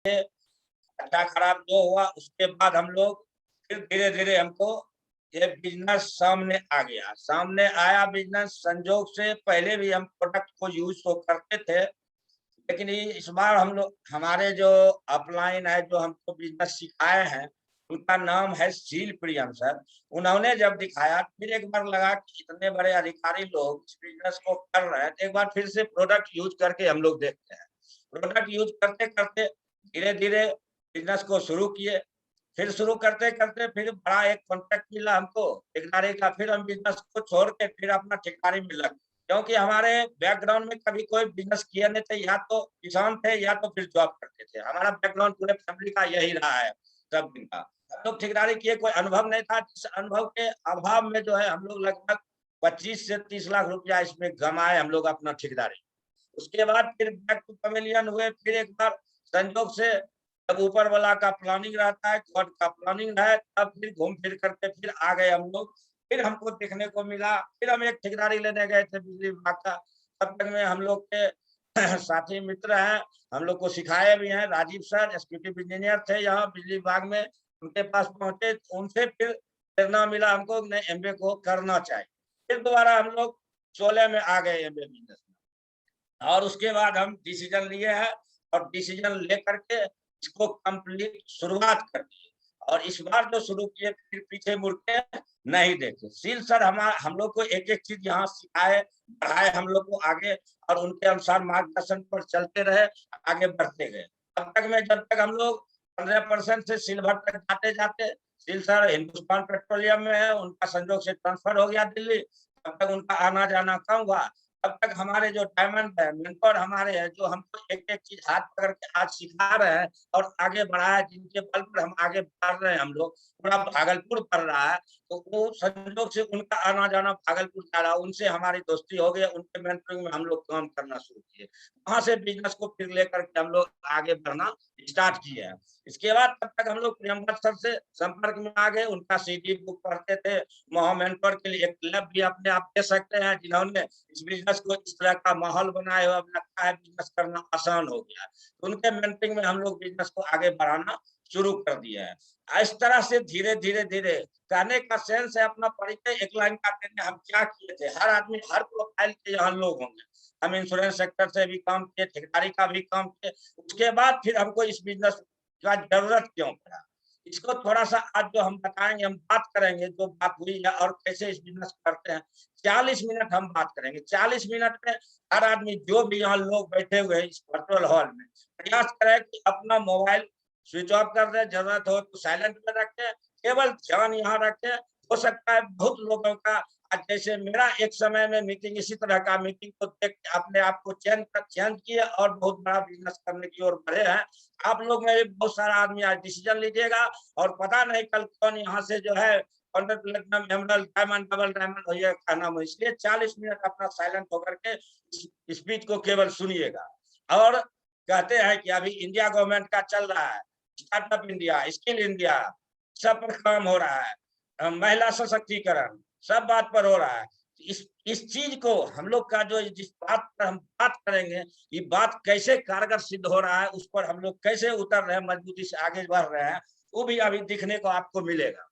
अच्छा खराब जो हुआ उसके बाद हम लोग फिर धीरे-धीरे हमको ये बिज़नेस सामने आ गया। सामने आया बिज़नेस, संजोग से पहले भी हम प्रोडक्ट को यूज़ तो करते थे, लेकिन इस बार हम लोग हमारे जो अपलाइन है, जो हमको बिज़नेस सिखाए हैं, उनका नाम है सील प्रियम सर। उन्होंने जब दिखाया, फिर एक बार लगा कि इतने बड़े अधिकारी लोग इस बिज़नेस को कर रहे हैं, तो एक बार फिर से प्रोडक्ट यूज़ करके हम लोग देखते हैं। प्रोडक्ट यूज़ करते-करते धीरे-धीरे बिज़नेस को शुरू किए। फिर शुरू करते-करते फिर बड़ा एक कॉन्ट्रैक्ट मिला हमको ठेकेदारी का, फिर हम बिज़नेस को छोड़ के फिर अपना ठेकेदारी में लग, क्योंकि हमारे बैकग्राउंड में कभी कोई बिज़नेस किया नहीं था, या तो किसान थे या तो फिर जॉब करते थे। हमारा बैकग्राउंड पूरे फैमिली का यही रहा है सब दिन का। हम लोग ठेकेदारी किए, कोई अनुभव नहीं था, जिस अनुभव के अभाव में जो है हम लोग लगभग 25 से 30 लाख रुपया इसमें गँवाए हम लोग अपना ठेकेदारी। उसके बाद फिर बैक टू पवेलियन हुए, फिर एक बार संजोग से जब ऊपर वाला का प्लानिंग रहता है, गॉड का प्लानिंग है, तब फिर घूम फिर करके फिर आ गए हम लोग। फिर हमको देखने को मिला, फिर हम एक ठेकेदारी लेने गए थे बिजली विभाग का। तब तक में हम लोग के साथी मित्र हैं, हम लोग को सिखाए भी हैं, राजीव सर एग्जीक्यूटिव इंजीनियर थे यहाँ बिजली विभाग में, उनके पास पहुँचे, उनसे फिर प्रेरणा मिला हमको नहीं एमबीए को करना चाहिए। फिर दोबारा हम लोग 16 में आ गए एमबीए बिज़नेस में। और उसके बाद हम डिसीजन लिए हैं और डिसीजन लेकर के इसको कंप्लीट शुरुआत कर दी और इस बार जो शुरू किए फिर पीछे मुड़ के नहीं देखे। सील सर हम लोग को एक-एक चीज़ यहाँ सिखाए, बढ़ाए हम लोग को आगे और उनके अनुसार मार्गदर्शन पर चलते रहे, आगे बढ़ते गए। तब तक में जब तक हम लोग 15% से सिल्वर तक जाते-जाते, सील सर हिंदुस्तान पेट्रोलियम में है, उनका संजोग से ट्रांसफर हो गया दिल्ली, तब तक उनका आना-जाना कम हुआ। तब तक हमारे जो डायमंड है, मेंटर हमारे हैं, जो हमको एक-एक चीज़ हाथ पकड़ के आज सिखा रहे हैं और आगे बढ़ा है, जिनके बल पर हम आगे बढ़ रहे हैं हम लोग, पूरा भागलपुर पड़ रहा है, तो वो संजोग से उनका आना-जाना भागलपुर जा रहा है, उनसे हमारी दोस्ती हो गई, उनके मेंटरिंग में हम लोग काम करना शुरू किए। वहाँ से बिज़नेस को फिर लेकर के हम लोग आगे बढ़ना स्टार्ट किए हैं। इसके बाद तब तक हम लोग प्रियंका सर से संपर्क में आ गए, उनका सीडी बुक पढ़ते थे, वहाँ मेंटर के लिए एक क्लब भी अपने आप दे सकते हैं, जिन्होंने इस बिज़नेस को इस तरह का माहौल बनाया हुआ लगता है बिज़नेस करना आसान हो गया है। तो उनके मेंटरिंग में हम लोग बिज़नेस को आगे बढ़ाना शुरू कर दिए हैं। इस तरह से धीरे-धीरे कहने का सेंस है अपना परिचय एक लाइन का देने हम क्या किए थे। हर आदमी हर प्रोफाइल के यहाँ लोग होंगे। हम इंश्योरेंस सेक्टर से भी काम किए, ठेकेदारी का भी काम किए। उसके बाद फिर हमको इस बिज़नेस का ज़रूरत क्यों पड़ा? इसको थोड़ा-सा आज जो हम बताएँगे, हम बात करेंगे, जो बात हुई है और कैसे इस बिज़नेस को करते हैं। 40 मिनट हम बात करेंगे। 40 मिनट में हर आदमी जो भी यहाँ लोग बैठे हुए हैं इस वर्चुअल हॉल में, प्रयास करें कि अपना मोबाइल स्विच ऑफ कर दें, ज़रूरत हो तो साइलेंट में रखें, केवल ध्यान यहाँ रखें। हो सकता है बहुत लोगों का आज जैसे मेरा एक समय में मीटिंग इसी तरह का मीटिंग को देख के अपने आप को चेंज किए और बहुत बड़ा बिज़नेस करने की ओर बढ़े हैं। आप लोग में भी बहुत सारा आदमी आज डिसीज़न लीजिएगा और पता नहीं कल कौन यहाँ से जो है contract platinum, emerald, diamond, double diamond हो जाएगा क्या नाम है। इसलिए 40 मिनट अपना साइलेंट होकर के इस स्पीच को केवल सुनिएगा। और कहते हैं कि अभी इंडिया गवर्नमेंट का चल रहा है, स्टार्टअप इंडिया, स्किल इंडिया, सब पर काम हो रहा है। महिला सशक्तिकरण, सब बात पर हो रहा है। इस चीज़ को हम लोग का जो जिस बात पर हम बात करेंगे, ये बात कैसे कारगर सिद्ध हो रहा है, उस पर हम लोग कैसे उतर रहे हैं, मजबूती से आगे बढ़ रहे हैं, वो भी अभी दिखने को आपको मिलेगा।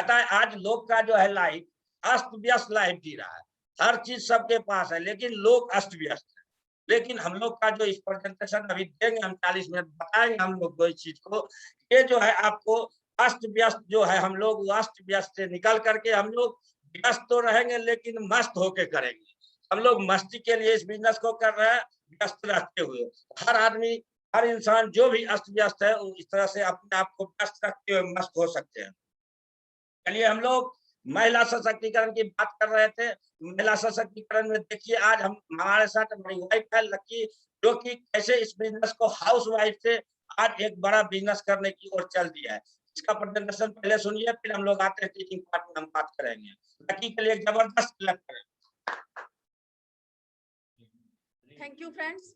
पता है आज लोग का जो है लाइफ अस्त-व्यस्त लाइफ जी रहा है। हर चीज़ सबके पास है, लेकिन लोग अस्त-व्यस्त हैं। लेकिन हम लोग का जो इस प्रेजेंटेशन अभी देंगे, हम 40 मिनट बताएँगे हम लोग को इस चीज़ को, ये जो है आपको अस्त-व्यस्त जो है हम लोग वो अस्त-व्यस्त से निकल कर के हम लोग व्यस्त तो रहेंगे लेकिन मस्त होके करेंगे। हम लोग मस्ती के लिए इस बिज़नेस को कर रहे हैं, व्यस्त रहते हुए। हर आदमी, हर इंसान जो भी अस्त-व्यस्त है, वो इस तरह से अपने आप को व्यस्त रखते हुए मस्त हो सकते हैं। चलिए हम लोग महिला सशक्तिकरण की बात कर रहे थे। महिला सशक्तिकरण में देखिए आज हम हमारे साथ हमारी वाइफ है लकी, जो कि कैसे इस बिज़नेस को हाउसवाइफ से आज एक बड़ा बिज़नेस करने की ओर चल दिया है। इसका प्रेजेंटेशन पहले सुनिए, फिर हम लोग आते हैं टीचिंग पार्ट में हम बात करेंगे। लकी के लिए एक जबरदस्त क्लैप करें। Thank you friends.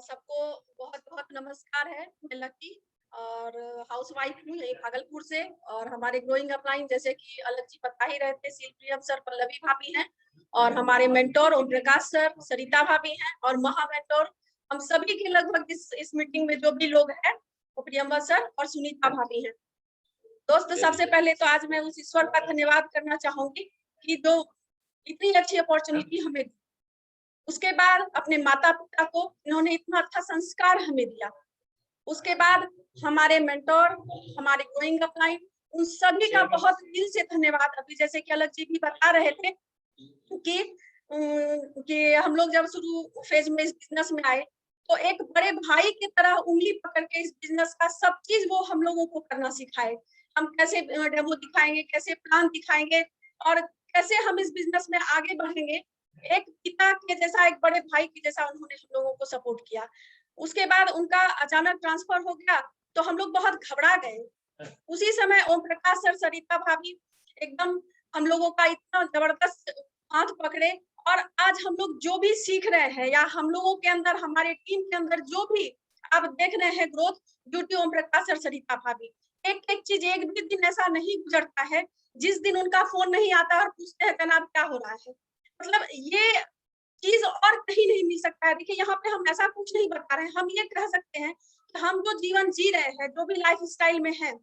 सबको बहुत-बहुत नमस्कार है। मैं लकी और हाउसवाइफ हूँ यही भागलपुर से और हमारे ग्रोइंग अपलाइन जैसे कि अलग जी बता ही रहे थे, सील प्रियम सर, पल्लवी भाभी हैं और हमारे मेंटर ओम प्रकाश सर, सरिता भाभी हैं और महा मेंटर हम सभी के लगभग इस मीटिंग में जो भी लोग हैं प्रियंवल सर और सुनीता भाभी हैं। दोस्त सबसे पहले तो आज मैं उस ईश्वर का धन्यवाद करना चाहूंगी कि जो इतनी अच्छी अपॉर्चुनिटी हमें दी। उसके बाद अपने माता पिता को, इन्होंने इतना अच्छा संस्कार हमें दिया। उसके बाद हमारे मेंटोर, हमारे ग्रोइंग अपलाइन, उन सभी का बहुत दिल से धन्यवाद। अभी जैसे कि अलग जी भी बता रहे थे कि हम लोग जब शुरू फेज में इस बिजनेस में आए तो एक बड़े भाई की तरह उंगली पकड़ के इस बिजनेस का सब चीज वो हम लोगों को करना सिखाए। हम कैसे डेमो दिखाएंगे, कैसे प्लान दिखाएंगे और कैसे हम इस बिजनेस में आगे बढ़ेंगे। एक पिता के जैसा, एक बड़े भाई के जैसा उन्होंने हम लोगों को सपोर्ट किया। उसके बाद उनका अचानक ट्रांसफर हो गया तो हम लोग बहुत घबरा गए। उसी समय ओम प्रकाश सर, सरिता भाभी एकदम हम लोगों का इतना जबरदस्त हाथ पकड़े और आज हम लोग जो भी सीख रहे हैं या हम लोगों के अंदर, हमारे टीम के अंदर जो भी आप देख रहे हैं growth, due to Om Prakash sir, Sarita भाभी। एक एक चीज, एक भी दिन ऐसा नहीं गुजरता है जिस दिन उनका फोन नहीं आता और पूछते हैं जनाब क्या हो रहा है। मतलब ये चीज और कहीं नहीं मिल सकता है। देखिए यहाँ पे हम ऐसा कुछ नहीं बता रहे हैं, हम ये कह सकते हैं कि हम जो जीवन जी रहे हैं, जो भी लाइफ स्टाइल में है,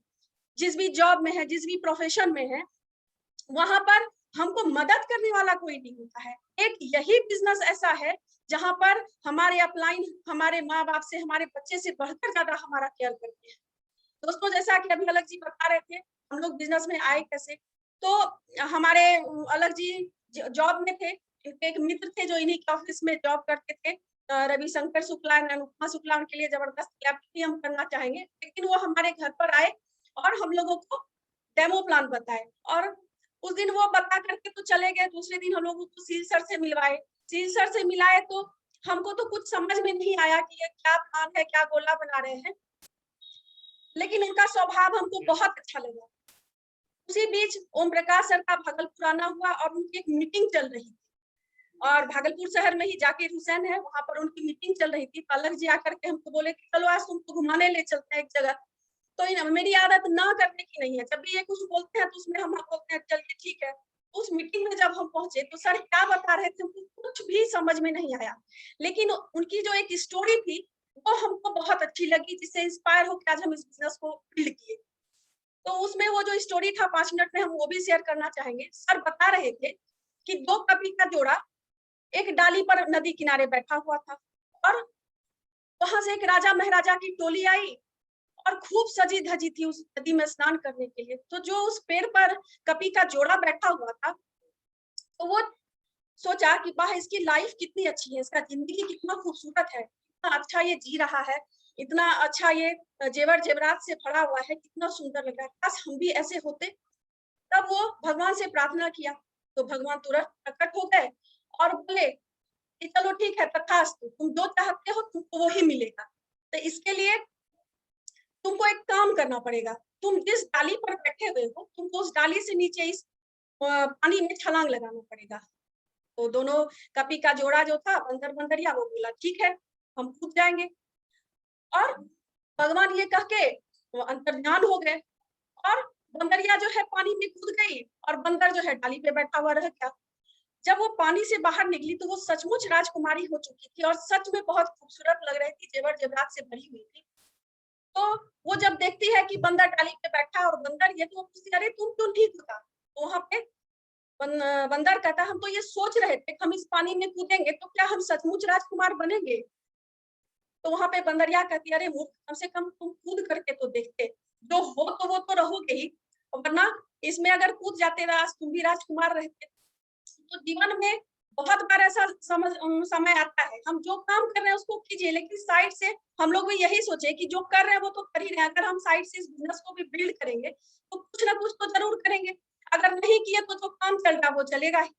जिस भी जॉब में है, जिस भी प्रोफेशन में है, वहां पर हमको मदद करने वाला कोई नहीं होता है। एक यही बिजनेस ऐसा है जहां पर हमारे अपलाइन हमारे माँ बाप से, हमारे बच्चे से बढ़कर ज्यादा हमारा केयर करते हैं। दोस्तों जैसा कि अभी अलग जी बता रहे थे हम लोग बिजनेस में आए कैसे, तो हमारे अलग जी जॉब में थे, इनके एक मित्र थे जो इन्हीं के ऑफिस में जॉब करते थे, रविशंकर शुक्ला, अनुपमा शुक्ला, उनके लिए जबरदस्त क्लैप भी हम करना चाहेंगे। लेकिन वो हमारे घर पर आए और हम लोगों को डेमो प्लान बताए और उस दिन वो बता करके तो चले गए। दूसरे दिन हम लोगों को सील सर से मिलवाए। सील सर से मिलाए तो हमको तो कुछ समझ में नहीं आया कि ये क्या प्लान है, क्या गोला बना रहे हैं, लेकिन उनका स्वभाव हमको बहुत अच्छा लगा। उसी बीच ओम प्रकाश सर का भागलपुर आना हुआ और उनकी एक मीटिंग चल रही थी और भागलपुर शहर में ही जाकिर हुसैन है, वहां पर उनकी मीटिंग चल रही थी। अलग जी आकर के हमको बोले कि चलो आज तुमको घुमाने ले चलते हैं एक जगह। तो मेरी आदत ना करने की नहीं है, जब भी ये कुछ बोलते हैं तो उसमें हम बोलते हैं चलिए ठीक है। उस मीटिंग में जब हम पहुंचे तो सर क्या बता रहे थे कुछ भी समझ में नहीं आया, लेकिन उनकी जो एक स्टोरी थी वो हमको बहुत अच्छी लगी, जिससे इंस्पायर होकर आज हम इस बिजनेस को बिल्ड किए। तो उसमें वो जो स्टोरी था 5 मिनट में हम वो भी शेयर करना चाहेंगे। सर बता रहे थे कि 2 कपी का जोड़ा एक डाली पर नदी किनारे बैठा हुआ था और वहां से एक राजा महाराजा की टोली आई और खूब सजी धजी थी उस नदी में स्नान करने के लिए। तो जो उस पेड़ पर कपी का जोड़ा बैठा हुआ था तो वो सोचा कि वाह इसकी लाइफ कितनी अच्छी है, इसका जिंदगी कितना खूबसूरत है, कितना अच्छा ये जी रहा है, इतना अच्छा ये जेवर जेवरात से भरा हुआ है, कितना सुंदर लग रहा है, काश हम भी ऐसे होते। तब वो भगवान से प्रार्थना किया तो भगवान तुरंत प्रकट हो गए और बोले कि चलो ठीक है, तथास्तु, तुम जो चाहते हो तुमको वही मिलेगा। तो इसके लिए तुमको एक काम करना पड़ेगा, तुम जिस डाली पर बैठे हुए हो तुमको उस डाली से नीचे इस पानी में छलांग लगाना पड़ेगा। तो दोनों कपी का जोड़ा जो था बंदर बंदरिया वो बोला ठीक है हम कूद जाएंगे और भगवान ये कह के वो अंतर्ध्यान हो गए और बंदरिया जो है पानी में कूद गई और बंदर जो है डाली पे बैठा हुआ रह गया। जब वो पानी से बाहर निकली तो वो सचमुच राजकुमारी हो चुकी थी और सच में बहुत खूबसूरत लग रही थी, जेवर जेवरात से भरी हुई थी। तो वो जब देखती है कि बंदर डाली पे बैठा है और बंदर ये तो पूछती अरे तुम क्यों ठीक होता। तो वहां पे बंदर कहता हम तो ये सोच रहे थे हम इस पानी में कूदेंगे तो क्या हम सचमुच राजकुमार बनेंगे। तो वहां पे बंदरिया कहती अरे मूर्ख, कम से कम तुम कूद करके तो देखते, जो हो तो वो तो रहोगे ही, वरना इसमें अगर कूद जाते राज तुम भी राजकुमार रहते। तो जीवन में बहुत बार ऐसा समय आता है हम जो काम कर रहे हैं उसको कीजिए, लेकिन साइड से हम लोग भी यही सोचे कि जो कर रहे हैं वो तो कर ही रहे हैं, अगर हम साइड से इस बिजनेस को भी बिल्ड करेंगे तो कुछ ना कुछ तो जरूर करेंगे, अगर नहीं किए तो जो काम चल रहा है वो चलेगा ही।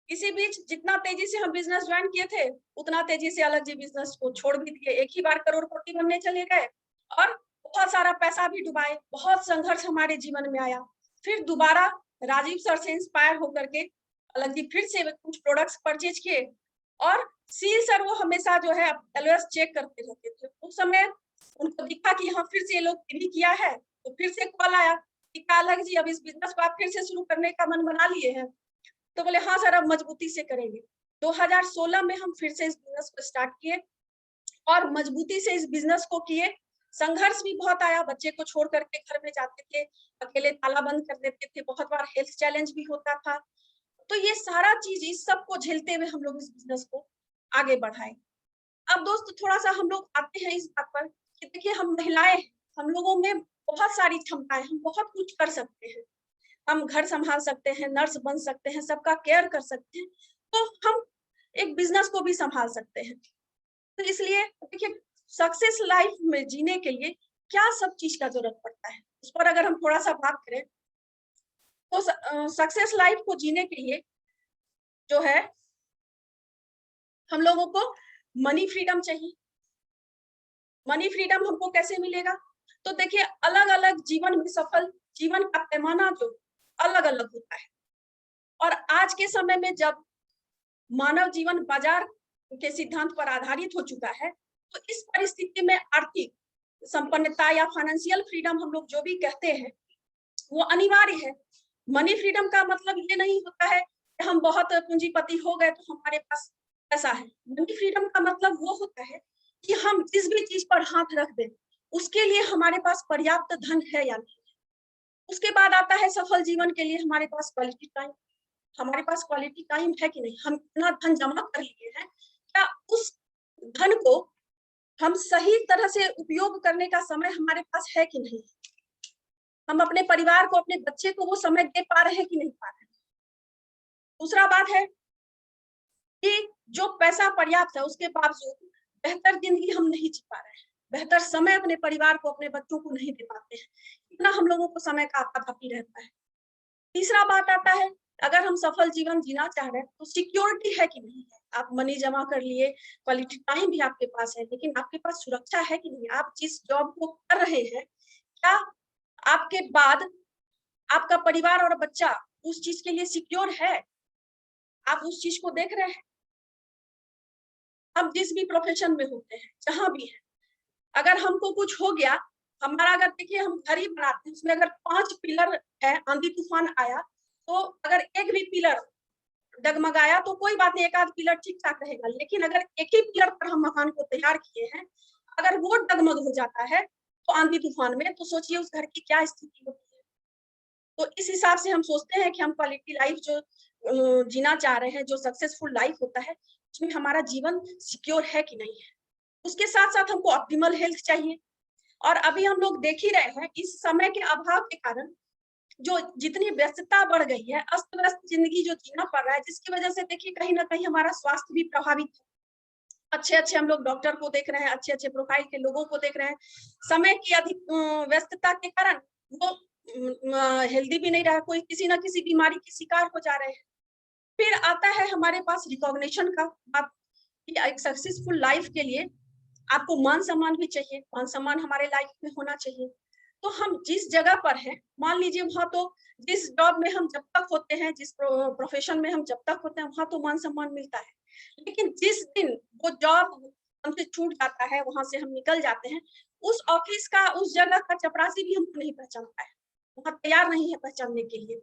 इसी बीच जितना तेजी से हम बिजनेस ज्वाइन किए थे उतना तेजी से अलग जी बिजनेस को छोड़ भी दिए। एक ही बार करोड़पति बनने चले गए और बहुत सारा पैसा भी डुबाए, बहुत संघर्ष हमारे जीवन में आया। फिर दोबारा राजीव सर से इंस्पायर होकर के अलग जी फिर से कुछ प्रोडक्ट्स परचेज किए और सील सर वो हमेशा जो है ऑलवेज चेक करते रहते थे। उस समय उनको दिखा कि हाँ फिर से ये लोग भी किया है तो फिर से कॉल आया कि अलग जी अब इस बिजनेस को आप फिर से शुरू करने का मन बना लिए हैं। तो बोले हाँ सर अब मजबूती से करेंगे। 2016 में हम फिर से इस बिजनेस को स्टार्ट किए और मजबूती से इस बिजनेस को किए। संघर्ष भी बहुत आया, बच्चे को छोड़ करके घर में जाते थे, अकेले ताला बंद कर देते थे, बहुत बार हेल्थ चैलेंज भी होता था। तो ये सारा चीज, इस सब को झेलते हुए हम लोग इस बिजनेस को आगे बढ़ाए। अब दोस्त थोड़ा-सा हम लोग आते हैं इस बात पर कि देखिए, हम महिलाएं हैं, हम लोगों में बहुत सारी क्षमताएं, हम बहुत कुछ कर सकते हैं। हम घर संभाल सकते हैं, नर्स बन सकते हैं, सबका केयर कर सकते हैं, तो हम एक बिजनेस को भी संभाल सकते हैं। तो इसलिए देखिए, सक्सेस लाइफ में जीने के लिए क्या सब चीज का जरूरत पड़ता है, उस पर अगर हम थोड़ा सा बात करें तो सक्सेस लाइफ को जीने के लिए जो है, हम लोगों को मनी फ्रीडम चाहिए। मनी फ्रीडम हमको कैसे मिलेगा? तो देखिए, अलग-अलग जीवन में सफल जीवन का पैमाना जो अलग-अलग होता है, और आज के समय में जब मानव जीवन बाजार के सिद्धांत पर आधारित हो चुका है, तो इस परिस्थिति में आर्थिक संपन्नता या फाइनेंशियल फ्रीडम हम लोग जो भी कहते हैं, वो अनिवार्य है। मनी फ्रीडम का मतलब ये नहीं होता है कि हम बहुत पूंजीपति हो गए तो हमारे पास पैसा है। मनी फ्रीडम का मतलब वो होता है कि हम जिस भी चीज पर हाथ रख दें, उसके लिए हमारे पास पर्याप्त धन है या नहीं। उसके बाद आता है सफल जीवन के लिए हमारे पास क्वालिटी टाइम। हमारे पास क्वालिटी टाइम है कि नहीं? हम इतना धन जमा कर लिए हैं, क्या उस धन को हम सही तरह से उपयोग करने का समय हमारे पास है कि नहीं? हम अपने परिवार को, अपने बच्चे को वो समय दे पा रहे हैं कि नहीं पा रहे हैं? दूसरा बात है कि जो पैसा पर्याप्त है, उसके बावजूद बेहतर जिंदगी हम नहीं जी पा रहे हैं, बेहतर समय अपने परिवार को, अपने बच्चों को नहीं दे पाते हैं। इतना हम लोगों को समय का आपाधापी रहता है। तीसरा बात आता है, अगर हम सफल जीवन जीना चाह रहे हैं तो सिक्योरिटी है कि नहीं है? आप मनी जमा कर लिए, क्वालिटी टाइम भी आपके पास है, लेकिन आपके पास सुरक्षा है कि नहीं? आप जिस जॉब को कर रहे हैं, क्या आपके बाद आपका परिवार और बच्चा उस चीज के लिए सिक्योर है? आप उस चीज को देख रहे हैं? हम जिस भी प्रोफेशन में होते हैं, जहां भी है, अगर हमको कुछ हो गया, हमारा अगर देखिए हम घर ही बनाते हैं, उसमें अगर 5 पिलर है, आंधी तूफान आया, तो अगर एक भी पिलर डगमगाया तो कोई बात नहीं, एक आध पिलर ठीक-ठाक रहेगा। लेकिन अगर एक ही पिलर पर हम मकान को तैयार किए हैं, अगर वो डगमग हो जाता है, तो आंधी तूफान में, तो सोचिए उस घर की क्या स्थिति होती है। तो इस हिसाब से हम सोचते हैं कि हम क्वालिटी लाइफ जो जीना चाह रहे हैं, जो सक्सेसफुल लाइफ होता है, उसमें हमारा जीवन सिक्योर है कि नहीं है। उसके साथ-साथ हमको ऑप्टिमल हेल्थ चाहिए, और अभी हम लोग देख ही रहे हैं, इस समय के अभाव के कारण जो जितनी व्यस्तता बढ़ गई है, अस्त-व्यस्त ज़िंदगी जो जीना पड़ रहा है, जिसकी वजह से देखिए कहीं न कहीं हमारा स्वास्थ्य भी प्रभावित है। अच्छे-अच्छे हम लोग डॉक्टर को देख रहे हैं, अच्छे-अच्छे प्रोफाइल के लोगों को देख रहे हैं। समय की अधिक व्यस्तता के कारण वो हेल्दी भी नहीं रहा, कोई किसी न किसी बीमारी के शिकार हो जा रहे हैं। फिर आता है हमारे पास रिकॉग्निशन का बात, कि एक सक्सेसफुल लाइफ के लिए आपको मान-सम्मान भी चाहिए, मान-सम्मान हमारे लाइफ में होना चाहिए। तो हम जिस जगह पर हैं, मान लीजिए वहाँ तो जिस जॉब में हम जब तक होते हैं, जिस प्रोफ़ेशन में हम जब तक होते हैं, वहाँ तो मान-सम्मान मिलता है। लेकिन जिस दिन वो जॉब हमसे छूट जाता है, वहाँ से हम निकल जाते हैं, उस ऑफ़िस का, उस जगह का चपरासी भी हमको नहीं पहचानता है, वहाँ तैयार नहीं है पहचानने के लिए।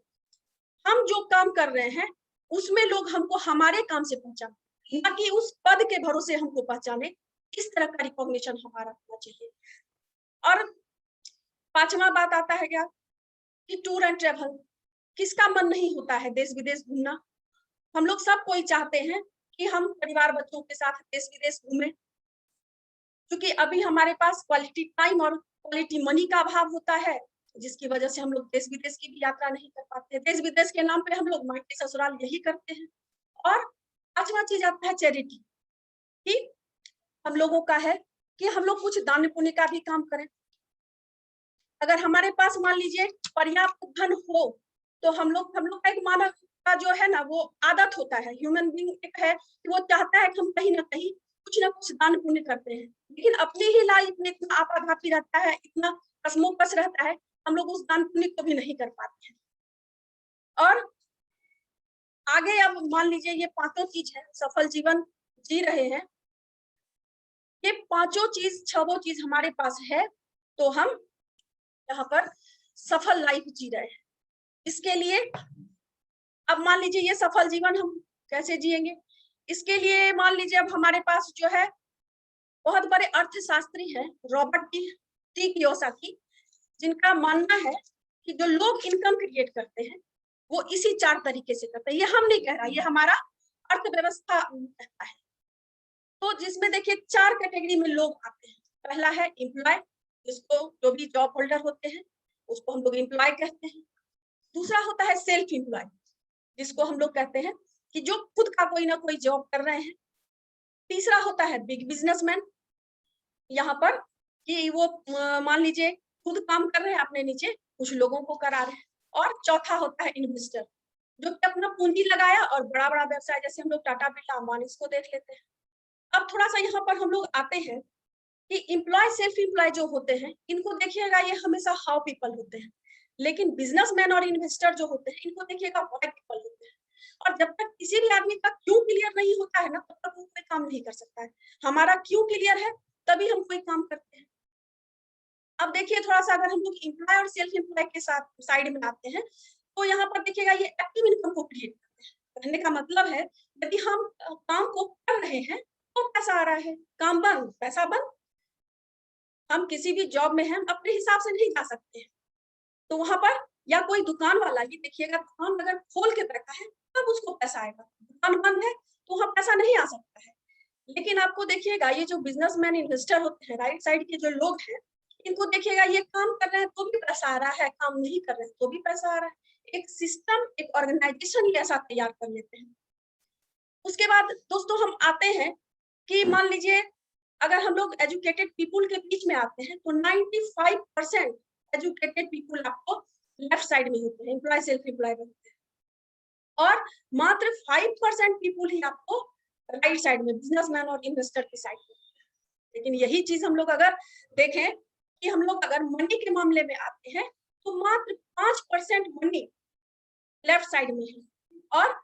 हम जो काम कर रहे हैं, उसमें लोग हमको हमारे काम से पहचाने, ना कि उस पद के भरोसे हमको पहचाने। इस तरह का रिकॉग्निशन हमारा होना चाहिए। और 5वां बात आता है क्या, कि टूर एंड ट्रैवल। किसका मन नहीं होता है देश-विदेश घूमना? हम लोग सब कोई चाहते हैं कि हम परिवार बच्चों के साथ देश-विदेश घूमें। क्योंकि अभी हमारे पास क्वालिटी टाइम और क्वालिटी मनी का अभाव होता है, जिसकी वजह से हम लोग देश-विदेश की भी यात्रा नहीं कर पाते। देश-विदेश के नाम पे हम लोग मायके ससुराल यही करते हैं। और 5वां चीज़ आता है चैरिटी, कि हम लोगों का है कि हम लोग कुछ दान पुण्य का भी काम करें। अगर हमारे पास मान लीजिए पर्याप्त धन हो, तो हम लोग का एक मानव का जो है ना, वो आदत होता है, ह्यूमन बीइंग एक है कि वो चाहता है कि हम कहीं न कहीं कुछ न कुछ दान पुण्य करते हैं। लेकिन अपनी ही लाइफ में इतना आपाधापी रहता है, इतना कशमोकश रहता है, हम लोग उस दान पुण्य को भी नहीं कर पाते हैं। और आगे अब मान लीजिए ये पाँचों चीज़ है, सफल जीवन जी रहे हैं, ये पाँचों चीज़, छहों चीज़ हमारे पास है, तो हम यहाँ पर सफल लाइफ जी रहे हैं। इसके लिए अब मान लीजिए ये सफल जीवन हम कैसे जिएँगे? इसके लिए मान लीजिए अब हमारे पास जो है, बहुत बड़े अर्थशास्त्री हैं, रॉबर्ट टी टी कियोसाकी, जिनका मानना है कि जो लोग इनकम क्रिएट करते हैं वो इसी 4 तरीके से करते हैं। ये हम नहीं कह रहा, ये हमारा अर्थव्यवस्था कहता है। तो जिसमें देखिए 4 कैटेगरी में लोग आते हैं। पहला है एम्प्लॉय, जिसको जो भी जॉब होल्डर होते हैं उसको हम लोग एम्प्लॉय कहते हैं। दूसरा होता है सेल्फ एम्प्लॉय, जिसको हम लोग कहते हैं कि जो खुद का कोई ना कोई जॉब कर रहे हैं। तीसरा होता है बिग बिजनेसमैन, यहाँ पर कि वो मान लीजिए खुद काम कर रहे हैं, अपने नीचे कुछ लोगों को करा रहे हैं। और चौथा होता है इन्वेस्टर, जो कि अपना पूंजी लगाया और बड़ा-बड़ा व्यवसाय, जैसे हम लोग टाटा बिरला अंबानी को देख लेते हैं। अब थोड़ा-सा यहाँ पर हम लोग आते हैं कि एम्प्लॉय सेल्फ एम्प्लॉय जो होते हैं, इनको देखिएगा ये हमेशा हाउ पीपल होते हैं। लेकिन बिजनेसमैन और इन्वेस्टर जो होते हैं, इनको देखिएगा व्हाई पीपल होते हैं। और जब तक किसी भी आदमी का क्यों क्लियर नहीं होता है ना, तब तक वो कोई काम नहीं कर सकता है। हमारा क्यों क्लियर है, तभी हम कोई काम करते हैं। अब देखिए थोड़ा-सा अगर हम लोग एम्प्लॉय और सेल्फ एम्प्लॉय के साथ साइड में आते हैं, तो यहाँ पर देखिएगा ये एक्टिव इनकम को क्रिएट करते हैं। कहने का मतलब है यदि हम काम को कर रहे हैं, तो पैसा आ रहा है, काम बंद, पैसा बंद। हम किसी भी जॉब में हैं, हम अपने हिसाब से नहीं जा सकते हैं। तो वहाँ पर या कोई दुकान वाला, ये देखिएगा दुकान अगर खोल के बैठा है, तब उसको पैसा आएगा। दुकान बंद है, तो वहाँ पैसा नहीं आ सकता है। लेकिन आपको देखिएगा ये जो बिज़नेसमैन इन्वेस्टर होते हैं, राइट साइड के जो लोग हैं, इनको देखिएगा ये काम कर रहे हैं तो भी पैसा आ रहा है, काम नहीं कर रहे हैं तो भी पैसा आ रहा है। एक सिस्टम, एक ऑर्गेनाइजेशन ही ऐसा तैयार कर लेते हैं। उसके बाद दोस्तों हम आते हैं कि मान लीजिए अगर हम लोग एजुकेटेड पीपल के बीच में आते हैं, तो 95% एजुकेटेड पीपल आपको लेफ्ट साइड में होते हैं, एम्प्लॉय सेल्फ एम्प्लॉय में होते हैं। और मात्र 5% पीपल ही आपको राइट साइड में बिजनेसमैन और इन्वेस्टर की साइड में। लेकिन यही चीज हम लोग अगर देखें कि हम लोग अगर मनी के मामले में आते हैं, तो मात्र 5% मनी लेफ्ट साइड में है और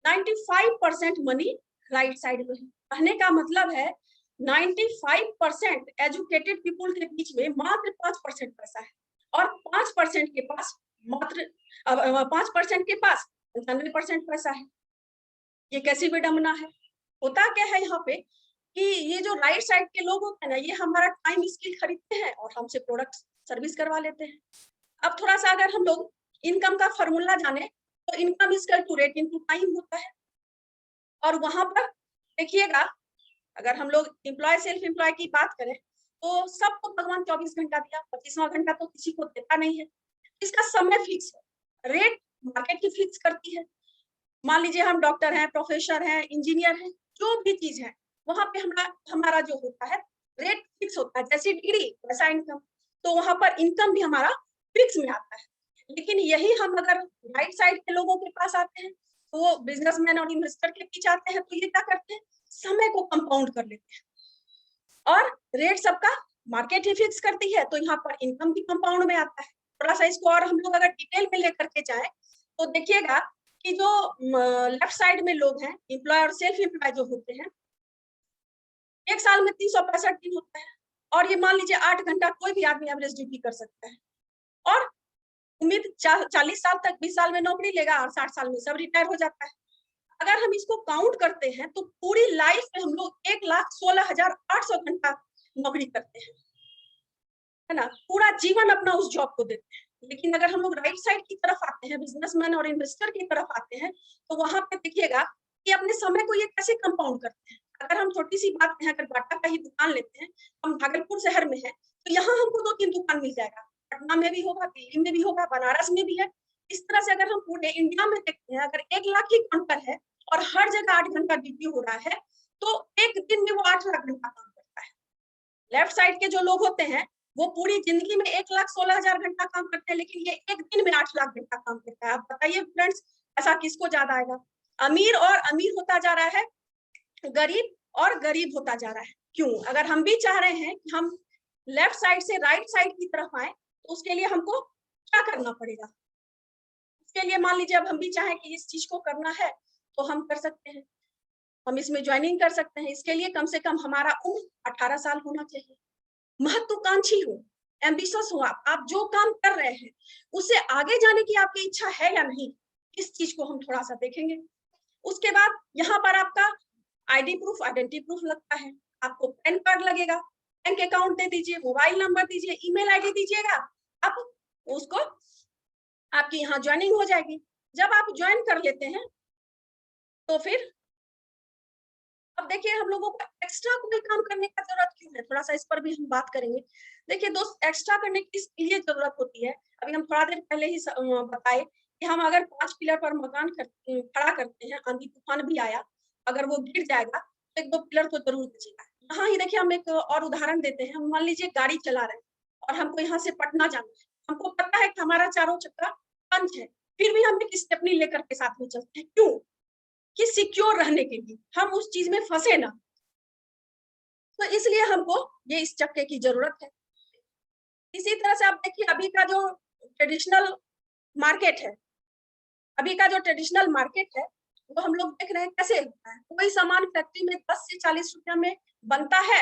95% मनी राइट साइड में है। कहने का मतलब है 95% एजुकेटेड पीपल के बीच में मात्र 5% पैसा है और 5% के पास मात्र 5% के पास 95% पैसा है। ये कैसी विडंबना है। होता क्या है यहाँ पे कि ये जो राइट साइड के लोग होते हैं ना, ये हमारा टाइम स्किल खरीदते हैं और हमसे प्रोडक्ट सर्विस करवा लेते हैं। अब थोड़ा-सा अगर हम लोग इनकम का फॉर्मूला जाने, तो income is equal to rate into time होता है। और वहाँ पर देखिएगा अगर हम लोग एम्प्लॉय सेल्फ एम्प्लॉय की बात करें, तो सबको भगवान 24 घंटा दिया, 25वां घंटा तो किसी को देता नहीं है। इसका समय फिक्स है, रेट मार्केट की फिक्स करती है। मान लीजिए हम डॉक्टर हैं, प्रोफेसर हैं, इंजीनियर हैं, जो भी चीज़ है, वहाँ पे हमारा जो होता है रेट फिक्स होता है। जैसी डिग्री वैसा इनकम, तो वहाँ पर इनकम भी हमारा फिक्स में आता है। लेकिन यही हम अगर राइट साइड के लोगों के पास आते हैं, तो वो बिजनेसमैन और इन्वेस्टर के बीच आते हैं, तो ये क्या करते हैं, समय को कंपाउंड कर लेते हैं और रेट सबका मार्केट ही फिक्स करती है, तो यहाँ पर इनकम भी कंपाउंड में आता है। थोड़ा-सा इसको और हम लोग अगर डिटेल में लेकर के जाएँ, तो देखिएगा कि जो लेफ्ट साइड में लोग हैं, एम्प्लॉय और सेल्फ एम्प्लॉय जो होते हैं, 1 साल में 365 दिन होता है और ये मान लीजिए 8 घंटा कोई भी आदमी एवरेज ड्यूटी कर सकता है और उम्मीद 40 साल तक 20 साल में नौकरी लेगा और 60 साल में सब रिटायर हो जाता है। अगर हम इसको काउंट करते हैं, तो पूरी लाइफ में हम लोग 1,16,800 घंटा नौकरी करते हैं, है ना? पूरा जीवन अपना उस जॉब को देते हैं। लेकिन अगर हम लोग राइट साइड की तरफ आते हैं, बिज़नेसमैन और इन्वेस्टर की तरफ आते हैं, तो वहाँ पे देखिएगा कि अपने समय को ये कैसे कंपाउंड करते हैं। अगर हम छोटी-सी बात कहें, अगर बाटा का ही दुकान लेते हैं, हम भागलपुर शहर में हैं, तो यहाँ हमको 2-3 दुकान मिल जाएगा। पटना में भी होगा, दिल्ली में भी होगा, बनारस में भी है। इस तरह से अगर हम पूरे इंडिया में देखते हैं, अगर 1 लाख ही काउंटर है और हर जगह 8 घंटा ड्यूटी हो रहा है, तो 1 दिन में वो 8 लाख घंटा काम करता है। लेफ्ट साइड के जो लोग होते हैं, वो पूरी ज़िंदगी में 1,16,000 घंटा काम करते हैं, लेकिन ये 1 दिन में 8 लाख घंटा काम करता है। आप बताइए फ्रेंड्स, ऐसा किसको ज़्यादा आएगा? अमीर और अमीर होता जा रहा है, गरीब और गरीब होता जा रहा है। क्यों? अगर हम भी चाह रहे हैं कि हम लेफ्ट साइड से राइट साइड की तरफ आएँ, तो उसके लिए हमको क्या करना पड़ेगा? उसके लिए मान लीजिए अब हम भी चाहें कि इस चीज़ को करना है, तो हम कर सकते हैं। हम इसमें जॉइनिंग कर सकते हैं। इसके लिए कम से कम हमारा उम्र 18 साल होना चाहिए। महत्वाकांक्षी हो, एम्बिशियस हो आप जो काम कर रहे हैं, उससे आगे जाने की आपकी इच्छा है या नहीं? इस चीज़ को हम थोड़ा-सा देखेंगे। उसके बाद यहाँ पर आपका आईडी प्रूफ, आइडेंटिटी प्रूफ लगता है। आपको पैन कार्ड लगेगा। बैंक अकाउंट दे दीजिए, मोबाइल नंबर दीजिए, ईमेल आईडी दीजिएगा, आप उसको आपकी यहाँ ज्वाइनिंग हो जाएगी। जब आप ज्वाइन कर लेते हैं तो फिर अब देखिए हम लोगों को एक्स्ट्रा कोई काम करने का जरूरत क्यों है, थोड़ा सा इस पर भी हम बात करेंगे। देखिए दोस्त, एक्स्ट्रा करने की इसलिए जरूरत होती है, अभी हम थोड़ा देर पहले ही बताए कि हम अगर 5 पिलर पर मकान खड़ा करते हैं, आंधी तूफान भी आया, अगर वो गिर जाएगा तो 1-2 पिलर तो जरूर बचेगा। यहाँ ही देखिए हम एक और उदाहरण देते हैं। मान लीजिए गाड़ी चला रहे हैं और हमको यहाँ से पटना जाना है, हमको पता है कि हमारा चारों चक्का पंच है, फिर भी हम एक स्टेपनी लेकर के साथ में चलते हैं, क्यों? कि सिक्योर रहने के लिए, हम उस चीज में फंसे ना, तो इसलिए हमको ये इस चक्के की जरूरत है। इसी तरह से आप देखिए अभी का जो ट्रेडिशनल मार्केट है, अभी का जो ट्रेडिशनल मार्केट है, वो हम लोग देख रहे हैं कैसे होता है। कोई सामान फैक्ट्री में 10 से 40 रुपया में बनता है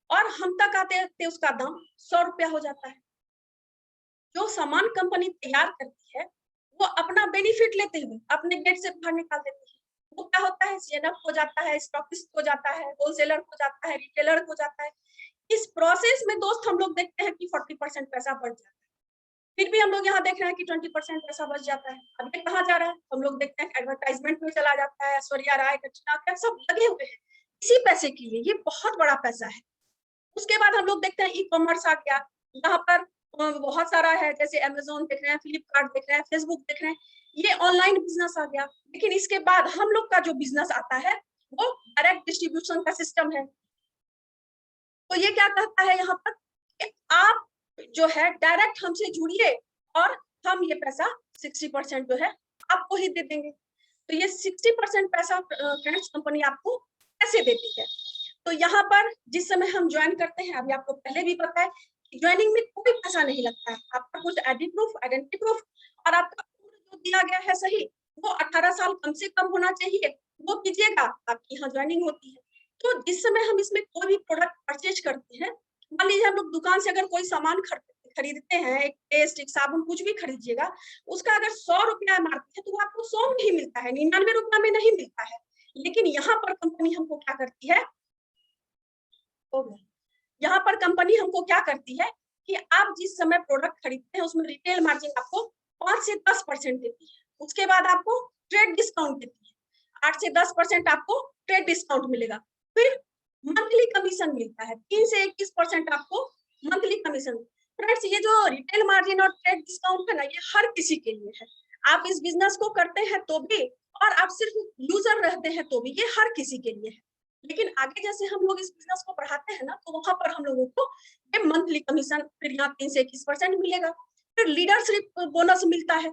और हम तक आते उसका दाम 100 रुपया हो जाता है। जो सामान कंपनी तैयार करती है, वो अपना बेनिफिट लेते हुए अपने गेट से बाहर निकाल देती है। वो क्या होता है, सीएनएफ हो जाता है, स्टॉकिस्ट हो जाता है, होलसेलर हो जाता है, रिटेलर हो जाता है। इस प्रोसेस में दोस्त हम लोग देखते हैं कि 40% पैसा बढ़ जाता है, फिर भी हम लोग यहाँ देख रहे हैं कि 20% पैसा बच जाता है। अब ये कहाँ जा रहा है, हम लोग देखते हैं एडवर्टाइजमेंट में चला जाता है, ऐश्वर्या राय, कटरीना कैफ सब लगे हुए हैं इसी पैसे के लिए, ये बहुत बड़ा पैसा है। उसके बाद हम लोग देखते हैं ई कॉमर्स आ गया, यहाँ पर बहुत सारा है, जैसे अमेज़न देख रहे हैं, फ्लिपकार्ट देख रहे हैं, फेसबुक देख रहे हैं, ये ऑनलाइन बिजनेस आ गया। लेकिन इसके बाद हम लोग का जो बिजनेस आता है वो डायरेक्ट डिस्ट्रीब्यूशन का सिस्टम है। तो ये क्या कहता है यहाँ पर कि आप जो है डायरेक्ट हमसे जुड़िए और हम ये पैसा 60% जो है आपको ही दे देंगे। तो ये 60% पैसा फ्रेंड्स कंपनी आपको कैसे देती है? तो यहाँ पर जिस समय हम ज्वाइन करते हैं, अभी आपको पहले भी पता है कि ज्वाइनिंग में कोई पैसा नहीं लगता है। आपका कुछ आइडेंटिटी प्रूफ और आपका जो दिया गया है सही, वो 18 साल कम से कम होना चाहिए, वो कीजिएगा, आपकी यहाँ ज्वाइनिंग होती है। तो जिस समय हम इसमें कोई भी प्रोडक्ट परचेज करते हैं, मान लीजिए हम लोग दुकान से अगर कोई सामान खरीदते हैं, एक पेस्ट, एक साबुन, कुछ भी खरीदिएगा, उसका अगर 100 रुपया एमआरपी है तो वो आपको 100 में ही मिलता है, 99 रुपया में नहीं मिलता है। लेकिन यहाँ पर कंपनी हमको क्या करती है, यहाँ पर कंपनी हमको क्या करती है कि आप जिस समय प्रोडक्ट खरीदते हैं उसमें रिटेल मार्जिन आपको 5 से 10% देती है, उसके बाद आपको ट्रेड डिस्काउंट देती है, 8 से 10% आपको ट्रेड डिस्काउंट मिलेगा, फिर मंथली कमीशन मिलता है, 3 से 21% आपको मंथली कमीशन। फ्रेंड्स, ये जो रिटेल मार्जिन और ट्रेड डिस्काउंट है ना, ये हर किसी के लिए है। आप इस बिजनेस को करते हैं तो भी, और आप सिर्फ यूजर रहते हैं तो भी, ये हर किसी के लिए है। लेकिन आगे जैसे हम लोग इस बिजनेस को बढ़ाते हैं ना, तो वहां पर हम लोगों को ये मंथली कमीशन, फिर यहाँ 3 से 21% मिलेगा, फिर लीडरशिप बोनस मिलता है।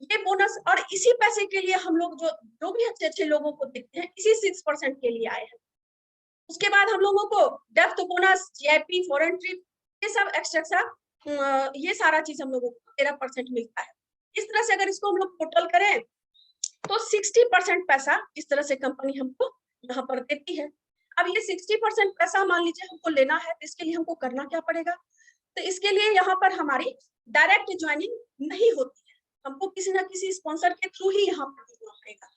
ये बोनस और इसी पैसे के लिए हम लोग जो भी अच्छे अच्छे लोगों को देखते हैं, इसी 6% के लिए आए हैं। उसके बाद हम लोगों को depth bonus, GIP, foreign trip, ये सब एक्स्ट्रा ये सारा चीज हम लोगों को 13% मिलता है। इस तरह से अगर इसको हम लोग टोटल करें तो 60% पैसा इस तरह से कंपनी हमको यहाँ पर देती है। अब ये 60% पैसा मान लीजिए हमको लेना है, तो इसके लिए हमको करना क्या पड़ेगा? तो इसके लिए यहाँ पर हमारी डायरेक्ट ज्वाइनिंग नहीं होती है, हमको किसी ना किसी स्पॉन्सर के थ्रू ही यहाँ पर जुड़ना पड़ेगा,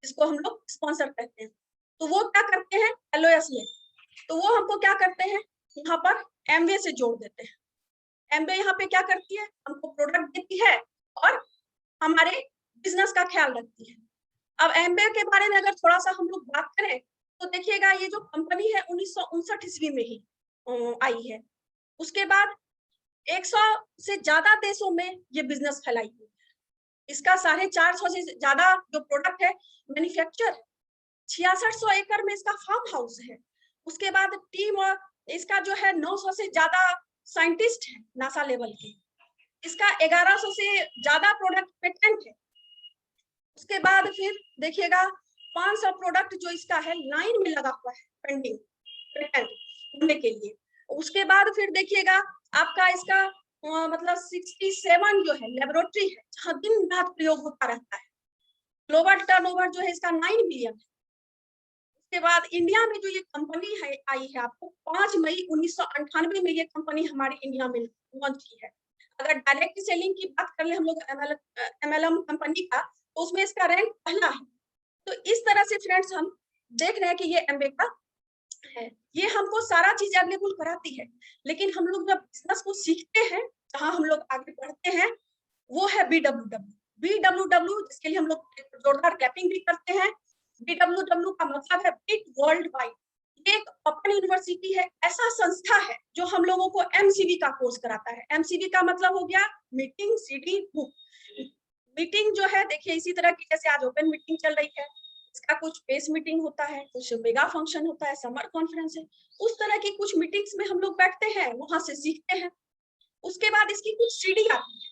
जिसको हम लोग स्पॉन्सर कहते हैं। तो वो क्या करते हैं एलओएस में, तो वो हमको क्या करते हैं, यहाँ पर एमवे से जोड़ देते हैं। एमवे यहाँ पे क्या करती है, हमको प्रोडक्ट देती है और हमारे बिजनेस का ख्याल रखती है। अब एमवे के बारे में अगर थोड़ा सा हम लोग बात करें तो देखिएगा, ये जो कंपनी है 1959 ईस्वी में ही आई है। उसके बाद 100 से ज्यादा देशों में ये बिजनेस फैलाई हुई है। इसका 450 से ज्यादा जो प्रोडक्ट है मैन्युफैक्चर, 6600 एकड़ में इसका फार्म हाउस है। उसके बाद टीम और इसका जो है 900 से ज्यादा साइंटिस्ट है नासा लेवल के। इसका 1100 से ज्यादा प्रोडक्ट पेटेंट है। उसके बाद फिर देखिएगा 500 प्रोडक्ट जो इसका है लाइन में लगा हुआ है पेंडिंग पेटेंट होने के लिए। उसके बाद फिर देखिएगा आपका इसका मतलब 67 जो है लेबोरेटरी है जहाँ दिन रात प्रयोग होता रहता है। ग्लोबल टर्नओवर जो है इसका 9 बिलियन है। उसके बाद इंडिया में जो ये कंपनी है आई है, आपको 5 मई 1998 में ये कंपनी हमारी इंडिया में लॉन्च की है। अगर डायरेक्ट सेलिंग की बात कर ले हम लोग एमएलएम कंपनी का, तो उसमें इसका रैंक पहला है। तो इस तरह से फ्रेंड्स हम देख रहे हैं कि ये एमवे का है, ये हमको सारा चीज अवेलेबल कराती है। लेकिन हम लोग जब बिजनेस को सीखते हैं, जहाँ हम लोग आगे बढ़ते हैं, वो है BWW, जिसके लिए हम लोग जोरदार क्लैपिंग भी करते हैं। BWW का मतलब है बिग वर्ल्ड वाइड। ये एक ओपन यूनिवर्सिटी है, ऐसा संस्था है जो हम लोगों को MCV का कोर्स कराता है। MCV का मतलब हो गया मीटिंग सीडी बुक। मीटिंग जो है, देखिए इसी तरह की जैसे आज ओपन मीटिंग चल रही है, इसका कुछ बेस मीटिंग होता है, कुछ मेगा फंक्शन होता है, समर कॉन्फ्रेंस है, उस तरह की कुछ मीटिंग्स में हम लोग बैठते हैं, वहां से सीखते हैं। उसके बाद इसकी कुछ सीडी आती है,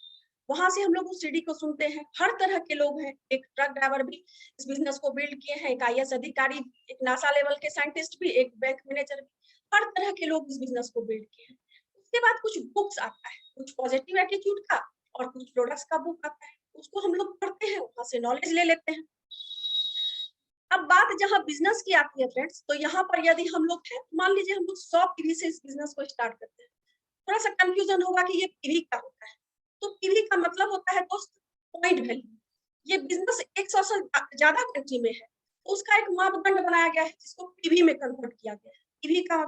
वहां से हम लोग उस सीडी को सुनते हैं। हर तरह के लोग हैं, एक ट्रक ड्राइवर भी इस बिजनेस को बिल्ड किए हैं, एक IAS अधिकारी, एक नासा लेवल के साइंटिस्ट भी, एक बैंक मैनेजर भी, हर तरह के लोग इस बिजनेस को बिल्ड किए हैं। उसके बाद कुछ बुक्स आता है, कुछ पॉजिटिव एटीट्यूड का और कुछ प्रोडक्ट्स का बुक आता है, उसको हम लोग पढ़ते हैं, वहां से नॉलेज ले लेते हैं। अब बात जहाँ बिजनेस की आती है फ्रेंड्स, तो यहाँ पर यदि हम लोग हैं, मान लीजिए हम लोग 100 पीवी से इस बिजनेस को स्टार्ट करते हैं। थोड़ा सा कंफ्यूजन होगा कि ये पीवी क्या होता है। तो पीवी का मतलब होता है दोस्त पॉइंट वैल्यू। ये बिजनेस 100 से ज्यादा कंट्री में है, तो उसका एक मापदंड बनाया गया है जिसको पीवी में कन्वर्ट किया गया है। पीवी का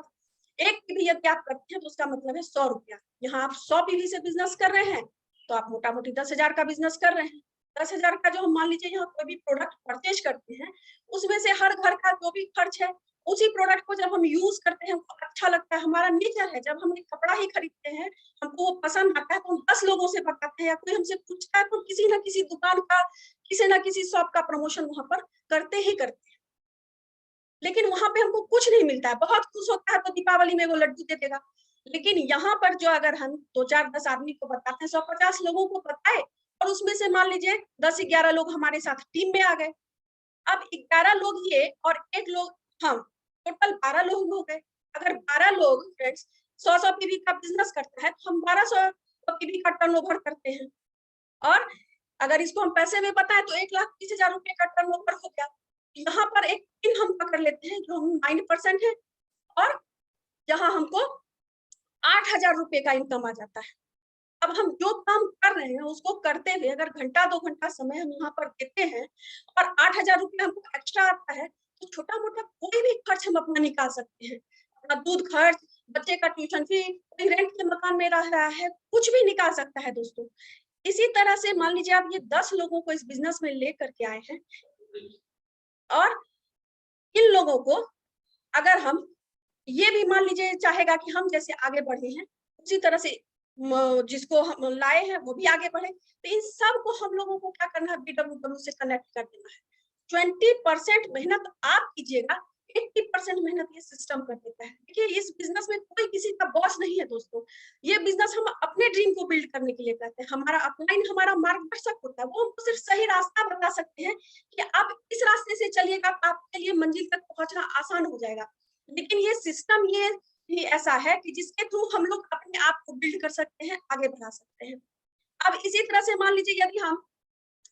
एक पीवी यदि आप करते हैं तो उसका मतलब है 100 रुपया। यहाँ आप 100 पीवी से बिजनेस कर रहे हैं, तो आप मोटा मोटी 10,000 का बिजनेस कर रहे हैं। 10,000 का जो हम मान लीजिए यहाँ कोई भी प्रोडक्ट परचेज करते हैं, उसमें से हर घर का जो भी खर्च है, उसी प्रोडक्ट को जब हम यूज करते हैं, हमको अच्छा लगता है, हमारा नेचर है, जब हम एक कपड़ा ही खरीदते हैं, हमको वो पसंद आता है, तो हम 10 लोगों से बताते हैं, या कोई हमसे पूछता है तो किसी ना किसी दुकान का, किसी ना किसी शॉप का प्रमोशन वहां पर करते ही करते हैं। लेकिन वहां पे हमको कुछ नहीं मिलता है, बहुत खुश होता है तो दीपावली में वो लड्डू दे देगा। लेकिन यहाँ पर जो अगर हम 2-4-10 आदमी को बताते हैं, 150 लोगों को बताए, और उसमें से मान लीजिए 10-11 लोग हमारे साथ टीम में आ गए। अब 11 लोग ये और 1 लोग हम, टोटल 12 लोग हो गए। अगर 12 लोग फ्रेंड्स 100-100 पीवी का बिजनेस करता है, तो हम 1200 पीवी का टर्नओवर करते हैं। और अगर इसको हम पैसे में बताएं तो 1,20,000 रुपए का टर्नओवर हो गया। यहाँ पर एक पिन हम पकड़ लेते हैं जो 9% है, और यहाँ हमको 8,000 रुपए का इनकम आ जाता है। अब हम जो काम कर रहे हैं उसको करते हुए अगर घंटा 2 घंटा समय हम यहाँ पर देते हैं और 8,000 रुपए हमको एक्स्ट्रा आता है, तो छोटा-मोटा कोई भी खर्च हम अपना निकाल सकते हैं। अपना दूध खर्च, बच्चे का ट्यूशन फी, कोई रेंट के मकान में रह रहा है, कुछ भी निकाल सकता है दोस्तों। इसी तरह से मान लीजिए आप ये 10 लोगों को इस बिज़नेस में लेकर के आए हैं, और इन लोगों को अगर हम ये भी मान लीजिए चाहेगा कि हम जैसे आगे बढ़े हैं, उसी तरह से जिसको हम लाए हैं वो भी आगे बढ़े। तो इन सब को हम लोगों को क्या करना है, BWW से कनेक्ट कर देना है। 20% मेहनत आप कीजिएगा, 80% मेहनत ये सिस्टम कर देता है। देखिए इस बिज़नेस में कोई किसी का बॉस नहीं है दोस्तों। ये बिज़नेस हम अपने ड्रीम को बिल्ड करने के लिए करते हैं। हमारा अपलाइन हमारा मार्गदर्शक होता है, वो हमको सिर्फ सही रास्ता बता सकते हैं कि आप इस रास्ते से चलिएगा तो आपके लिए मंजिल तक पहुँचना आसान हो जाएगा। लेकिन ये सिस्टम ये ही ऐसा है कि जिसके थ्रू हम लोग अपने आप को बिल्ड कर सकते हैं, आगे बढ़ा सकते हैं। अब इसी तरह से मान लीजिए यदि हम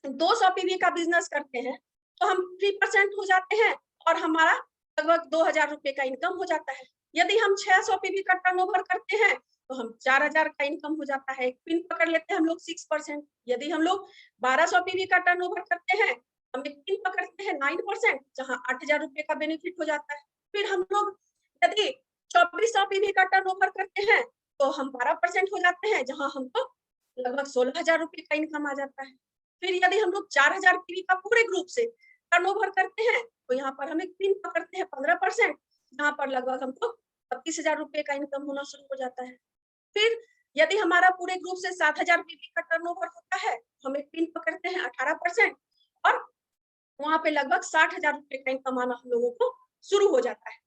200 पीवी का बिज़नेस करते हैं, तो हम 3% हो जाते हैं और हमारा लगभग 2,000 रुपए का इनकम हो जाता है। यदि हम 600 पीवी का टर्नओवर करते हैं, तो हम 4,000 का इनकम हो जाता है। एक पिन पकड़ लेते हैं हम लोग 6%। यदि हम लोग 1200 पीवी का टर्नओवर करते हैं, हम एक पिन पकड़ते हैं 9%, जहाँ 8,000 रुपए का बेनिफिट हो जाता है। फिर हम लोग यदि 2400 पीवी का टर्नओवर करते हैं, तो हम 12% हो जाते हैं, जहाँ हमको लगभग 16,000 रुपए का इनकम आ जाता है। फिर यदि हम लोग 4,000 पीवी का पूरे ग्रुप से टर्नओवर करते हैं, तो यहाँ पर हम एक पिन पकड़ते हैं 15%, जहाँ पर लगभग हमको 32,000 रुपए का इनकम होना शुरू हो जाता है। फिर यदि हमारा पूरे ग्रुप से 7,000 पीवी का टर्नओवर होता है, हम एक पिन पकड़ते हैं 18%, और वहाँ पे लगभग 60,000 रुपए का इनकम आना हम लोगों को शुरू हो जाता है।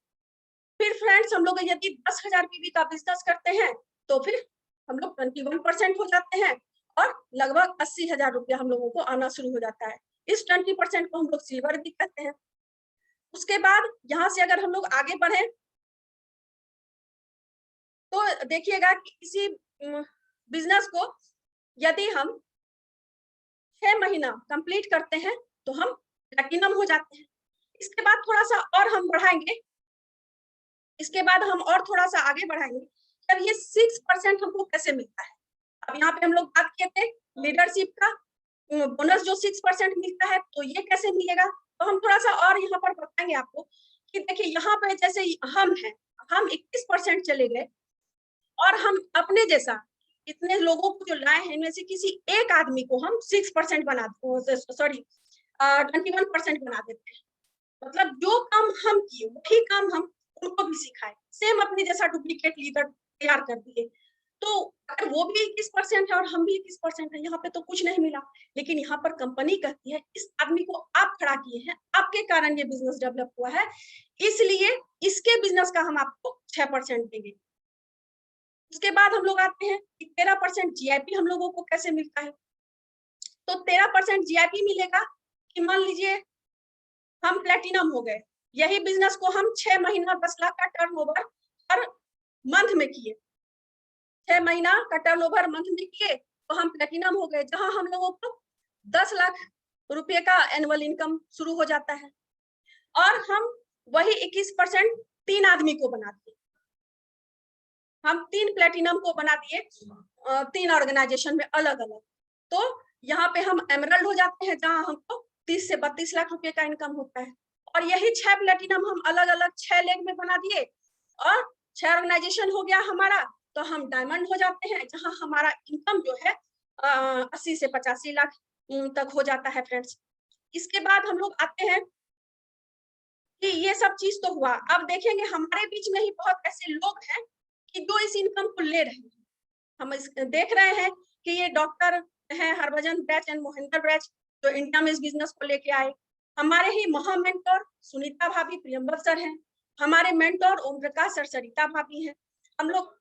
फिर फ्रेंड्स हम लोग यदि 10,000 पीवी का बिज़नेस करते हैं, तो फिर हम लोग 21% हो जाते हैं, और लगभग 80,000 रुपया हम लोगों को आना शुरू हो जाता है। इस 20% को हम लोग सिल्वर भी कहते हैं। उसके बाद यहाँ से अगर हम लोग आगे बढ़े, तो देखिएगा कि इसी बिज़नेस को यदि हम 6 महीना कंप्लीट करते हैं, तो हम प्लैटिनम हो जाते हैं। इसके बाद थोड़ा-सा और हम बढ़ाएँगे, इसके बाद हम और थोड़ा-सा आगे बढ़ाएँगे, तब ये 6% हमको कैसे मिलता है? अब यहाँ पे हम लोग बात किए थे लीडरशिप का, बोनस जो 6% मिलता है, तो ये कैसे मिलेगा? तो हम थोड़ा-सा और यहाँ पर बताएँगे आपको कि देखिए यहाँ पे जैसे हम 21% चले गए और हम अपने जैसा इतने लोगों को जो लाए हैं इनमें से किसी एक आदमी को हम 6% बना, सॉरी 21% बना देते हैं। मतलब जो काम हम किए वही काम हम उनको भी सिखाए, सेम अपने जैसा डुप्लीकेट लीडर तैयार कर दिए। तो अगर वो भी 21% है और हम भी 21% है, यहाँ पे तो कुछ नहीं मिला। लेकिन यहाँ पर कंपनी कहती है इस आदमी को आप खड़ा किए हैं, आपके कारण ये बिजनेस डेवलप हुआ है, इसलिए इसके बिजनेस का हम आपको 6% देंगे। उसके बाद हम लोग आते हैं कि 13% जीआईपी हम लोगों को कैसे मिलता है। तो 13% जीआईपी मिलेगा कि मान लीजिए हम प्लेटिनम हो गए, यही बिजनेस को हम 6 महीना 10 लाख का टर्नओवर हर मंथ में किए, 6 महीना का टर्नओवर मंथ में किए तो हम प्लेटिनम हो गए, जहां हम लोगों को 10 लाख रुपए का एनुअल इनकम शुरू हो जाता है। और हम वही 21% 3 आदमी को बना दिए, हम 3 प्लेटिनम को बना दिए 3 ऑर्गेनाइजेशन में अलग अलग। तो यहाँ पे हम एमरल्ड हो जाते हैं, जहां हमको 30 से 32 लाख रुपए का इनकम होता है। और यही 6 प्लेटिनम हम अलग अलग 6 लेग में बना दिए और 6 ऑर्गेनाइजेशन हो गया हमारा, तो हम डायमंड हो जाते हैं, जहां हमारा इनकम जो है 80 से 85 लाख तक हो जाता है फ्रेंड्स। इसके बाद हम लोग आते हैं कि ये सब चीज तो हुआ, अब देखेंगे हमारे बीच में ही बहुत ऐसे लोग हैं कि जो इस इनकम को ले रहे हैं। हम देख रहे हैं कि ये डॉक्टर हैं Harbhajan batch and Mohinder batch, जो इंडिया में इस बिजनेस को लेके आए। हमारे ही महा मेंटोर सुनीता भाभी प्रियंबर सर हैं, हमारे मेंटोर ओम प्रकाश सर सरिता भाभी हैं। हम लोग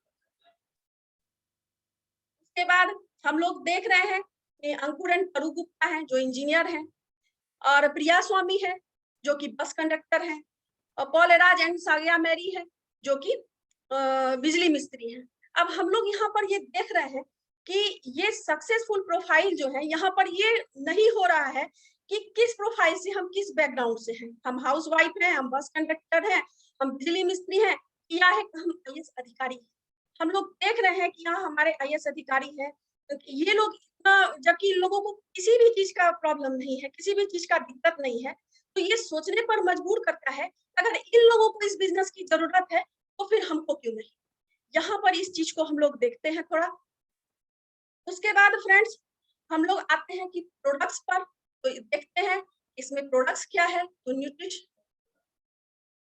उसके बाद हम लोग देख रहे हैं कि अंकुर एंड परू गुप्ता हैं जो इंजीनियर हैं, और प्रिया स्वामी है जो कि बस कंडक्टर हैं, और पॉल राज एंड सागिया मैरी है जो कि बिजली मिस्त्री हैं। अब हम लोग यहाँ पर ये देख रहे हैं कि ये सक्सेसफुल प्रोफाइल जो है, यहाँ पर ये नहीं हो रहा है कि किस प्रोफाइल से, हम किस बैकग्राउंड से हैं, हम हाउस वाइफ हैं, हम बस कंडक्टर हैं, हम बिजली मिस्त्री हैं, या है हम आईएएस अधिकारी। हम लोग देख रहे हैं कि यहाँ हमारे आईएएस अधिकारी हैं, ये लोग जबकि इन लोगों को किसी भी चीज का प्रॉब्लम नहीं है, किसी भी चीज का दिक्कत नहीं है, तो ये सोचने पर मजबूर करता है अगर इन लोगों को इस बिजनेस की जरूरत है तो फिर हमको क्यों नहीं। यहाँ पर इस चीज को हम लोग देखते हैं थोड़ा। उसके बाद फ्रेंड्स हम लोग आते हैं कि प्रोडक्ट्स पर, तो देखते हैं इसमें प्रोडक्ट्स क्या है, तो न्यूट्रिशन,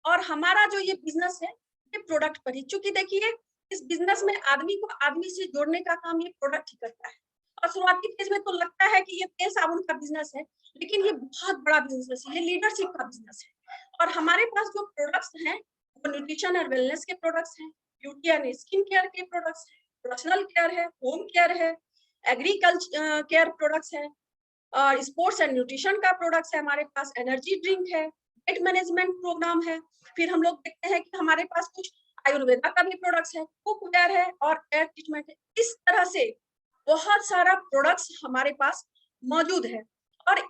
और हमारा जो ये बिजनेस है ये प्रोडक्ट पर ही, चूंकि देखिए इस बिजनेस में आदमी को आदमी से जोड़ने का काम ये प्रोडक्ट ही करता है। और शुरुआती फेज में तो लगता है कि ये तेल साबुन का बिजनेस है, लेकिन ये बहुत बड़ा बिजनेस है, ये लीडरशिप का बिजनेस है। और हमारे पास जो प्रोडक्ट्स हैं वो न्यूट्रिशन और वेलनेस के प्रोडक्ट्स हैं, ब्यूटी एंड स्किन केयर के प्रोडक्ट्स हैं, पर्सनल केयर है, होम केयर है, एग्रीकल्चर केयर प्रोडक्ट्स है, और स्पोर्ट्स एंड न्यूट्रिशन का प्रोडक्ट्स है, हमारे पास एनर्जी ड्रिंक है, वेट मैनेजमेंट प्रोग्राम है। फिर हम लोग देखते हैं कि हमारे पास कुछ आयुर्वेदा का भी प्रोडक्ट्स है, कुकवेयर है और एयर ट्रीटमेंट है। इस तरह से बहुत सारा प्रोडक्ट्स हमारे पास मौजूद है, और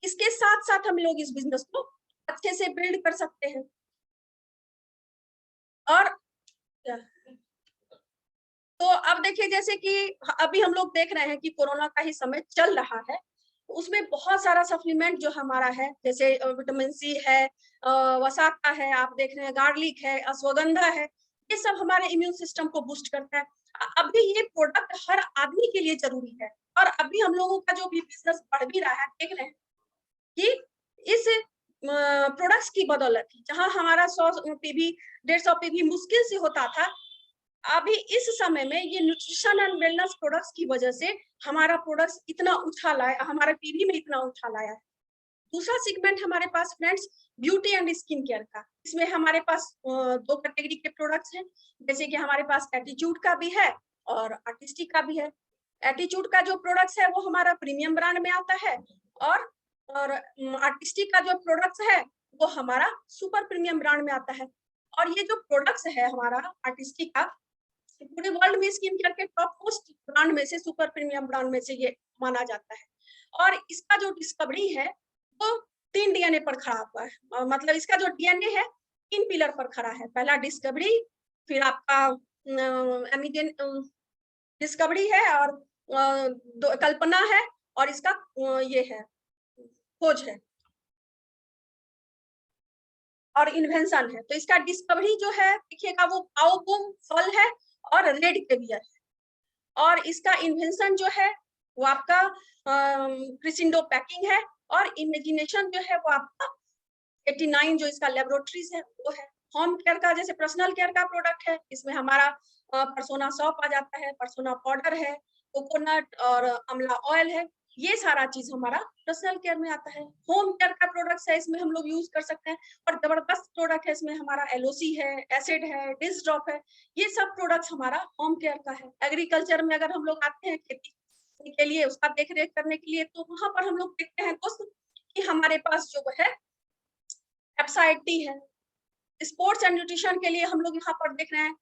इसके साथ साथ हम लोग इस बिजनेस को अच्छे से बिल्ड कर सकते हैं। और तो अब देखिए जैसे कि अभी हम लोग देख रहे हैं कि कोरोना का ही समय चल रहा है, उसमें बहुत सारा सप्लीमेंट जो हमारा है, जैसे विटामिन सी है, वसाका है, आप देख रहे हैं गार्लिक है, अश्वगंधा है, ये सब हमारे इम्यून सिस्टम को बूस्ट करता है। अभी ये प्रोडक्ट हर आदमी के लिए जरूरी है, और अभी हम लोगों का जो भी बिजनेस बढ़ भी रहा है, देख रहे हैं कि इस प्रोडक्ट्स की बदौलत जहां हमारा 100 पीवी 150 पीवी मुश्किल से होता था, अभी इस समय में ये न्यूट्रिशन एंड वेलनेस प्रोडक्ट्स की वजह से हमारा प्रोडक्ट्स इतना उछाल आया, हमारा पीवी में इतना उछाल आया है। दूसरा सेगमेंट हमारे पास friends beauty and skin care का, इसमें हमारे पास 2 कैटेगरी के प्रोडक्ट्स हैं, जैसे कि हमारे पास एटीट्यूड का भी है और आर्टिस्टिक का भी है। एटीट्यूड का जो प्रोडक्ट्स है वो हमारा प्रीमियम ब्रांड में आता है, और आर्टिस्टिक का जो प्रोडक्ट्स है वो हमारा सुपर प्रीमियम ब्रांड में आता है। और ये जो प्रोडक्ट्स है हमारा आर्टिस्टिक का, पूरे वर्ल्ड में स्किन केयर के टॉप मोस्ट ब्रांड में से, सुपर प्रीमियम ब्रांड में से ये माना जाता है। और इसका जो डिस्कवरी है वो 3 डीएनए पर खड़ा हुआ है, मतलब इसका जो डीएनए है 3 पिलर पर खड़ा है। पहला डिस्कवरी, फिर आपका डिस्कवरी है, और कल्पना है, और इसका ये है खोज है। और इन्वेंशन है। तो इसका डिस्कवरी जो है देखिएगा वो बाओबूम फल है और रेड कैवियर है। और इसका इन्वेंशन जो है वो आपका क्रिसिंडो पैकिंग है। और इमेजिनेशन जो है वो आपका 89 जो इसका लेबोरेटरीज है वो है। होम केयर का जैसे पर्सनल केयर का प्रोडक्ट है, इसमें हमारा पर्सोना सॉप आ जाता है, पर्सोना पाउडर है, कोकोनट और अमला ऑयल है, ये सारा चीज हमारा पर्सनल केयर में आता है। होम केयर का प्रोडक्ट्स है, इसमें हम लोग यूज कर सकते हैं और जबरदस्त प्रोडक्ट है। इसमें हमारा एलओसी है, एसिड है, डिस ड्रॉप है, ये सब प्रोडक्ट्स हमारा होम केयर का है। एग्रीकल्चर में अगर हम लोग आते हैं खेती के लिए, उसका देख रेख करने के लिए, तो वहां पर हम लोग देखते हैं दोस्त कि हमारे पास जो है एप्साइटी है। स्पोर्ट्स एंड न्यूट्रिशन के लिए हम लोग यहाँ पर देख रहे हैं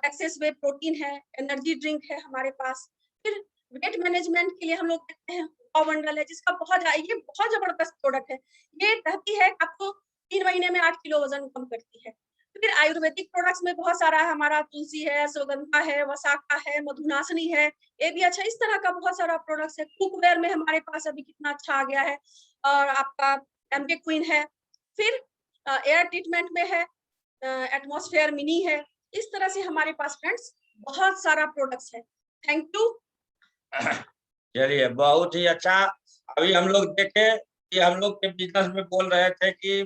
एक्सेस वे प्रोटीन है, एनर्जी ड्रिंक है हमारे पास। फिर वेट मैनेजमेंट के लिए हम लोग देखते हैं पावंडल है, जिसका ये बहुत जबरदस्त प्रोडक्ट है। ये कहती है आपको 3 महीने में 8 किलो वजन कम करती है। फिर आयुर्वेदिक प्रोडक्ट्स में बहुत सारा है हमारा, तुलसी है, अश्वगंधा है, वसाका है, मधुनाशनी है, ये भी अच्छा। इस तरह का बहुत सारा प्रोडक्ट्स है। कुकवेयर में हमारे पास अभी कितना अच्छा आ गया है। और आपका एम्बे क्वीन है। फिर एयर ट्रीटमेंट में है एटमॉस्फेयर मिनी है। इस तरह से हमारे पास फ्रेंड्स बहुत सारा प्रोडक्ट्स है। Thank you. चलिए बहुत ही अच्छा। अभी हम लोग देखे कि हम लोग के बिजनेस में बोल रहे थे कि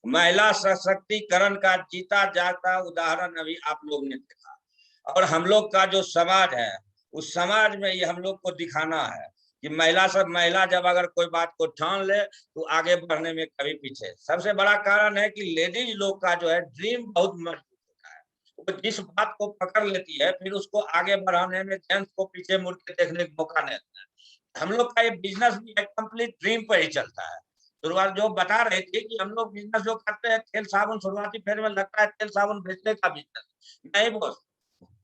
महिला सशक्तिकरण का जीता जागता उदाहरण अभी आप लोग ने देखा। और हम लोग का जो समाज है, उस समाज में ये हम लोग को दिखाना है कि महिला जब अगर कोई बात को ठान ले तो आगे बढ़ने में कभी पीछे। सबसे बड़ा कारण है कि लेडीज लोग का जो है ड्रीम बहुत मजबूत होता है। वो जिस बात को पकड़ लेती है फिर उसको आगे बढ़ाने में जेंट्स को पीछे मुड़ के देखने का मौका नहीं देता है। हम लोग का ये बिजनेस भी एक कंप्लीट ड्रीम पर ही चलता है। शुरुआत जो बता रहे थे कि हम लोग बिजनेस जो करते हैं तेल साबुन, शुरुआती फेज में लगता है तेल साबुन बेचने का बिजनेस नहीं बोल।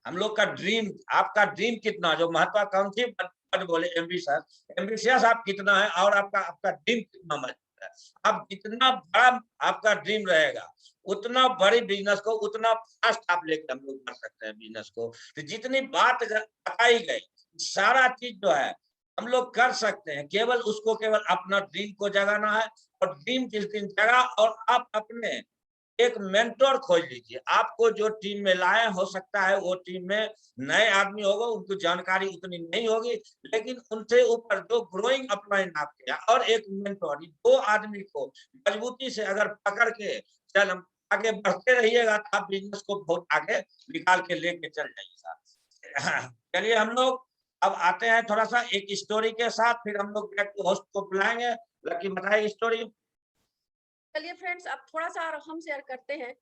हम लोग का ड्रीम, आपका ड्रीम कितना, जो महत्वाकांक्षी पद बोले एम्बिशियस आप कितना है और आपका ड्रीम कितना मजबूत है। आप जितना बड़ा आपका ड्रीम रहेगा उतना बड़ी बिजनेस को उतना फास्ट आप लेकर हम लोग कर सकते हैं बिजनेस को। तो जितनी बात बताई गई सारा चीज जो है हम लोग कर सकते हैं, केवल उसको केवल अपना ड्रीम को जगाना है। और ड्रीम जिस दिन जगा और आप अपने एक मेंटोर खोज लीजिए। आपको जो टीम में लाए, हो सकता है वो टीम में नए आदमी होगा, उनको जानकारी उतनी नहीं होगी, लेकिन उनसे ऊपर जो ग्रोइंग अपलाइन आपके और एक मेंटोर, दो आदमी को मजबूती से अगर पकड़ के चल हम आगे बढ़ते रहिएगा तो आप बिजनेस को बहुत आगे निकाल के लेके चल जाइएगा। चलिए हम लोग अब आते हैं थोड़ा सा एक स्टोरी के साथ, फिर हम लोग होस्ट को बुलाएंगे। लकी बताइए स्टोरी। चलिए फ्रेंड्स, अब थोड़ा सा हम शेयर करते हैं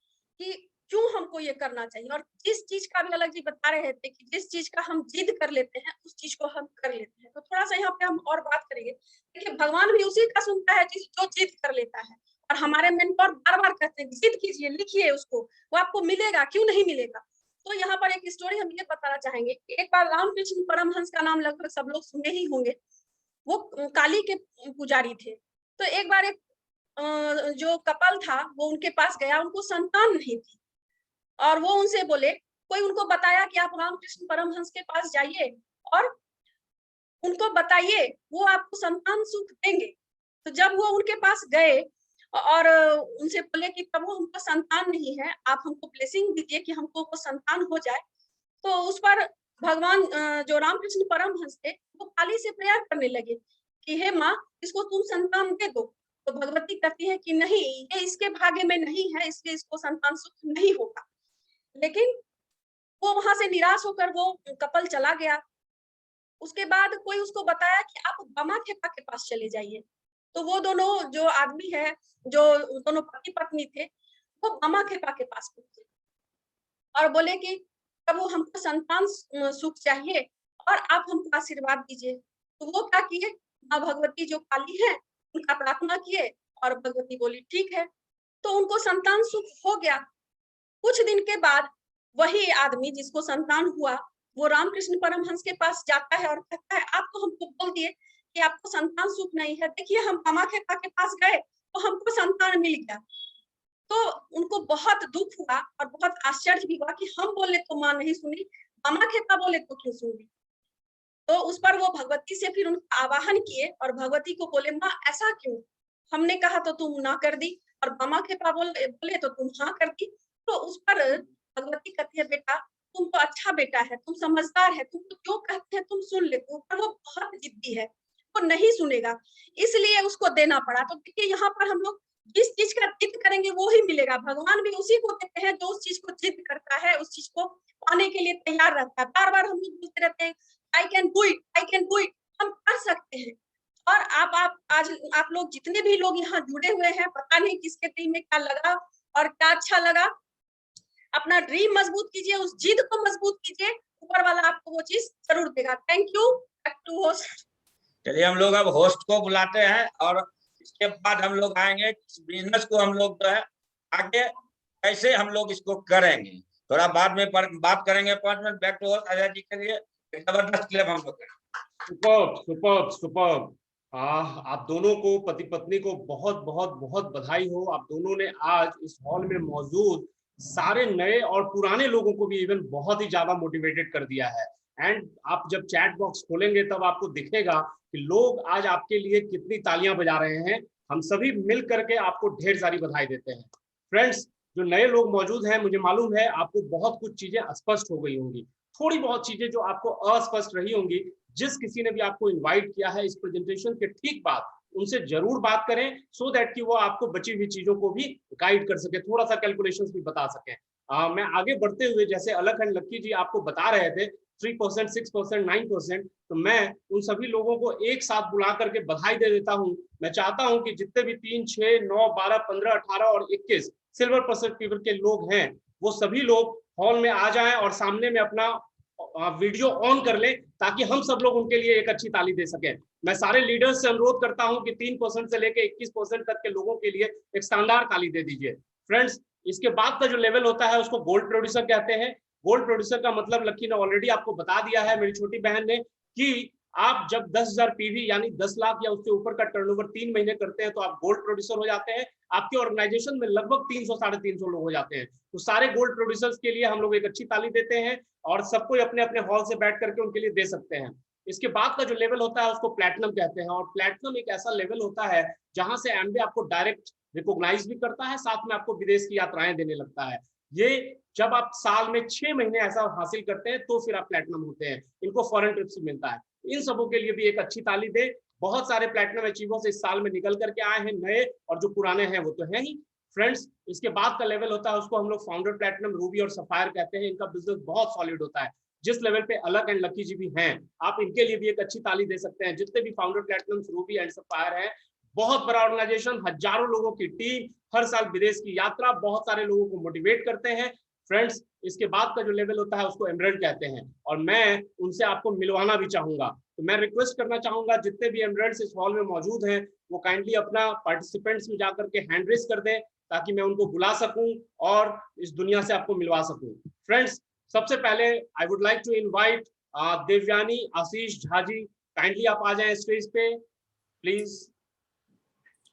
कि क्यों हमको ये करना चाहिए। और जिस चीज का भी अलग जी बता रहे थे कि जिस चीज का हम जिद कर लेते हैं उस चीज को हम कर लेते हैं। तो थोड़ा सा यहाँ पे हम और बात करेंगे। देखिए भगवान भी उसी का सुनता है जो जिद कर लेता है। और हमारे मेंटोर बार बार कहते हैं जिद कीजिए, लिखिए उसको, वो आपको मिलेगा, क्यों नहीं मिलेगा। तो यहाँ पर एक स्टोरी हम ये बताना चाहेंगे। एक बार रामकृष्ण परमहंस का नाम लगभग सब लोग सुने ही होंगे। वो काली के पुजारी थे। तो एक बार एक जो कपल था वो उनके पास गया, उनको संतान नहीं थी। और वो उनसे बोले, कोई उनको बताया कि आप रामकृष्ण परमहंस के पास जाइए और उनको बताइए, वो आपको संतान सुख देंगे। तो जब वो उनके पास गए और उनसे बोले कि प्रभु हमको संतान नहीं है, आप हमको ब्लेसिंग दीजिए कि हमको वो संतान हो जाए। तो उस पर भगवान जो रामकृष्ण परमहंस थे वो काली से प्रेयर करने लगे कि हे माँ, इसको तुम संतान दे दो। तो भगवती कहती है कि नहीं, ये इसके भाग्य में नहीं है, इसलिए इसको संतान सुख नहीं होगा। लेकिन वो वहां से निराश होकर वो कपल चला गया। उसके बाद कोई उसको बताया कि आप बामाखेपा के पास चले जाइए। तो वो दोनों जो आदमी है, जो दोनों पति पत्नी थे, वो बामाखेपा के पास पहुंचे और बोले कि प्रभु हमको संतान सुख चाहिए और आप हमको आशीर्वाद दीजिए। तो वो क्या किए, माँ भगवती जो काली है उनका प्रार्थना किए और भगवती बोली ठीक है। तो उनको संतान सुख हो गया। कुछ दिन के बाद वही आदमी जिसको संतान हुआ वो रामकृष्ण परमहंस के पास जाता है और कहता है आप तो हमको बोल दिए कि आपको संतान सुख नहीं है, देखिए हम बामाखेपा के पास गए तो हमको संतान मिल गया। तो उनको बहुत दुख हुआ और बहुत आश्चर्य भी हुआ कि हम बोले तो माँ नहीं सुनी, बामाखेपा बोले तो क्यों सुनी। तो उस पर वो भगवती से फिर उनका आवाहन किए और भगवती को बोले माँ ऐसा क्यों, हमने कहा तो तुम ना कर दी, और मामा के पापा बोले तो तुम हाँ करती। तो उस पर भगवती कहती है, बेटा तुम तो अच्छा बेटा है, तुम समझदार है, तुम तो जो कहते हैं तुम सुन लेते हो, पर वो बहुत जिद्दी है, वो नहीं सुनेगा, इसलिए उसको देना पड़ा। तो देखिए यहाँ पर हम लोग जिस चीज का जिद करेंगे वो ही मिलेगा। भगवान भी उसी को देते हैं जो उस चीज को जिद करता है, उस चीज को पाने के लिए तैयार रहता है। बार बार हम लोग बोलते रहते हैं I can do it, I can do it, हम कर सकते हैं। और आप आज आप लोग जितने भी लोग यहाँ जुड़े हुए हैं, पता नहीं किसके दिल में क्या लगा और क्या अच्छा लगा, अपना ड्रीम मजबूत कीजिए, उस जिद को मजबूत कीजिए, ऊपर वाला आपको वो चीज जरूर देगा। Thank you. Back to host. चलिए हम लोग अब होस्ट को बुलाते हैं और इसके बाद हम लोग आएंगे इस बिजनेस को हम लोग जो है आगे कैसे हम लोग इसको करेंगे, थोड़ा बाद में बात करेंगे। 5 minute back to host Ajay ji के लिए एक जबरदस्त क्लिप हम लोग करेंगे। Superb superb superb. आप दोनों को, पति पत्नी को बहुत बहुत बहुत बधाई हो। आप दोनों ने आज इस हॉल में मौजूद सारे नए और पुराने लोगों को भी इवन बहुत ही ज्यादा मोटिवेटेड कर दिया है। एंड आप जब चैट बॉक्स खोलेंगे तब आपको दिखेगा कि लोग आज आपके लिए कितनी तालियां बजा रहे हैं। हम सभी मिल करके आपको ढेर सारी बधाई देते हैं। फ्रेंड्स, जो नए लोग मौजूद हैं, मुझे मालूम है आपको बहुत कुछ चीजें स्पष्ट हो गई होंगी, थोड़ी बहुत चीजें जो आपको अस्पष्ट रही होंगी। जिस किसी ने भी आपको इनवाइट किया है इस प्रेजेंटेशन के ठीक बाद, उनसे जरूर बात करें सो दैट कि वो आपको बची हुई चीजों को भी गाइड कर सके, थोड़ा सा कैलकुलेशंस भी बता सके। मैं आगे बढ़ते हुए, जैसे अलख एंड लक्की जी आपको बता रहे थे 3%, 6%, 9%, तो मैं उन सभी लोगों को एक साथ बुला करके बधाई दे देता हूं। मैं चाहता हूं कि जितने भी 3, 6, 9, 12, 15, 18 और 21 सिल्वर पर्सपेक्टिव के लोग हैं, वो सभी लोग हॉल में आ जाएं और सामने में अपना वीडियो ऑन कर ले, ताकि हम सब लोग उनके लिए एक अच्छी ताली दे सकें। मैं सारे लीडर्स से अनुरोध करता हूं कि 3% से लेकर 21% तक के लोगों के लिए एक शानदार ताली दे दीजिए। फ्रेंड्स, इसके बाद का जो लेवल होता है उसको गोल्ड प्रोड्यूसर कहते हैं। गोल्ड प्रोड्यूसर का मतलब लक्की ने ऑलरेडी आपको बता दिया है, मेरी छोटी बहन ने, कि आप जब 10,000 पीवी यानी 10 लाख या उससे ऊपर का टर्नओवर 3 महीने करते हैं तो आप गोल्ड प्रोड्यूसर हो जाते हैं। आपके ऑर्गेनाइजेशन में लगभग 300 साढ़े 300 लोग हो जाते हैं। तो सारे गोल्ड प्रोड्यूसर्स के लिए हम लोग एक अच्छी ताली देते हैं और सबको अपने अपने हॉल से बैठ करके उनके लिए दे सकते हैं। इसके बाद का जो लेवल होता है उसको प्लैटिनम कहते हैं। और प्लैटिनम एक ऐसा लेवल होता है जहां से एमबे आपको डायरेक्ट रिकॉग्नाइज भी करता है, साथ में आपको विदेश की यात्राएं देने लगता है। ये जब आप साल में 6 महीने ऐसा हासिल करते हैं तो फिर आप प्लैटिनम होते हैं। इनको फॉरेन ट्रिप से मिलता है। इन सबों के लिए भी एक अच्छी ताली दे। बहुत सारे प्लैटिनम अचीवर्स इस साल में निकल करके आए हैं, नए और जो पुराने हैं वो तो हैं ही। फ्रेंड्स, इसके बाद का लेवल होता है उसको हम लोग फाउंडर प्लैटिनम, रूबी और सफायर कहते हैं। इनका बिजनेस बहुत सॉलिड होता है। जिस लेवल पे अलग एंड लकी जी भी हैं, आप इनके लिए भी एक अच्छी ताली दे सकते हैं। जितने भी founder platinum, Ruby and sapphire हैं, बहुत बड़ा ऑर्गेनाइजेशन, हजारों लोगों की टीम, हर साल विदेश की यात्रा, बहुत सारे लोगों को मोटिवेट करते हैं। फ्रेंड्स, इसके बाद का जो लेवल होता है उसको एमरल्ड कहते हैं और मैं उनसे आपको मिलवाना भी चाहूंगा। तो मैं रिक्वेस्ट करना चाहूंगा जितने भी एमरल्ड्स इस हॉल में मौजूद हैं वो काइंडली अपना पार्टिसिपेंट्स में जाकर के हैंड रेस कर दें, ताकि मैं उनको बुला सकूं और इस दुनिया से आपको मिलवा सकूं। फ्रेंड्स, सबसे पहले I would like to invite Devyani Ashish Jha ji, kindly आप आ जाएं स्टेज पे please.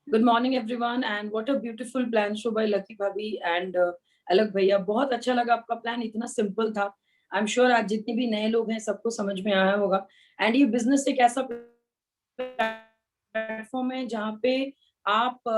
Good morning everyone and what a beautiful plan show by Lucky Bhabhi and अलग भैया। बहुत अच्छा लगा आपका प्लान, इतना सिंपल था। आई एम श्योर आज जितने भी नए लोग हैं सबको समझ में आया होगा। एंड ये बिजनेस एक ऐसा प्लेटफॉर्म है जहाँ पे आप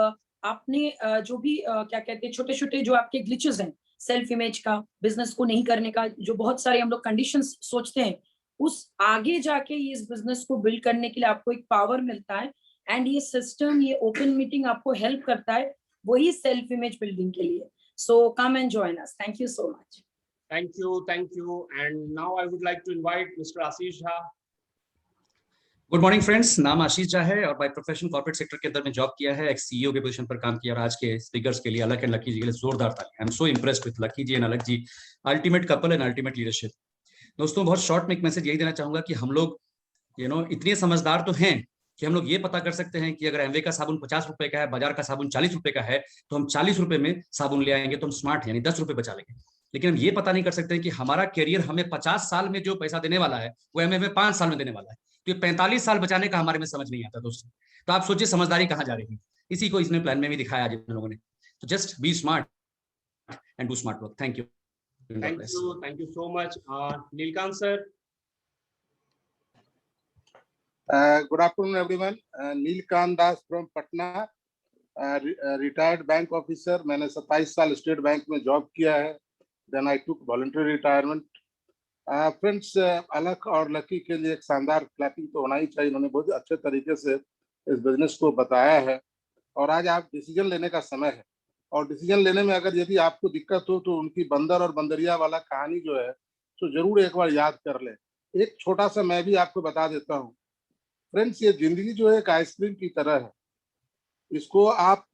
आपने जो भी क्या कहते हैं छोटे छोटे जो आपके ग्लिचेस हैं, सेल्फ इमेज का, बिजनेस को नहीं करने का, जो बहुत सारे हम लोग कंडीशंस सोचते हैं, उस आगे जाके इस बिजनेस को बिल्ड करने के लिए आपको एक पावर मिलता है। एंड ये सिस्टम, ये ओपन मीटिंग आपको हेल्प करता है वही सेल्फ इमेज बिल्डिंग के लिए। So come and join us. Thank you so much. Thank you, thank you. And now I would like to invite mister Ashish Jha. Good morning friends, नाम आशीष झा है और बाय प्रोफेशन कॉर्पोरेट सेक्टर के अंदर में job किया है, एक सीईओ के पोजीशन पर काम किया और आज के स्पीकर्स के लिए अलग एंड लकी जी के लिए जोरदार ताली। I am so impressed with Lucky ji and अलग जी, ultimate couple and ultimate leadership. दोस्तों, बहुत शॉर्ट में एक मैसेज यही देना चाहूंगा कि हम लोग इतने समझदार तो हैं कि हम लोग ये पता कर सकते हैं कि अगर एमवे का साबुन 50 रुपए का है, बाजार का साबुन 40 रुपए का है, तो हम 40 रुपए में साबुन ले आएंगे तो हम स्मार्ट, यानी 10 रुपए बचा लेंगे। लेकिन हम ये पता नहीं कर सकते कि हमारा कैरियर हमें 50 साल में जो पैसा देने वाला है वो एमवे में 5 साल में देने वाला है। तो ये 45 साल बचाने का हमारे में समझ नहीं आता दोस्तों। तो आप सोचिए समझदारी कहाँ जा रही है। इसी को इसने प्लान में भी दिखाया आज इन लोगों ने। तो just be smart and do smart work. Thank you, thank you so much. Neelkant sir. Good afternoon, everyone. Neelkant Das from Patna. Retired bank officer. मैंने 27 साल स्टेट बैंक में जॉब किया है। Then I took voluntary retirement. Friends, Alakh और lucky के लिए एक शानदार क्लैपिंग तो होना ही चाहिए। उन्होंने बहुत अच्छे तरीके से इस बिजनेस को बताया है और आज आप डिसीजन लेने का समय है। और डिसीजन लेने में अगर यदि आपको दिक्कत हो तो उनकी बंदर और बंदरिया वाला कहानी जो है तो जरूर एक बार याद कर ले। एक छोटा सा मैं भी आपको बता देता हूँ। फ्रेंड्स, ये जिंदगी जो है एक आइसक्रीम की तरह है। इसको आप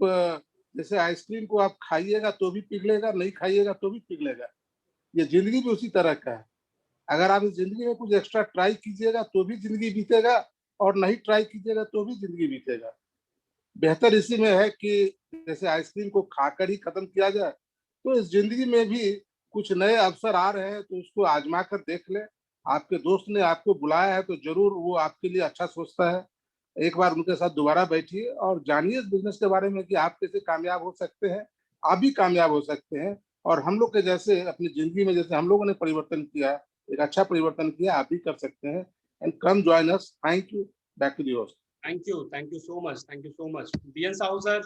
जैसे आइसक्रीम को आप खाइएगा तो भी पिघलेगा, नहीं खाइएगा तो भी पिघलेगा। ये जिंदगी भी उसी तरह का है। अगर आप इस जिंदगी में कुछ एक्स्ट्रा ट्राई कीजिएगा तो भी जिंदगी बीतेगा और नहीं ट्राई कीजिएगा तो भी जिंदगी बीतेगा। बेहतर इसी में है कि जैसे आइसक्रीम को खाकर ही खत्म किया जाए, तो इस जिंदगी में भी कुछ नए अवसर आ रहे हैं तो उसको आजमा कर देख ले। आपके दोस्त ने आपको बुलाया है तो जरूर वो आपके लिए अच्छा सोचता है। एक बार उनके साथ दोबारा बैठिए और जानिए इस बिजनेस के बारे में कि आप कैसे कामयाब हो सकते हैं। आप भी कामयाब हो सकते हैं और हम लोग के जैसे अपनी जिंदगी में जैसे हम लोगों ने परिवर्तन किया, एक अच्छा परिवर्तन किया, आप भी कर सकते हैं। And come join us. Thank you. Back to the host. Thank you so much, thank you so much. BN Sahu sir.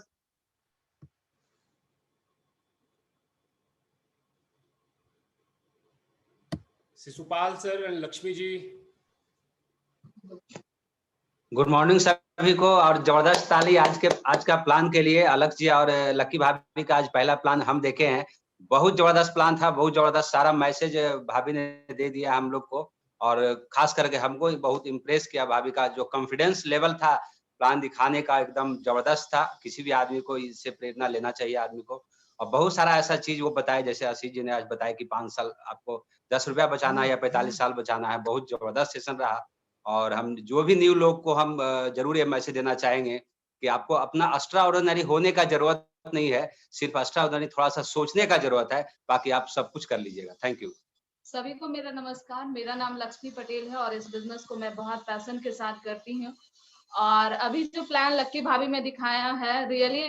Shishupal sir and Lakshmi ji. Good morning सभी को और जबरदस्त ताली आज का प्लान के लिए। अलख जी और लकी भाभी का आज पहला प्लान हम देखे हैं। बहुत जबरदस्त प्लान था, बहुत जबरदस्त। सारा मैसेज भाभी ने दे दिया हम लोग को और खास करके हमको बहुत इम्प्रेस किया। भाभी का जो कॉन्फिडेंस लेवल था प्लान दिखाने का एकदम जबरदस्त था। किसी भी आदमी को इससे प्रेरणा लेना चाहिए आदमी को। और बहुत सारा ऐसा चीज वो बताया, जैसे आशीष जी ने आज बताया कि 5 साल आपको 10 रुपया बचाना है या 45 साल बचाना है। बहुत जबरदस्त सेशन रहा और हम जो भी न्यू लोग को हम जरूर ये मैसेज देना चाहेंगे कि आपको अपना एक्स्ट्रा ऑर्डिनरी होने का जरूरत नहीं है, सिर्फ एक्स्ट्रा ऑर्डिनरी थोड़ा सा सोचने का जरूरत है, बाकी आप सब कुछ कर लीजिएगा। Thank you. सभी को मेरा नमस्कार। मेरा नाम लक्ष्मी पटेल है और इस बिजनेस को मैं बहुत पैशन के साथ करती हूँ। और अभी जो प्लान लक्की भाभी में दिखाया है, रियली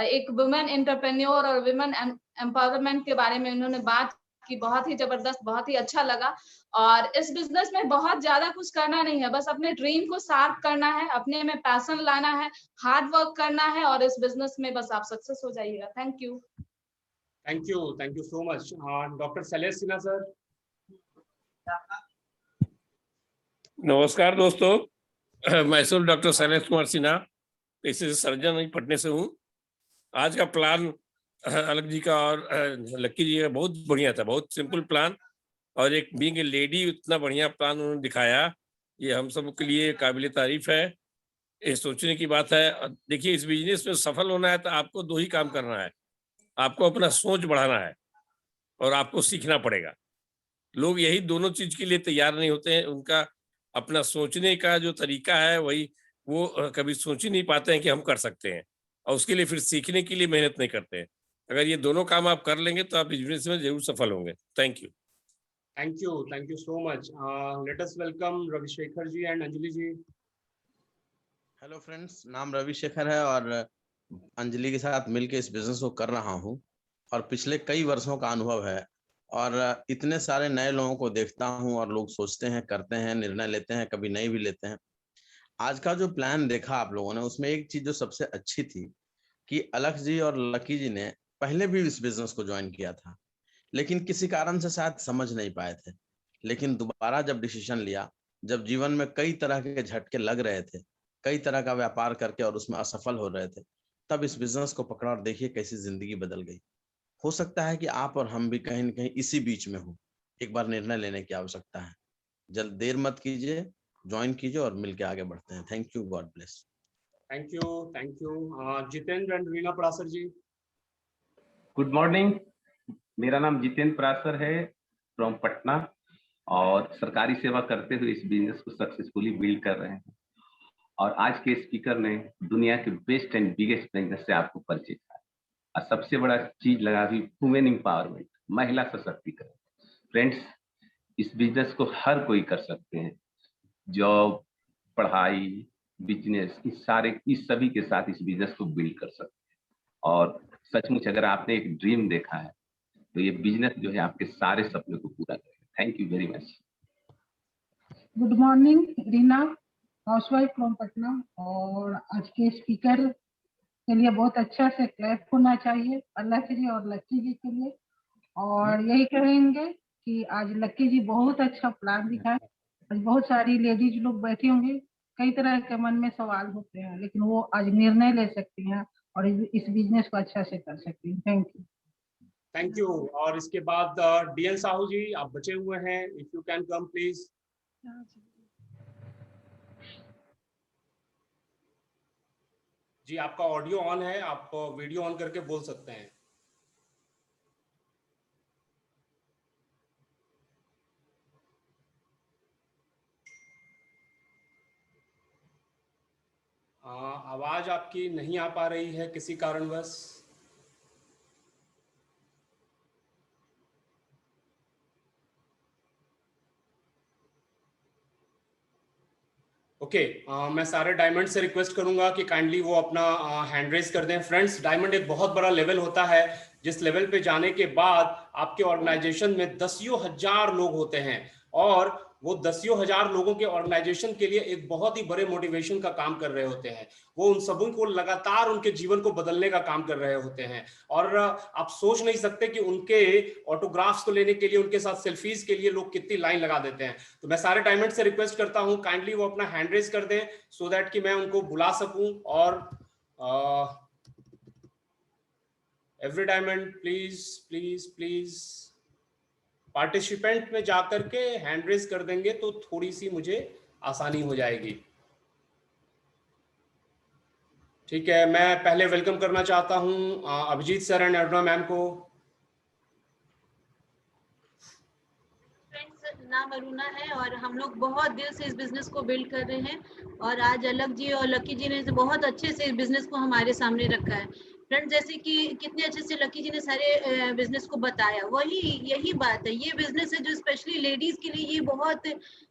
एक वुमेन एंटरप्रेन्योर और वुमेन एम्पावरमेंट के बारे में उन्होंने बात की, बहुत ही जबरदस्त, बहुत ही अच्छा लगा। और इस बिजनेस में बहुत ज्यादा कुछ करना नहीं है, बस अपने ड्रीम को शार्प करना है, अपने में पैशन लाना है, हार्ड वर्क करना है और इस बिजनेस में बस आप सक्सेस हो जाइएगा। Thank you so much. Doctor Shailesh Sinha sir. नमस्कार दोस्तों, मैं डॉक्टर शैलेश कुमार सिन्हा, पेशे से सर्जन पटने से हूँ। आज का प्लान अलख जी का और लक्की जी का बहुत बढ़िया था, बहुत सिंपल प्लान और एक बीइंग ए लेडी इतना बढ़िया प्लान उन्होंने दिखाया, ये हम सब के लिए काबिल तारीफ है। ये सोचने की बात है। देखिए, इस बिजनेस में सफल होना है तो आपको 2 ही काम करना है। आपको अपना सोच बढ़ाना है और आपको सीखना पड़ेगा। लोग यही दोनों चीज के लिए तैयार नहीं होते हैं। उनका अपना सोचने का जो तरीका है वही वो कभी सोच ही नहीं पाते हैं कि हम कर सकते हैं और उसके लिए फिर सीखने के लिए मेहनत नहीं करते हैं। अगर ये दोनों काम आप कर लेंगे तो आप बिजनेस में जरूर सफल होंगे। Thank you so much. Let us welcome Ravishekhar ji and Anjali ji. Hello friends, नाम रविशेखर है और अंजलि के साथ मिलकर इस बिजनेस को कर रहा हूं और पिछले कई वर्षों का अनुभव है और इतने सारे नए लोगों को देखता हूं और लोग सोचते हैं, करते हैं, निर्णय लेते हैं, कभी नहीं भी लेते हैं। आज का जो प्लान देखा आप लोगों ने, उसमें एक चीज जो सबसे अच्छी थी कि अलख जी और लकी जी ने पहले भी इस बिजनेस को ज्वाइन किया था, लेकिन किसी कारण से शायद समझ नहीं पाए थे। लेकिन दोबारा जब डिसीजन लिया, जब जीवन में कई तरह के झटके लग रहे थे, कई तरह का व्यापार करके और उसमें असफल हो रहे थे, तब इस बिजनेस को पकड़ा और देखिए कैसी जिंदगी बदल गई। हो सकता है कि आप और हम भी कहीं न कहीं इसी बीच में हो। एक बार निर्णय लेने की आवश्यकता है। जल्द देर मत कीजिए, ज्वाइन कीजिए और मिलके आगे बढ़ते हैं। Thank you, God bless. Thank you. Jitendra and Reena Parasar ji. Good morning, मेरा नाम जितेंद्र परासर है फ्रॉम पटना और सरकारी सेवा करते हुए इस बिजनेस को सक्सेसफुली बिल्ड कर रहे हैं। और आज के स्पीकर ने दुनिया के बेस्ट एंड बिगेस्ट बिजनेस से आपको परिचय कराया और सबसे बड़ा चीज लगा भी वुमेन एम्पावरमेंट, महिला सशक्तिकरण। फ्रेंड्स, इस बिजनेस को हर कोई कर सकते हैं। जॉब, पढ़ाई, बिजनेस, इस सभी के साथ इस बिजनेस को बिल्ड कर सकते हैं। और सचमुच अगर आपने एक ड्रीम देखा है तो ये बिजनेस जो है आपके सारे सपने को पूरा करेगा। Thank you very much. Good morning, Reena, housewife from Patna. और आज के स्पीकर के लिए बहुत अच्छा से क्लैप होना चाहिए, अल्लाह के लिए और लक्की जी के लिए। और यही कहेंगे कि आज लक्की जी बहुत अच्छा प्लान दिखाए। आज बहुत सारी लेडीज लोग बैठी होंगी, कई तरह के मन में सवाल होते हैं, लेकिन वो आज निर्णय ले सकती हैं और इस बिजनेस को अच्छा से कर सकती हैं। Thank you. Thank you. और इसके बाद डीएन साहू जी आप बचे हुए हैं, if you can come please. जी आपका ऑडियो ऑन है, आप वीडियो ऑन करके बोल सकते हैं। आवाज आपकी नहीं आ पा रही है किसी कारणवश। ओके मैं सारे डायमंड से रिक्वेस्ट करूंगा कि काइंडली वो अपना हैंड रेज कर दें। फ्रेंड्स, डायमंड एक बहुत बड़ा लेवल होता है जिस लेवल पे जाने के बाद आपके ऑर्गेनाइजेशन में दसियों हजार लोग होते हैं और वो दसियों हजार लोगों के ऑर्गेनाइजेशन के लिए एक बहुत ही बड़े मोटिवेशन का काम कर रहे होते हैं। वो उन सबों को लगातार उनके जीवन को बदलने का काम कर रहे होते हैं और आप सोच नहीं सकते कि उनके ऑटोग्राफ्स को लेने के लिए, उनके साथ सेल्फीज के लिए लोग कितनी लाइन लगा देते हैं। तो मैं सारे डायमंड से रिक्वेस्ट करता हूं काइंडली वो अपना हैंड रेज कर दें सो दैट कि मैं उनको बुला सकूं। और every diamond please please please participant में जाकर के हैंड रेज कर देंगे तो थोड़ी सी मुझे आसानी हो जाएगी। ठीक है, मैं पहले वेलकम करना चाहता हूं Abhijeet sir and Aruna ma'am को। नाम अरुणा है और हम लोग बहुत देर से इस बिजनेस को बिल्ड कर रहे हैं और आज अलग जी और लकी जी ने बहुत अच्छे से इस बिजनेस को हमारे सामने रखा है। फ्रेंड्स, जैसे कि कितने अच्छे से लकी जी ने सारे बिजनेस को बताया, वही यही बात है। ये बिजनेस है जो स्पेशली लेडीज के लिए ये बहुत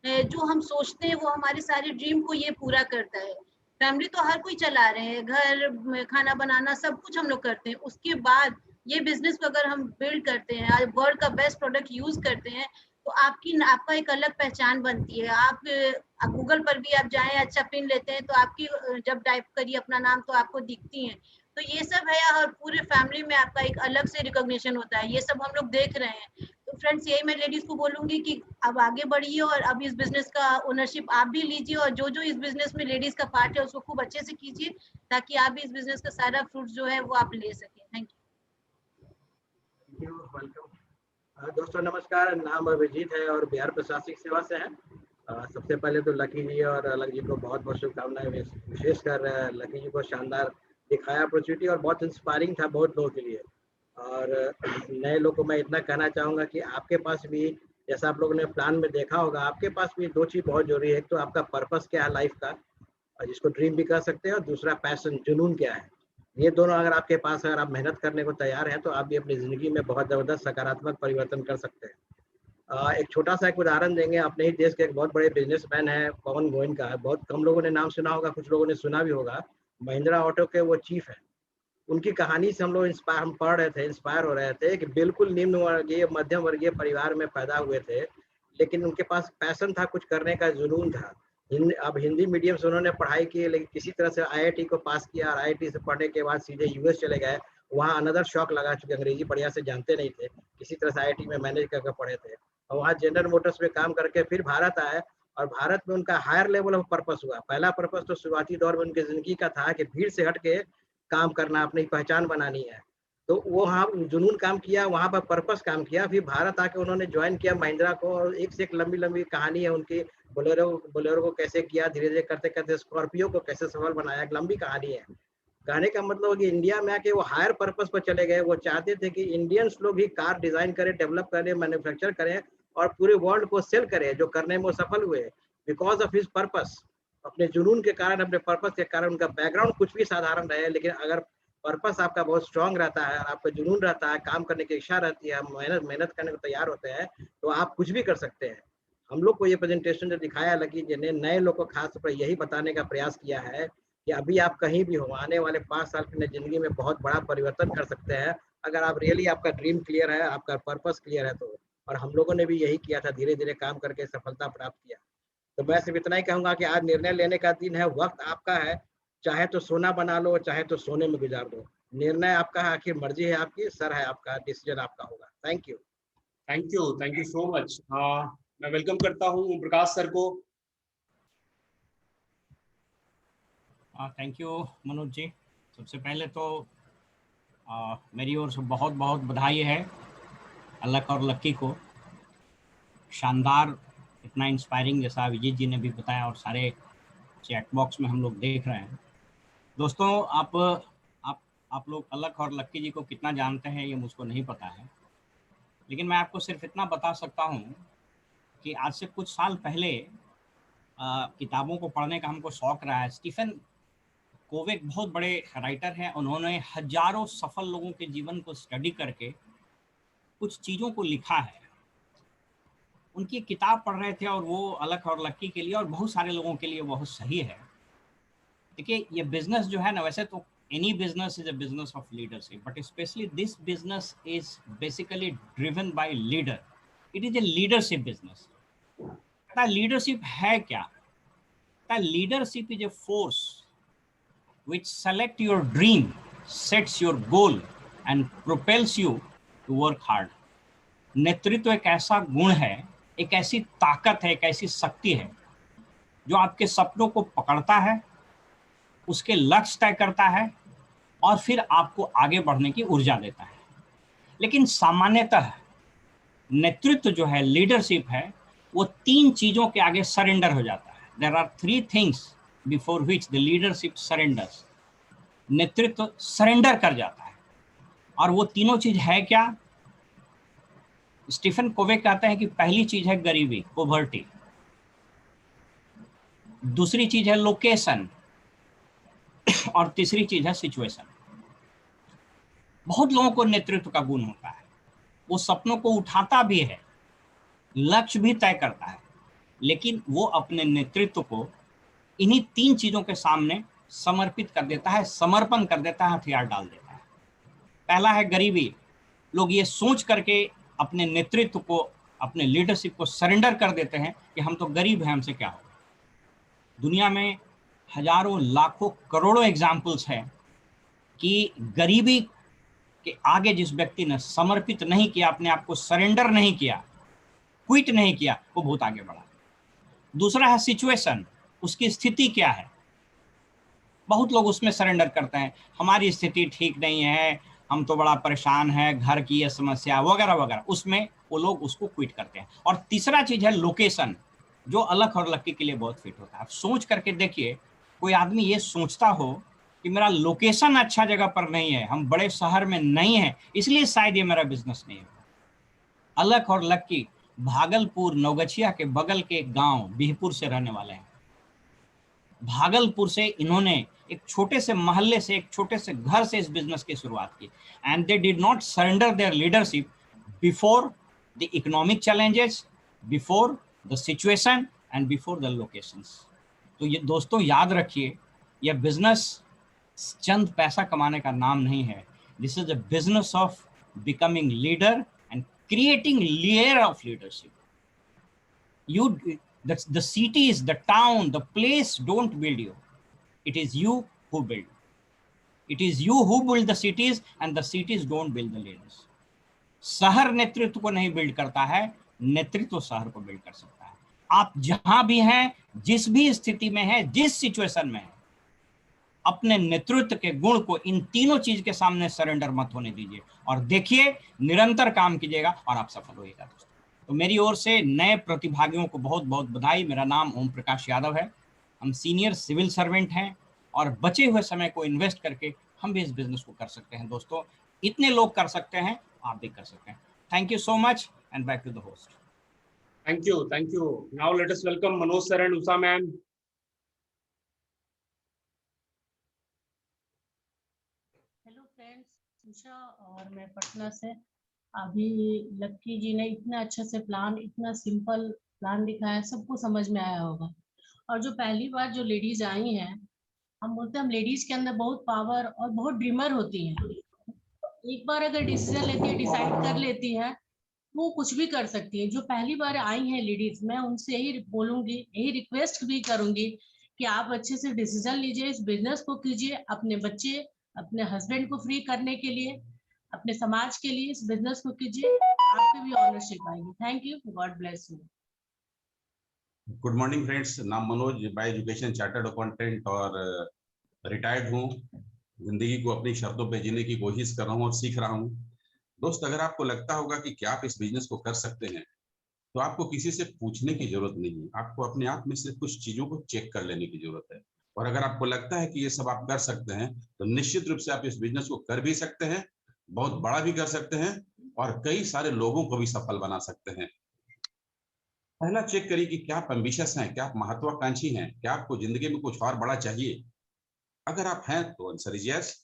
जो हम सोचते हैं वो हमारे सारे ड्रीम को ये पूरा करता है। फैमिली तो हर कोई चला रहे हैं, घर खाना बनाना सब कुछ हम लोग करते हैं, उसके बाद ये बिजनेस को अगर हम बिल्ड करते हैं, आज वर्ल्ड का बेस्ट प्रोडक्ट यूज करते हैं तो आपका एक अलग पहचान बनती है। आप गूगल पर भी आप जाएं, अच्छा पिन लेते हैं तो आपकी जब टाइप करिए अपना नाम तो आपको दिखती है। तो ये सब है और पूरे फैमिली में आपका एक अलग से रिकॉग्निशन होता है। ये सब हम लोग देख रहे हैं। तो फ्रेंड्स, यही मैं लेडीज को बोलूंगी कि अब आगे बढ़िए और अब इस बिजनेस का ओनरशिप आप भी लीजिए और जो जो इस बिजनेस में लेडीज का पार्ट है उसको खूब अच्छे से कीजिए ताकि आप भी इस बिजनेस का सारा फ्रूट जो है वो आप ले सकें। Thank you. वेलकम दोस्तों, नमस्कार। नाम अभिजीत है और बिहार प्रशासनिक सेवा से है। सबसे पहले तो लकी जी और अलग जी को बहुत बहुत शुभकामनाएं। विशेषकर लकी जी को शानदार दिखाया अपॉर्चुनिटी और बहुत इंस्पायरिंग था बहुत लोगों के लिए। और नए लोगों को मैं इतना कहना चाहूँगा कि आपके पास भी, जैसा आप लोगों ने प्लान में देखा होगा, आपके पास भी दो चीज़ बहुत जरूरी है। एक तो आपका पर्पस क्या है लाइफ का, जिसको ड्रीम भी कर सकते हैं, और दूसरा पैशन, जुनून क्या है। ये दोनों अगर आपके पास है, अगर आप मेहनत करने को तैयार हैं, तो आप भी अपनी ज़िंदगी में बहुत ज़बरदस्त सकारात्मक परिवर्तन कर सकते हैं। एक छोटा सा एक उदाहरण देंगे। अपने ही देश के एक बहुत बड़े बिजनेसमैन है, पवन गोयनका है। बहुत कम लोगों ने नाम सुना होगा, कुछ लोगों ने सुना भी होगा। महिंद्रा ऑटो के वो चीफ है। उनकी कहानी से हम लोग हम पढ़ रहे थे, इंस्पायर हो रहे थे कि बिल्कुल निम्न वर्गीय मध्यम वर्गीय परिवार में पैदा हुए थे, लेकिन उनके पास पैशन था, कुछ करने का जुनून था। अब हिंदी मीडियम से उन्होंने पढ़ाई की, लेकिन किसी तरह से आईआईटी को पास किया और आईआईटी से पढ़ने के बाद सीधे यूएस चले गए। वहाँ अनदर शॉक लगा, चूंकि अंग्रेजी बढ़िया से जानते नहीं थे, किसी तरह से आईआईटी में मैनेज करके पढ़े थे और वहाँ जनरल मोटर्स में काम करके फिर भारत आए और भारत में उनका हायर लेवल ऑफ पर्पस हुआ। पहला पर्पस तो शुरुआती दौर में उनकी जिंदगी का था कि भीड़ से हट के काम करना, अपनी पहचान बनानी है। तो वो वहाँ जुनून काम किया, वहाँ पर पर्पस काम किया। फिर भारत आके उन्होंने ज्वाइन किया महिंद्रा को और एक से एक लंबी लंबी कहानी है उनकी। बोलेरो को कैसे किया, धीरे धीरे करते करते स्कॉर्पियो को कैसे सफल बनाया, एक लंबी कहानी है। कहने का मतलब कि इंडिया में आके वो हायर पर्पस पर चले गए। वो चाहते थे कि इंडियंस लोग ही कार डिजाइन करें, डेवलप करें, मैन्युफैक्चर करें और पूरे वर्ल्ड को सेल करें, जो करने में वो सफल हुए बिकॉज ऑफ हिज पर्पस। अपने जुनून के कारण, अपने पर्पस के कारण। उनका बैकग्राउंड कुछ भी साधारण रहे, लेकिन अगर पर्पस आपका बहुत स्ट्रांग रहता है और आपका जुनून रहता है, काम करने की इच्छा रहती है, मेहनत करने को तैयार होते हैं, तो आप कुछ भी कर सकते हैं। हम लोग को ये प्रेजेंटेशन जो दिखाया लकी जी ने, नए लोग को खास तौर पर यही बताने का प्रयास किया है कि अभी आप कहीं भी हो, आने वाले 5 साल की जिंदगी में बहुत बड़ा परिवर्तन कर सकते हैं अगर आप रियली, आपका ड्रीम क्लियर है, आपका पर्पस क्लियर है तो। और हम लोगों ने भी यही किया था, धीरे धीरे काम करके सफलता प्राप्त किया। तो मैं सिर्फ इतना ही कहूंगा कि आज निर्णय लेने का दिन है, वक्त आपका है। चाहे तो सोना बना लो, चाहे तो सोने में गुजार दो। निर्णय आपका है, आखिर मर्जी है आपकी, सर है आपका, डिसीजन आपका होगा। Thank you so much. मैं वेलकम करता हूँ ओम प्रकाश सर को। Thank you Manoj ji. सबसे पहले तो मेरी ओर से बहुत बहुत बधाई है अलक और लक्की को। शानदार, इतना इंस्पायरिंग, जैसा अभिजीत जी ने भी बताया और सारे चैट बॉक्स में हम लोग देख रहे हैं। दोस्तों, आप लोग अलक और लक्की जी को कितना जानते हैं ये मुझको नहीं पता है, लेकिन मैं आपको सिर्फ इतना बता सकता हूँ कि आज से कुछ साल पहले किताबों को पढ़ने का हमको शौक रहा है। स्टीफन कोवे बहुत बड़े राइटर हैं, उन्होंने हजारों सफल लोगों के जीवन को स्टडी करके कुछ चीज़ों को लिखा है। उनकी किताब पढ़ रहे थे और वो अलक और लक्की के लिए और बहुत सारे लोगों के लिए बहुत सही है। देखिए, ये बिजनेस जो है ना, वैसे तो any business is a business of leadership, but specially this business is basically driven by leader. It is a leadership business. Leadership है क्या? Leadership is a force which select your dream, sets your goal and propels you to work hard. नेतृत्व एक ऐसा गुण है, एक ऐसी ताकत है, एक ऐसी शक्ति है जो आपके सपनों को पकड़ता है, उसके लक्ष्य तय करता है और फिर आपको आगे बढ़ने की ऊर्जा देता है। लेकिन सामान्यतः नेतृत्व जो है, लीडरशिप है, वो 3 चीजों के आगे सरेंडर हो जाता है। There are 3 things before which the leadership surrenders. नेतृत्व सरेंडर कर जाता है और वो तीनों चीज है क्या? स्टीफन कोवे कहते हैं कि पहली चीज है गरीबी, पॉवर्टी, दूसरी चीज है लोकेशन और तीसरी चीज है सिचुएशन। बहुत लोगों को नेतृत्व का गुण होता है, वो सपनों को उठाता भी है, लक्ष्य भी तय करता है, लेकिन वो अपने नेतृत्व को इन्हीं 3 चीजों के सामने समर्पित कर देता है, समर्पण कर देता है, हथियार डाल देता है। पहला है गरीबी। लोग ये सोच करके अपने नेतृत्व को, अपने लीडरशिप को सरेंडर कर देते हैं कि हम तो गरीब हैं, हमसे क्या होगा। दुनिया में हजारों, लाखों, करोड़ों एग्जाम्पल्स हैं कि गरीबी के आगे जिस व्यक्ति ने समर्पित नहीं किया, अपने आप को सरेंडर नहीं किया, क्विट नहीं किया, वो बहुत आगे बढ़ा। दूसरा है सिचुएशन, उसकी स्थिति क्या है। बहुत लोग उसमें सरेंडर करते हैं, हमारी स्थिति ठीक नहीं है, हम तो बड़ा परेशान है, घर की ये समस्या वगैरह वगैरह, उसमें वो लोग उसको क्विट करते हैं। और तीसरा चीज है लोकेशन, जो अलक और लक्की के लिए बहुत फिट होता है। आप सोच करके देखिए, कोई आदमी ये सोचता हो कि मेरा लोकेशन अच्छा जगह पर नहीं है, हम बड़े शहर में नहीं है, इसलिए शायद ये मेरा बिजनेस नहीं है। अलक और लक्की भागलपुर नवगछिया के बगल के एक गांव बिहपुर से रहने वाले हैं। भागलपुर से इन्होंने एक छोटे से मोहल्ले से, एक छोटे से घर से इस बिजनेस की शुरुआत की। And they did not surrender their leadership before the economic challenges, before the situation and before the locations. तो ये दोस्तों याद रखिए, यह बिजनेस चंद पैसा कमाने का नाम नहीं है। This is a business of becoming leader and creating layer of leadership. The cities, the town, the place don't build you. It is you who build. It is you who build the cities and the cities don't build the leaders. शहर नेतृत्व को नहीं build करता है, नेतृत्व शहर को build कर सकता है। आप जहां भी हैं, जिस भी स्थिति में हैं, जिस सिचुएशन में हैं, अपने नेतृत्व के गुण को इन तीनों चीज के सामने सरेंडर मत होने दीजिए और देखिए, निरंतर काम कीजिएगा और आप सफल होइएगा दोस्तों। तो मेरी ओर से नए प्रतिभागियों को बहुत बहुत बधाई। मेरा नाम ओम प्रकाश यादव है। हम सीनियर सिविल सर्वेंट हैं और बचे हुए समय को इन्वेस्ट करके हम भी इस बिजनेस को कर सकते हैं दोस्तों। इतने लोग कर सकते हैं, आप भी कर सकते हैं। Thank you so much and back to the host. Thank you. Now let us welcome Manoj sir and Usha ma'am. Hello friends, Usha और मैं पटना से। अभी लक्की जी ने इतना अच्छा से प्लान, इतना सिंपल प्लान दिखाया, सबको समझ में आया होगा। और जो पहली बार जो लेडीज आई हैं, हम बोलते हैं हम लेडीज के अंदर बहुत पावर और बहुत ड्रीमर होती हैं। एक बार अगर डिसीजन लेती है, डिसाइड कर लेती है, वो कुछ भी कर सकती है। जो पहली बार आई हैं लेडीज, मैं उनसे यही बोलूंगी, यही रिक्वेस्ट भी करूंगी कि आप अच्छे से डिसीजन लीजिए, इस बिजनेस को कीजिए, अपने बच्चे अपने हस्बैंड को फ्री करने के लिए, अपने समाज के लिए इस बिजनेस को कीजिए, आपकी भी ऑनरशिप आएगी। Thank you, God bless you. Good morning friends, नाम Manoj, by education chartered accountant और रिटायर्ड हूँ। जिंदगी को अपनी शर्तों पे जीने की कोशिश कर रहा हूँ और सीख रहा हूँ। दोस्त, अगर आपको लगता होगा कि क्या आप इस बिजनेस को कर सकते हैं, तो आपको किसी से पूछने की जरूरत नहीं है। आपको अपने आप में से कुछ चीजों को चेक कर लेने की जरूरत है। और अगर आपको लगता है कि ये सब आप कर सकते हैं, तो निश्चित रूप से आप इस बिजनेस को कर भी सकते हैं, बहुत बड़ा भी कर सकते हैं और कई सारे लोगों को भी सफल बना सकते हैं। पहला चेक करिए कि क्या आप एम्बिशियस हैं, क्या आप महत्वाकांक्षी हैं, क्या आपको जिंदगी में कुछ और बड़ा चाहिए। अगर आप हैं तो आंसर इज यस।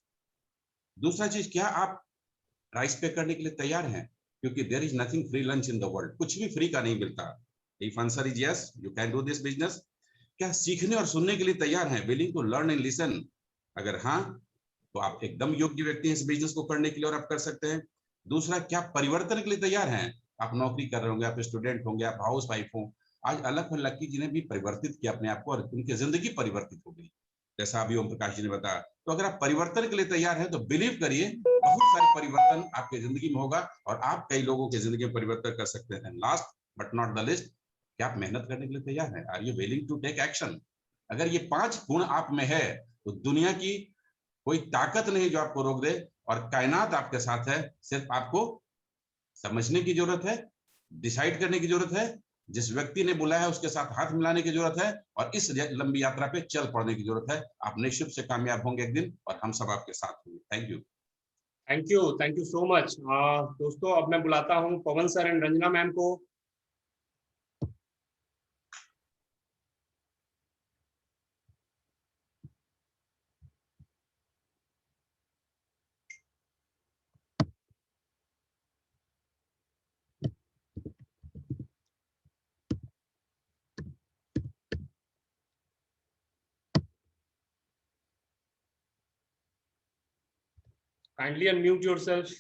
दूसरा चीज, क्या आप प्राइस पे करने के लिए तैयार हैं, क्योंकि there is nothing free lunch in the world. कुछ भी फ्री का नहीं मिलता। If answer is yes, you can do this business. क्या सीखने और सुनने के लिए तैयार हैं, willing to learn and listen. अगर हाँ, तो आप एकदम योग्य व्यक्ति हैं इस बिजनेस को करने के लिए और आप कर सकते हैं। दूसरा, क्या परिवर्तन के लिए तैयार हैं। आप नौकरी कर रहे होंगे, आप स्टूडेंट होंगे, आप हाउस वाइफ हो। आज अलग और लकी जी ने भी परिवर्तित किया अपने आप को और उनकी जिंदगी परिवर्तित हो गई, जैसा अभी ओम प्रकाश जी ने बताया। तो अगर आप परिवर्तन के लिए तैयार हैं, तो बिलीव करिए बहुत सारे परिवर्तन आपके जिंदगी में होगा और आप कई लोगों की जिंदगी में परिवर्तन कर सकते हैं। Last but not the list, क्या आप मेहनत करने के लिए तैयार हैं। Are you willing to take action. अगर ये 5 गुण आप में है, तो दुनिया की कोई ताकत नहीं जो आपको रोक दे, और कायनात आपके साथ है। सिर्फ आपको समझने की जरूरत है, डिसाइड करने की जरूरत है, जिस व्यक्ति ने बुलाया है उसके साथ हाथ मिलाने की जरूरत है और इस लंबी यात्रा पे चल पड़ने की जरूरत है। आप निश्चित से कामयाब होंगे एक दिन और हम सब आपके साथ होंगे। Thank you so much. दोस्तों, अब मैं बुलाता हूँ पवन सर एंड रंजना मैम को। Kindly unmute yourself.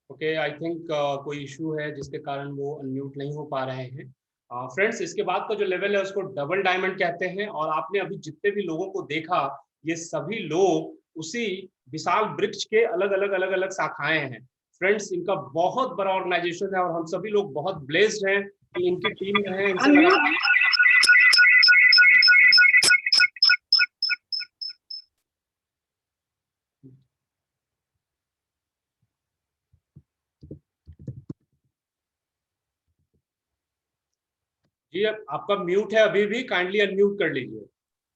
Okay, I think कोई इशू है जिसके कारण वो अनम्यूट नहीं हो पा रहे हैं। फ्रेंड्स, इसके बाद का जो लेवल है उसको डबल डायमंड कहते हैं। और आपने अभी जितने भी लोगों को देखा, ये सभी लोग उसी विशाल वृक्ष के अलग अलग शाखाएं हैं। फ्रेंड्स, इनका बहुत बड़ा ऑर्गेनाइजेशन है और हम सभी लोग बहुत ब्लेस्ड हैं कि इनकी टीम में है। जी, आपका म्यूट है अभी भी, काइंडली अनम्यूट कर लीजिए।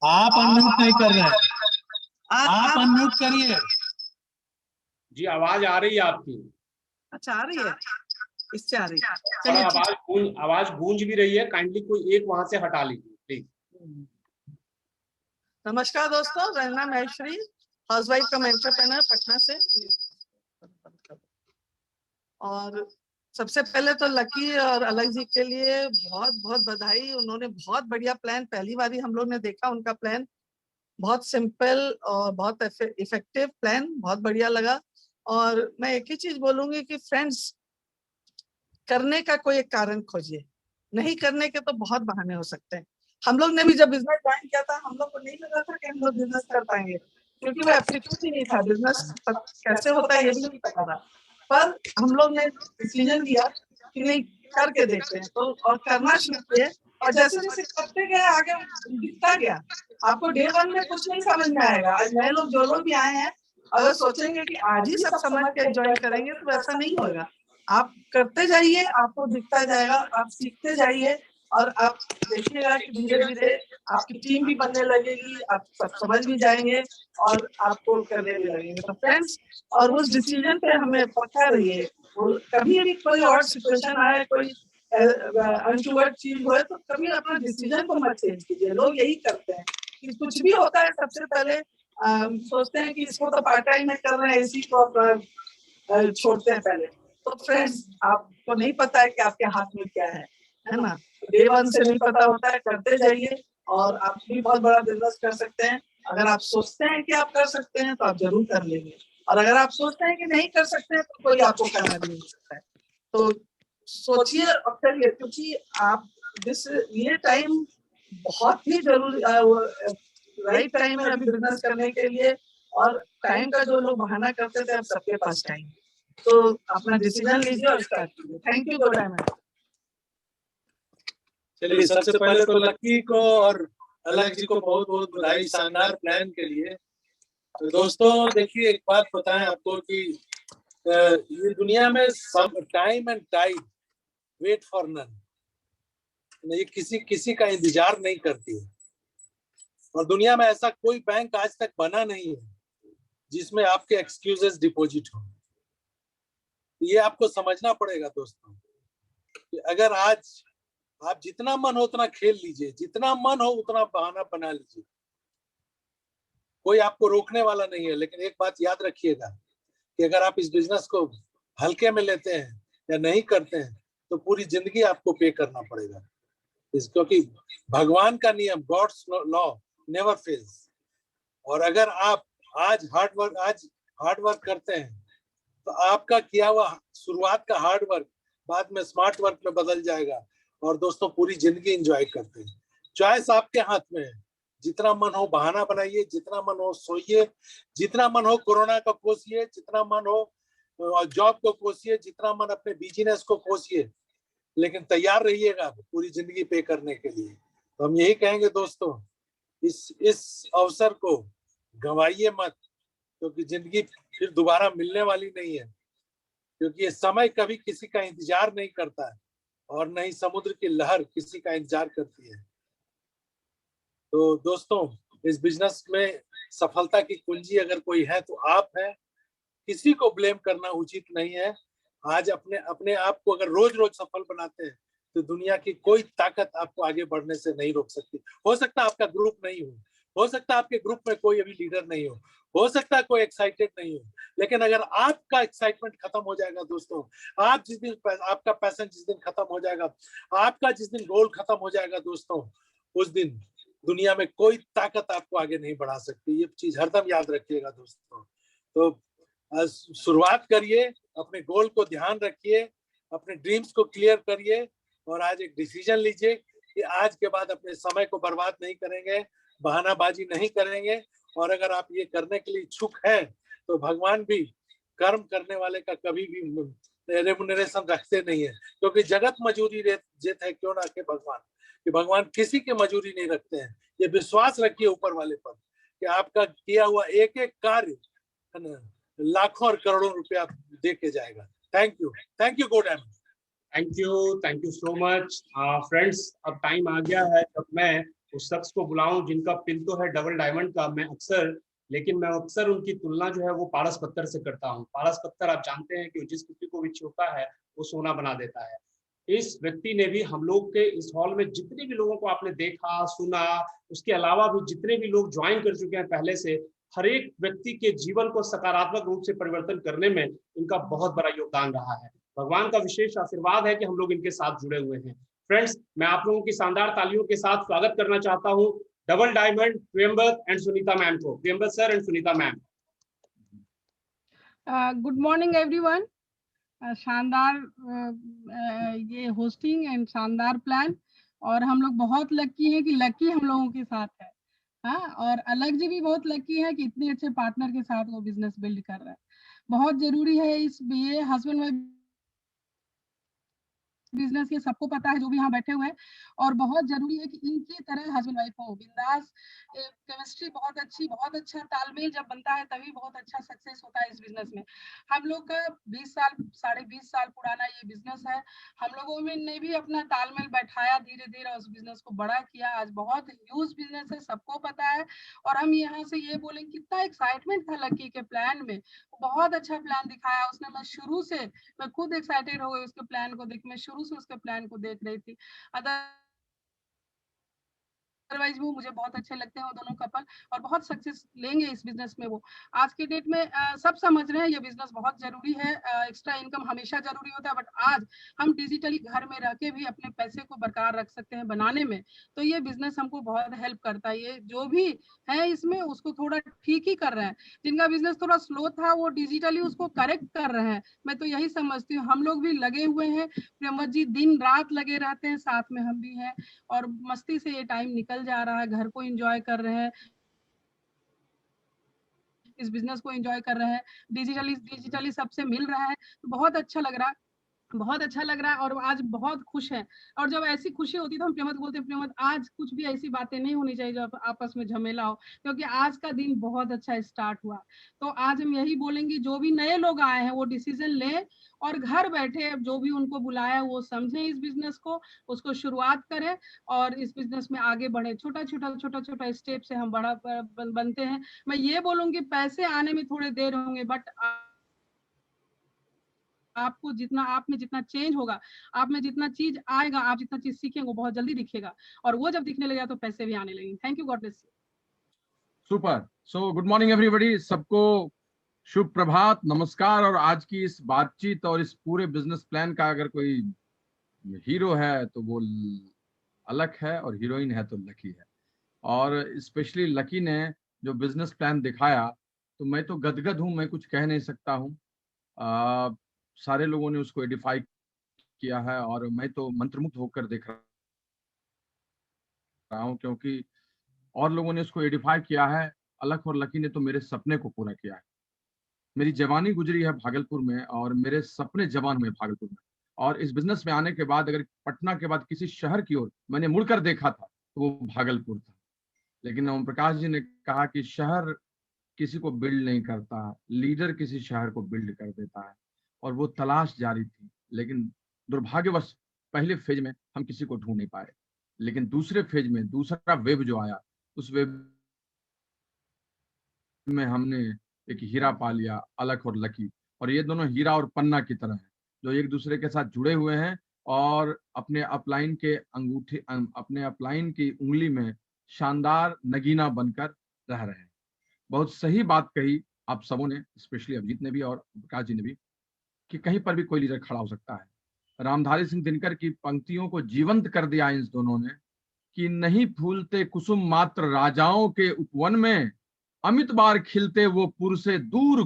आप अनम्यूट नहीं कर रहे हैं, आप अनम्यूट करिए। जी, आवाज आ रही है आपकी। अच्छा, आ रही है, इससे आ रही है। आवाज गूंज भी रही है, काइंडली कोई एक वहां से हटा लीजिए प्लीज। नमस्कार दोस्तों, रंजना महेश्वरी, हाउसवाइफ कम एंटरप्रेन्योर, पटना से। और सबसे पहले तो लकी और अलग जी के लिए बहुत बहुत बधाई। उन्होंने बहुत बढ़िया प्लान, पहली बार ही हम लोग ने देखा उनका प्लान। बहुत सिंपल और बहुत इफेक्टिव प्लान, बहुत बढ़िया लगा। और मैं एक ही चीज बोलूंगी कि फ्रेंड्स, करने का कोई एक कारण खोजिए, नहीं करने के तो बहुत बहाने हो सकते हैं। हम लोग ने भी जब बिजनेस ज्वाइन किया था, हम लोग को नहीं लगा था कि हम लोग बिजनेस कर पाएंगे, क्योंकि वो एप्टीट्यूड ही नहीं था। बिजनेस कैसे होता है ये भी नहीं पता था। पर हम लोग ने डिसीजन लिया कि नहीं, करके देखते हैं। तो और करना शुरू किए, और जैसे जैसे करते गए आगे दिखता गया। आपको डे 1 में कुछ नहीं समझ में आएगा। आज नए लोग जो लोग भी आए हैं, अगर सोचेंगे कि आज ही सब समझ के ज्वाइन करेंगे, तो ऐसा नहीं होगा। आप करते जाइए, आपको दिखता जाएगा, आप सीखते जाइए, और आप देखिएगा कि धीरे धीरे आपकी टीम भी बनने लगेगी, आप सब समझ भी जाएंगे और आपको करने भी लगेंगे। तो फ्रेंड्स, और उस डिसीजन पे हमें पक्का रहिए। कभी भी कोई और सिचुएशन आए, कोई अनटूवर्ड चीज हो, तो कभी अपना डिसीजन को मत चेंज कीजिए। लोग यही करते हैं कि कुछ भी होता है, सबसे पहले सोचते हैं कि इसको तो पार्ट टाइम में कर रहे हैं, इसी को छोड़ते हैं पहले। तो फ्रेंड्स, आपको नहीं पता है कि आपके हाथ में क्या है ना। डे 1 से नहीं पता होता है, करते जाइए और आप भी बहुत बड़ा बिजनेस कर सकते हैं। अगर आप सोचते हैं कि आप कर सकते हैं, तो आप जरूर कर लेंगे, और अगर आप सोचते हैं कि नहीं कर सकते हैं, तो कोई आपको करना भी नहीं सकता है। तो सोचिए और करिए, क्योंकि आप ये टाइम बहुत ही जरूरी राइट टाइम है अभी बिजनेस करने के लिए। और टाइम का जो लोग बहाना करते थे, अब सबके पास टाइम, तो अपना डिसीजन लीजिए और स्टार्ट कीजिए। Thank you go diamond. चलिए, सबसे पहले तो लक्की को और अलग जी को बहुत बहुत बधाई शानदार प्लान के लिए। तो दोस्तों देखिए, एक बात बताएं आपको कि ये दुनिया में time and tide wait for none, ये किसी का इंतजार नहीं करती है। और दुनिया में ऐसा कोई बैंक आज तक बना नहीं है जिसमें आपके एक्सक्यूजेस डिपॉजिट हो। ये आपको समझना पड़ेगा दोस्तों कि अगर आज आप जितना मन हो उतना खेल लीजिए, जितना मन हो उतना बहाना बना लीजिए, कोई आपको रोकने वाला नहीं है। लेकिन एक बात याद रखिएगा कि अगर आप इस बिजनेस को हल्के में लेते हैं या नहीं करते हैं तो पूरी जिंदगी आपको पे करना पड़ेगा, क्योंकि भगवान का नियम, गॉड्स लॉ नेवर फेल्स। और अगर आप आज हार्ड वर्क करते हैं तो आपका किया हुआ शुरुआत का हार्ड वर्क बाद में स्मार्ट वर्क में बदल जाएगा। और दोस्तों पूरी जिंदगी एंजॉय करते हैं। चॉइस आपके हाथ में है। जितना मन हो बहाना बनाइए, जितना मन हो सोइए, जितना मन हो कोरोना को कोसिए, जितना मन हो जॉब को कोसिए, जितना मन अपने बिजनेस को कोसिए, लेकिन तैयार रहिएगा पूरी जिंदगी पे करने के लिए। तो हम यही कहेंगे दोस्तों, इस अवसर को गंवाइए मत, क्योंकि जिंदगी फिर दोबारा मिलने वाली नहीं है। क्योंकि ये समय कभी किसी का इंतजार नहीं करता है और न ही समुद्र की लहर किसी का इंतजार करती है। तो दोस्तों इस बिजनेस में सफलता की कुंजी अगर कोई है तो आप हैं। किसी को ब्लेम करना उचित नहीं है। आज अपने आप को अगर रोज रोज सफल बनाते हैं तो दुनिया की कोई ताकत आपको आगे बढ़ने से नहीं रोक सकती। हो सकता है आपका ग्रुप नहीं हो सकता आपके ग्रुप में कोई अभी लीडर नहीं हो सकता है कोई एक्साइटेड नहीं हो, लेकिन अगर आपका एक्साइटमेंट खत्म हो जाएगा दोस्तों, आप जिस दिन आपका पैशन जिस दिन खत्म हो जाएगा, आपका जिस दिन गोल खत्म हो जाएगा दोस्तों, उस दिन दुनिया में कोई ताकत आपको आगे नहीं बढ़ा सकती। ये चीज हरदम याद रखिएगा दोस्तों। तो शुरुआत करिए, अपने गोल को ध्यान रखिए, अपने ड्रीम्स को क्लियर करिए और आज एक डिसीजन लीजिए कि आज के बाद अपने समय को बर्बाद नहीं करेंगे, बहानाबाजी नहीं करेंगे। और अगर आप ये करने के लिए इच्छुक हैं तो भगवान भी कर्म करने वाले का कभी भी रेमुनरेशन रखते नहीं है, क्योंकि जगत मजूरी जेत है क्यों ना के भगवान, कि भगवान किसी की मजूरी नहीं रखते हैं। ये विश्वास रखिए ऊपर वाले पर कि आपका किया हुआ एक एक कार्य लाखों और करोड़ों रुपया दे के जाएगा। Thank you go diamond. Thank you so much friends. अब टाइम आ गया है जब मैं उस शख्स को बुलाऊं जिनका पिन तो है डबल डायमंड का। मैं अक्सर उनकी तुलना जो है वो पारस पत्थर से करता हूं। पारस पत्थर आप जानते हैं कि जिस किसी को भी छूता है वो सोना बना देता है। इस व्यक्ति ने भी हम लोग के इस हॉल में जितने भी लोगों को आपने देखा सुना, उसके अलावा भी जितने भी लोग ज्वाइन कर चुके हैं पहले से, हर एक व्यक्ति के जीवन को सकारात्मक रूप से परिवर्तन करने में इनका बहुत बड़ा योगदान रहा है। भगवान का विशेष आशीर्वाद है कि हम लोग इनके साथ जुड़े हुए हैं। फ्रेंड्स, मैं आप लोगों की शानदार तालियों के साथ स्वागत करना चाहता हूं double diamond Priyambar and Sunita ma'am को। Priyambar sir and Sunita ma'am. Good morning everyone. शानदार ये होस्टिंग एंड शानदार प्लान, और हम लोग बहुत लकी हैं कि लकी हम लोगों के साथ है। हाँ, और अलग जी भी बहुत लकी है कि इतने अच्छे पार्टनर के साथ वो बिजनेस बिल्ड कर रहा है। बहुत जरूरी है इस ये हस्बैंड वाइफ बिजनेस, ये सबको पता है जो भी यहाँ बैठे हुए हैं, और बहुत जरूरी है कि इनकी तरह हस्बैंड वाइफ हो, बिंदास, केमिस्ट्री बहुत अच्छी, बहुत अच्छा तालमेल जब बनता है तभी बहुत अच्छा सक्सेस होता है इस बिजनेस में। हम लोग का 20 साल 20.5 साल पुराना ये बिजनेस है। हम लोगों में ने भी अपना तालमेल बैठाया, धीरे धीरे उस बिजनेस को बड़ा किया। आज बहुत ह्यूज बिजनेस है, सबको पता है। और हम यहाँ से ये बोलें कितना एक्साइटमेंट था लकी के प्लान में, बहुत अच्छा प्लान दिखाया उसने। मैं खुद एक्साइटेड हो गई उसके प्लान को देख, मैं शुरू से उसके प्लान को देख रही थी। अदरवाइज वो मुझे बहुत अच्छे लगते हैं वो दोनों कपल, और बहुत सक्सेस लेंगे इस बिजनेस में वो। आज के डेट में सब समझ रहे हैं ये बिजनेस बहुत जरूरी है, एक्स्ट्रा इनकम हमेशा जरूरी होता है, बट आज हम डिजिटली घर में रह के भी अपने पैसे को बरकरार रख सकते हैं बनाने में, तो ये बिजनेस हमको बहुत हेल्प करता है। ये जो भी है इसमें उसको थोड़ा ठीक ही कर रहे हैं, जिनका बिजनेस थोड़ा स्लो था वो डिजिटली उसको करेक्ट कर रहे हैं। मैं तो यही समझती हूँ, हम लोग भी लगे हुए हैं, प्रियंवद जी दिन रात लगे रहते हैं, साथ में हम भी हैं, और मस्ती से ये टाइम निकल जा रहा है, घर को एंजॉय कर रहे हैं, इस बिजनेस को एंजॉय कर रहे हैं, डिजिटली सबसे मिल रहा है, तो बहुत अच्छा लग रहा है, बहुत अच्छा लग रहा है, और आज बहुत खुश है। और जब ऐसी खुशी होती है तो हम प्रियंवद बोलते हैं, प्रियंवद आज कुछ भी ऐसी बातें नहीं होनी चाहिए जो आपस में झमेला हो, क्योंकि आज का दिन बहुत अच्छा स्टार्ट हुआ। तो आज हम यही बोलेंगे, जो भी नए लोग आए हैं वो डिसीजन लें और घर बैठे जो भी उनको बुलाया वो समझें इस बिजनेस को, उसको शुरुआत करें और इस बिजनेस में आगे बढ़े। छोटा छोटा स्टेप से हम बड़ा बनते हैं। मैं ये बोलूंगी पैसे आने में थोड़े देर होंगे, बट आपको जितना आप में जितना चेंज होगा, आप में जितना चीज आएगा, आप जितना चीज सीखेंगे वो बहुत जल्दी दिखेगा, और वो जब दिखने लगेगा तो पैसे भी आने लगेंगे। Thank you, God bless you. Super. So good morning everybody, सबको शुभ प्रभात, नमस्कार। और आज की इस बातचीत और इस पूरे बिजनेस प्लान का अगर कोई हीरो है तो वो अलख है, और हीरोइन है तो लकी है। और स्पेशली लकी ने जो बिजनेस प्लान दिखाया तो मैं तो गदगद हूँ, मैं कुछ कह नहीं सकता हूँ। सारे लोगों ने उसको एडिफाई किया है और मैं तो मंत्रमुग्ध होकर देख रहा हूँ, क्योंकि और लोगों ने उसको एडिफाई किया है। अलख और लकी ने तो मेरे सपने को पूरा किया है। मेरी जवानी गुजरी है भागलपुर में और मेरे सपने जवान हुए भागलपुर में। और इस बिजनेस में आने के बाद अगर पटना के बाद किसी शहर की ओर मैंने मुड़कर देखा था तो वो भागलपुर था। लेकिन ओम प्रकाश जी ने कहा कि शहर किसी को बिल्ड नहीं करता, लीडर किसी शहर को बिल्ड कर देता है। और वो तलाश जारी थी, लेकिन दुर्भाग्यवश पहले फेज में हम किसी को ढूंढ नहीं पाए, लेकिन दूसरे फेज में दूसरा वेब जो आया, उस वेब में हमने एक हीरा पा लिया, अलख और लकी। और ये दोनों हीरा और पन्ना की तरह हैं, जो एक दूसरे के साथ जुड़े हुए हैं और अपने अपलाइन के अंगूठे, अपने अपलाइन की उंगली में शानदार नगीना बनकर रह रहे हैं। बहुत सही बात कही आप सबों ने, स्पेशली अभिजीत ने भी और प्रकाश जी ने भी, कि कहीं पर भी कोई लीडर खड़ा हो सकता है। रामधारी सिंह दिनकर की पंक्तियों को जीवंत कर दिया इन दोनों ने कि नहीं फूलते कुसुम मात्र राजाओं के उपवन में, अमित बार खिलते वो पुरसे दूर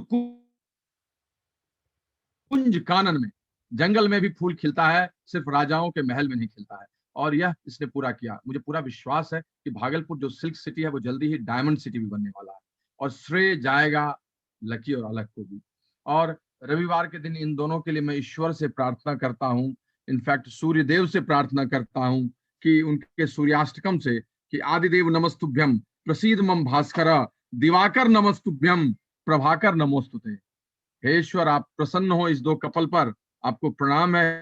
कुंज कानन में। जंगल में भी फूल खिलता है, सिर्फ राजाओं के महल में नहीं खिलता है। और यह इसने पूरा किया। मुझे पूरा विश्वास है कि भागलपुर जो सिल्क सिटी है वो जल्दी ही डायमंड सिटी भी बनने वाला है, और श्रेय जाएगा लकी और अलख को भी। और रविवार के दिन इन दोनों के लिए मैं ईश्वर से प्रार्थना करता हूँ, इनफैक्ट सूर्य देव से प्रार्थना करता हूँ कि उनके सूर्याष्टकम से कि आदिदेव नमस्तुभ्यम प्रसीद मम भास्कर, दिवाकर नमस्तुभ्यम प्रभाकर नमोस्तुते। हे ईश्वर, आप प्रसन्न हो इस दो कपल पर, आपको प्रणाम है।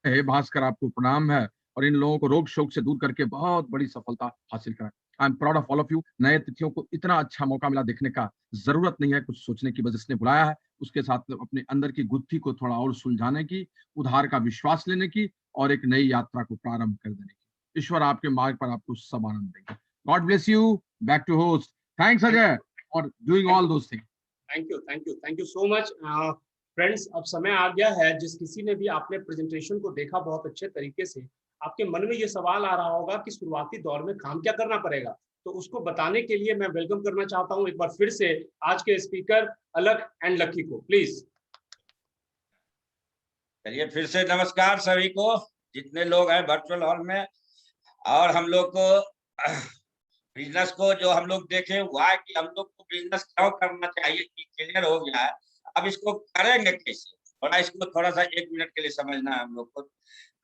हे भास्कर, आपको प्रणाम है, और इन लोगों को रोग शोक से दूर करके बहुत बड़ी सफलता हासिल करें। I am proud of all of you. नए तिथियों को इतना अच्छा मौका मिला देखने का, जरूरत नहीं है कुछ सोचने की, बस इसने बुलाया है उसके साथ अपने अंदर की गुत्थी को थोड़ा और सुलझाने की, उधार का विश्वास लेने की, और एक नई यात्रा को प्रारंभ कर देने की। ईश्वर आपके मार्ग पर आपको सब आनंद देंगे। God bless you. Back to host. Thanks Ajay for doing all those things. Thank you so much. Friends, अब समय आ गया है, जिस किसी ने भी आपने प्रेजेंटेशन को देखा बहुत अच्छे तरीके से, आपके मन में ये सवाल आ रहा होगा कि शुरुआती दौर में काम क्या करना पड़ेगा। तो उसको बताने के लिए मैं वेलकम करना चाहता हूं एक बार फिर से आज के स्पीकर अलख एंड लकी को, प्लीज। चलिए फिर से नमस्कार सभी को, जितने लोग हैं वर्चुअल हॉल में। और हम लोग को बिजनेस को जो हम लोग देखे हुआ है कि हम लोग को बिजनेस क्यों करना चाहिए कि क्लियर हो गया है। अब इसको करेंगे कैसे, इसको थोड़ा सा 1 मिनट के लिए समझना है हम लोग को।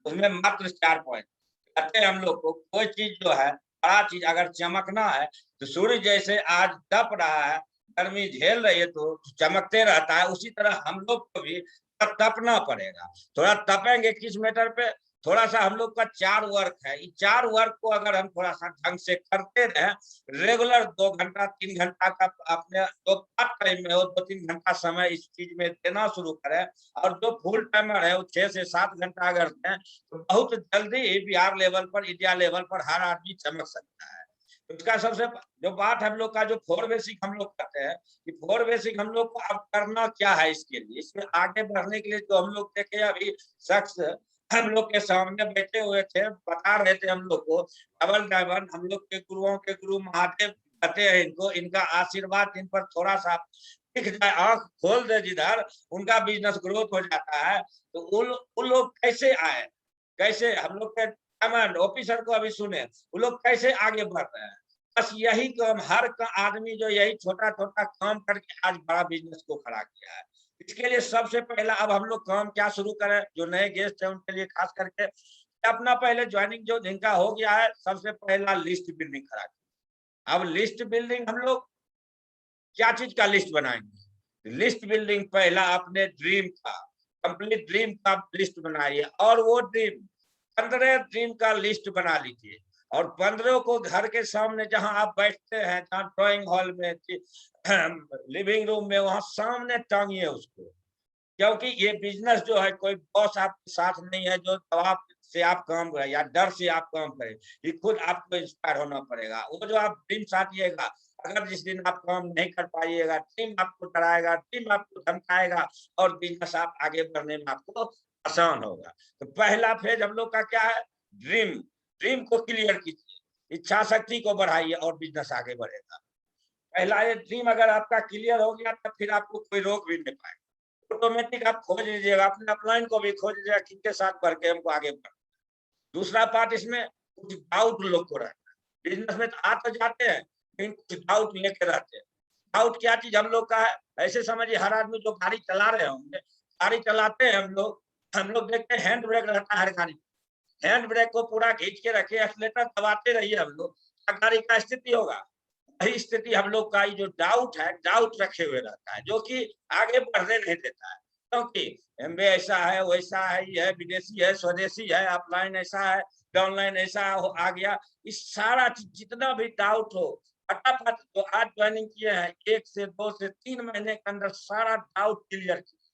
उसमें मात्र 4 पॉइंट कहते हैं हम लोग को। कोई चीज जो है, बड़ा चीज अगर चमकना है तो सूर्य जैसे आज तप रहा है, गर्मी झेल रही है तो चमकते रहता है, उसी तरह हम लोग को भी तपना पड़ेगा। थोड़ा तपेंगे किस मैटर पे, थोड़ा सा हम लोग का 4 वर्क है। ये 4 वर्क को अगर हम थोड़ा सा ढंग से करते रहे, रेगुलर 2 घंटा 3 घंटा का अपने जो पार्ट टाइम में हो 2-3 घंटा समय इस चीज में देना शुरू करें, और जो फुल टाइमर है वो 6 से 7 घंटा अगर दें, तो बहुत जल्दी बिहार लेवल पर, इंडिया लेवल पर हर आदमी चमक सकता है। तो इसका सबसे जो बात हम लोग का जो 4 बेसिक हम लोग करते हैं कि 4 बेसिक हम लोग को अब करना क्या है इसके लिए, इसमें आगे बढ़ने के लिए जो हम लोग देखे अभी शख्स हम लोग के सामने बैठे हुए थे, बता रहे थे हम लोग को डबल डायमंड, हम लोग के गुरुओं के गुरु महादेव कहते हैं इनको, इनका आशीर्वाद इन पर थोड़ा सा दिख जाए, आंख खोल दे जिधर, उनका बिजनेस ग्रोथ हो जाता है। तो उन लोग कैसे आए, कैसे हम लोग के डायमंड ऑफिसर को अभी सुने, वो लोग कैसे आगे बढ़ रहे हैं। बस यही काम हर आदमी जो यही छोटा छोटा काम करके आज बड़ा बिजनेस को खड़ा किया है। इसके लिए सबसे पहला अब हम लोग काम क्या शुरू करें, जो नए गेस्ट हैं उनके लिए खास करके अपना पहले ज्वाइनिंग जो जिनका हो गया है, सबसे पहला लिस्ट बिल्डिंग खड़ा किया। अब लिस्ट बिल्डिंग हम लोग क्या चीज का लिस्ट बनाएंगे, लिस्ट बिल्डिंग पहला अपने ड्रीम का, कंप्लीट ड्रीम का लिस्ट बनाइए, और वो ड्रीम 15 ड्रीम का लिस्ट बना लीजिए, और 15 को घर के सामने जहां आप बैठते हैं, जहां ड्राइंग हॉल में, लिविंग रूम में, वहां सामने टांगिए उसको। क्योंकि ये बिजनेस जो है कोई बॉस आपके साथ नहीं है जो दबाव से आप काम करें या डर से आप काम करें, ये खुद आपको इंस्पायर होना पड़ेगा। वो जो आप ड्रीम साथिएगा, अगर जिस दिन आप काम नहीं कर पाइएगा, टीम आपको डराएगा, टीम आपको धमकाएगा, और बिजनेस आप आगे बढ़ने में आपको आसान होगा। तो पहला फेज हम लोग का क्या है, ड्रीम। ड्रीम को क्लियर कीजिए, इच्छा शक्ति को बढ़ाइए, और बिजनेस आगे बढ़ेगा। पहला ये ड्रीम अगर आपका क्लियर हो गया, तब फिर आपको कोई रोक भी नहीं पाएगा। ऑटोमेटिक आप खोज लीजिएगा, अपने अपलाइन को भी खोज लीजिएगा, किसके साथ बढ़ के हमको आगे बढ़। दूसरा पार्ट इसमें कुछ डाउट लोग को रहता है, बिजनेस में तो आ तो जाते हैं लेकिन कुछ डाउट लेके रहते हैं। डाउट क्या चीज हम लोग का है, ऐसे समझिए हर आदमी जो गाड़ी चला रहे होंगे, गाड़ी चलाते हैं हम लोग देखते हैं हैंड ब्रेक रहता है हर गाड़ी, हैंड ब्रेक को पूरा खींच के रखे, एक्सीलेटर दबाते रहिए हम लोग, गाड़ी का स्थिति होगा। वही स्थिति हम लोग का जो डाउट है, डाउट रखे हुए रहता है, जो कि आगे बढ़ने नहीं देता है। क्योंकि एमबे ऐसा है, वैसा है, ये है, विदेशी है, स्वदेशी है, ऑफलाइन ऐसा है, डाउनलाइन ऐसा आ गया। इस सारा जितना भी डाउट हो, फटाफट जो आज ज्वाइनिंग किए हैं 1 से 2 से 3 महीने के अंदर सारा डाउट क्लियर कीजिए।